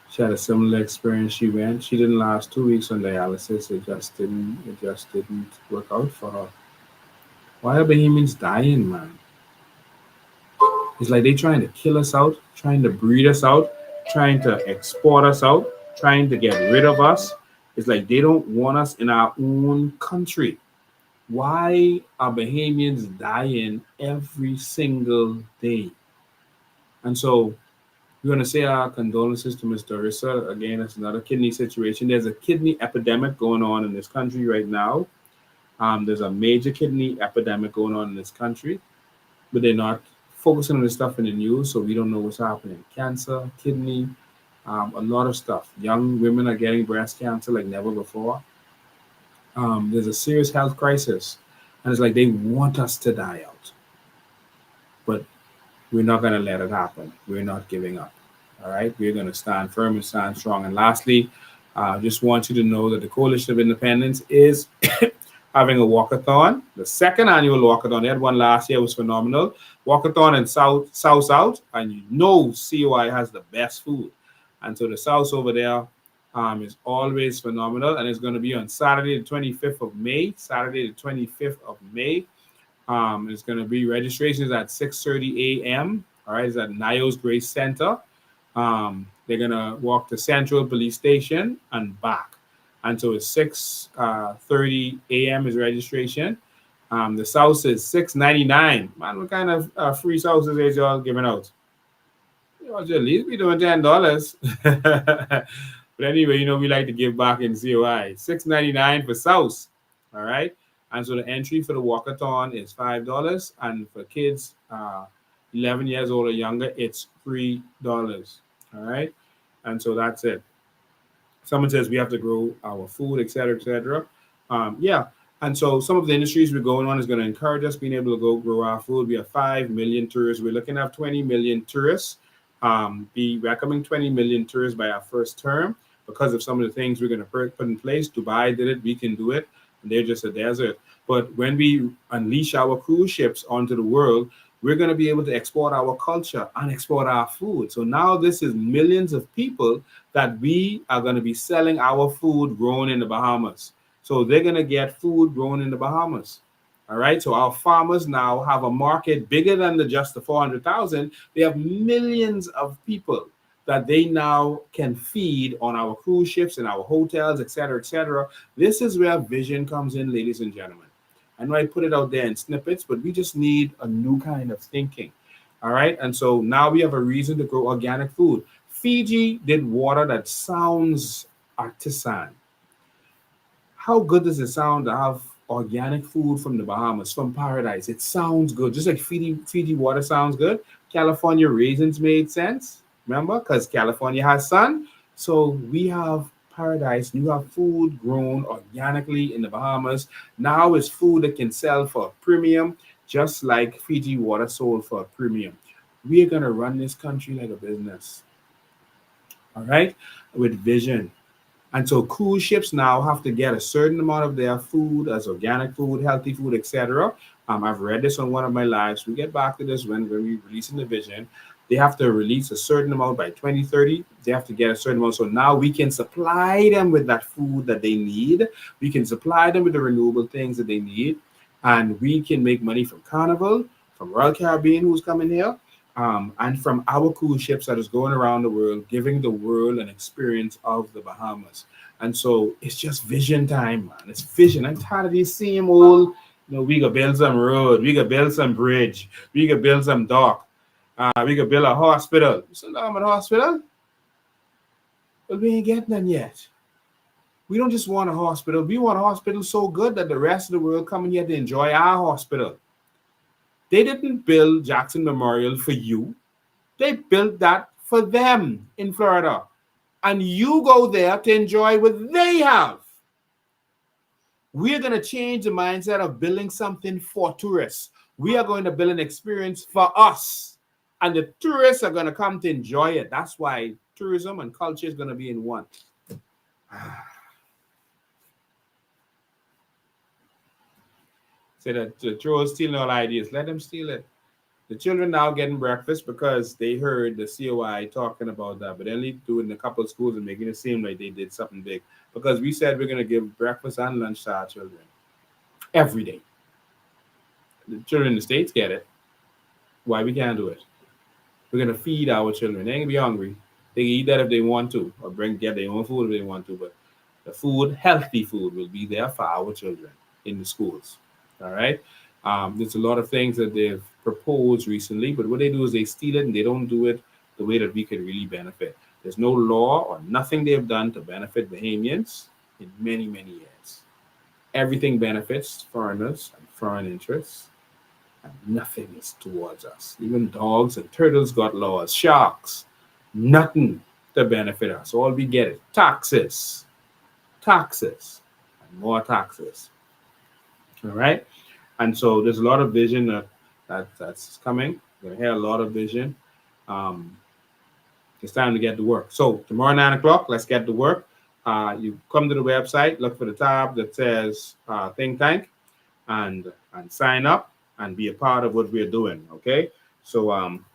She had a similar experience. She didn't last 2 weeks on dialysis. It just didn't work out for her. Why are Bahamians dying, man? It's like they trying to kill us out, trying to breed us out, trying to export us out, trying to get rid of us. It's like they don't want us in our own country. Why are Bahamians dying every single day? And so we're going to say our condolences to Ms. Darissa. Again, it's another kidney situation. There's a kidney epidemic going on in this country right now. There's a major kidney epidemic going on in this country, but they're not focusing on this stuff in the news, so we don't know what's happening. Cancer, kidney, a lot of stuff. Young women are getting breast cancer like never before. There's a serious health crisis, and it's like they want us to die out, but we're not going to let it happen. We're not giving up. All right, we're going to stand firm and stand strong. And lastly, I just want you to know that the Coalition of Independence is having a walkathon, the second annual walkathon. They had one last year, it was phenomenal. Walkathon in South, and you know COI has the best food. And so the South over there is always phenomenal, and it's going to be on Saturday, the 25th of May. Saturday, the 25th of May. It's going to be registrations at 6:30 a.m. All right, it's at Niles Grace Center. They're going to walk to Central Police Station and back. And so it's 6:30 a.m. is registration. The sauce is $6.99. Man, what kind of free sauces is y'all giving out? Y'all just at least be doing $10. But anyway, you know, we like to give back in COI. $6.99 for sauce. All right. And so the entry for the walkathon is $5. And for kids 11 years old or younger, it's $3. All right. And so that's it. Someone says we have to grow our food, et cetera, et cetera. Yeah. And so some of the industries we're going on is going to encourage us being able to go grow our food. We have 5 million tourists. We're looking at 20 million tourists. Be welcoming 20 million tourists by our first term because of some of the things we're going to put in place. Dubai did it. We can do it. And they're just a desert. But when we unleash our cruise ships onto the world, we're going to be able to export our culture and export our food. So now this is millions of people that we are going to be selling our food grown in the Bahamas. So they're going to get food grown in the Bahamas. All right. So our farmers now have a market bigger than just the 400,000. They have millions of people that they now can feed on our cruise ships and our hotels, et cetera, et cetera. This is where vision comes in, ladies and gentlemen. I know I put it out there in snippets, but we just need a new kind of thinking. All right. And so now we have a reason to grow organic food. Fiji did water that sounds artisan. How good does it sound to have organic food from the Bahamas, from paradise? It sounds good. Just like Fiji water sounds good. California raisins made sense. Remember? Because California has sun. So we have paradise. You have food grown organically in the Bahamas. Now it's food that can sell for a premium, just like Fiji water sold for a premium. We are going to run this country like a business. All right? With vision. And so cruise ships now have to get a certain amount of their food as organic food, healthy food, etc. I've read this on one of my lives. We get back to this when we're releasing the vision. They have to release a certain amount by 2030. They have to get a certain amount. So now we can supply them with that food that they need. We can supply them with the renewable things that they need. And we can make money from Carnival, from Royal Caribbean, who's coming here, and from our cruise ships that is going around the world, giving the world an experience of the Bahamas. And so it's just vision time, man. It's vision. I'm tired of these same old, we could build some road, we could build some bridge, we could build some dock. We could build a hospital. So now I'm at a hospital. But we ain't getting none yet. We don't just want a hospital. We want a hospital so good that the rest of the world coming here to enjoy our hospital. They didn't build Jackson Memorial for you. They built that for them in Florida. And you go there to enjoy what they have. We're going to change the mindset of building something for tourists. We are going to build an experience for us. And the tourists are going to come to enjoy it. That's why tourism and culture is going to be in one. Say that the trolls stealing all ideas. Let them steal it. The children now getting breakfast because they heard the COI talking about that. But they only do it in a couple of schools and making it seem like they did something big. Because we said we're going to give breakfast and lunch to our children. Every day. The children in the States get it. Why we can't do it? We're going to feed our children. They ain't going to be hungry. They can eat that if they want to, or get their own food if they want to. But the food, healthy food, will be there for our children in the schools. All right? There's a lot of things that they've proposed recently, but what they do is they steal it and they don't do it the way that we could really benefit. There's no law or nothing they've done to benefit Bahamians in many, many years. everything benefits foreigners and foreign interests, and nothing is towards us. Even dogs and turtles got laws. Sharks, nothing to benefit us. All we get is taxes, and more taxes. All right? And so there's a lot of vision that's coming. We're going to hear a lot of vision. It's time to get to work. So tomorrow, 9 o'clock, let's get to work. You come to the website, look for the tab that says Think Tank, and sign up and be a part of what we're doing, okay? So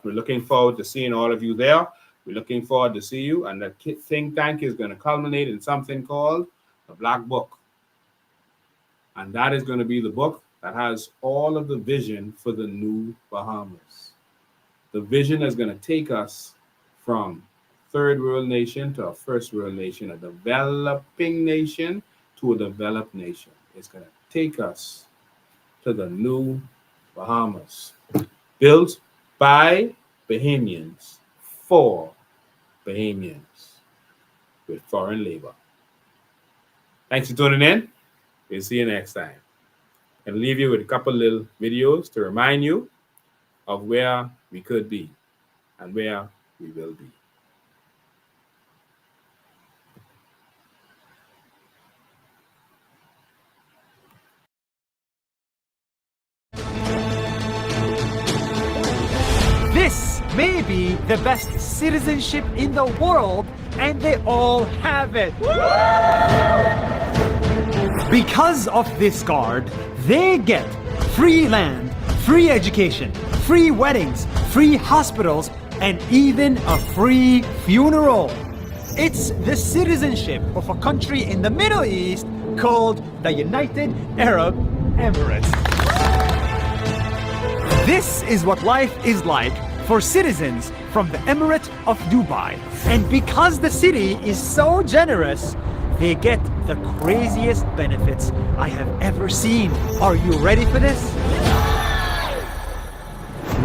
we're looking forward to seeing all of you there. We're looking forward to see you, and the Think Tank is going to culminate in something called the Black Book. And that is going to be the book that has all of the vision for the new Bahamas. The vision is going to take us from third world nation to a first world nation, a developing nation to a developed nation. It's going to take us to the new Bahamas, built by Bahamians for Bahamians with foreign labor. Thanks for tuning in. We'll see you next time. And leave you with a couple little videos to remind you of where we could be and where we will be. This may be the best citizenship in the world, and they all have it. Because of this card, they get free land, free education, free weddings, free hospitals, and even a free funeral. It's the citizenship of a country in the Middle East called the United Arab Emirates. This is what life is like for citizens from the Emirate of Dubai. And because the city is so generous, they get the craziest benefits I have ever seen. Are you ready for this?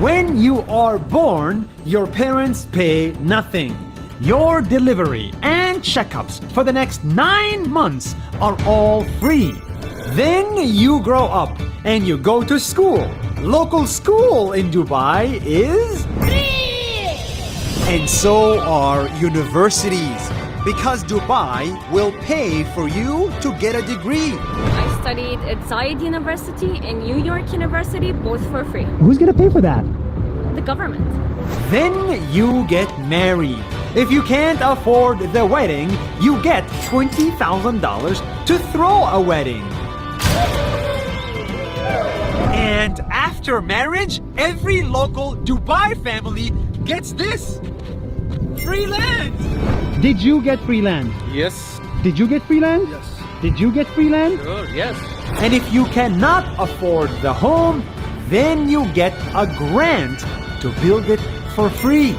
When you are born, your parents pay nothing. Your delivery and checkups for the next 9 months are all free. Then you grow up and you go to school. Local school in Dubai is free! And so are universities, because Dubai will pay for you to get a degree. I studied at Zayed University and New York University, both for free. Who's gonna pay for that? The government. Then you get married. If you can't afford the wedding, you get $20,000 to throw a wedding. And after marriage, every local Dubai family gets this: free land. Did you get free land? Yes. Did you get free land? Yes. Did you get free land? Sure, yes. And if you cannot afford the home, then you get a grant to build it for free.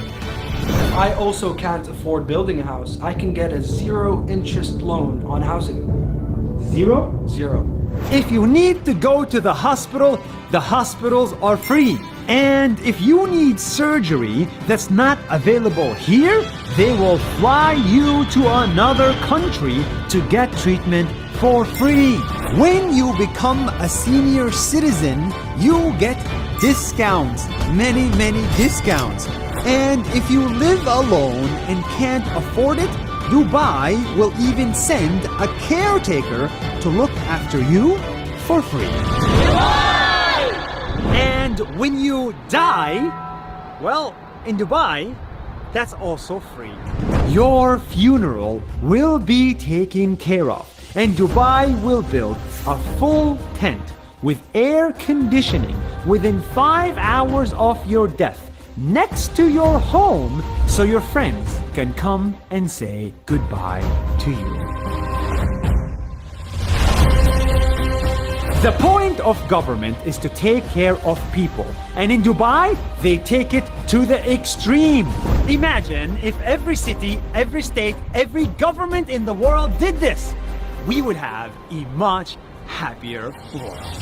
I also can't afford building a house. I can get a 0-interest loan on housing. Zero? Zero. If you need to go to the hospitals are free. And if you need surgery that's not available here, they will fly you to another country to get treatment for free. When you become a senior citizen, you get discounts, many discounts. And if you live alone and can't afford it, Dubai will even send a caretaker to look after you for free. And when you die, well, in Dubai, that's also free. Your funeral will be taken care of, and Dubai will build a full tent with air conditioning within 5 hours of your death next to your home, so your friends can come and say goodbye to you. The point of government is to take care of people. And in Dubai, they take it to the extreme. Imagine if every city, every state, every government in the world did this. We would have a much happier world.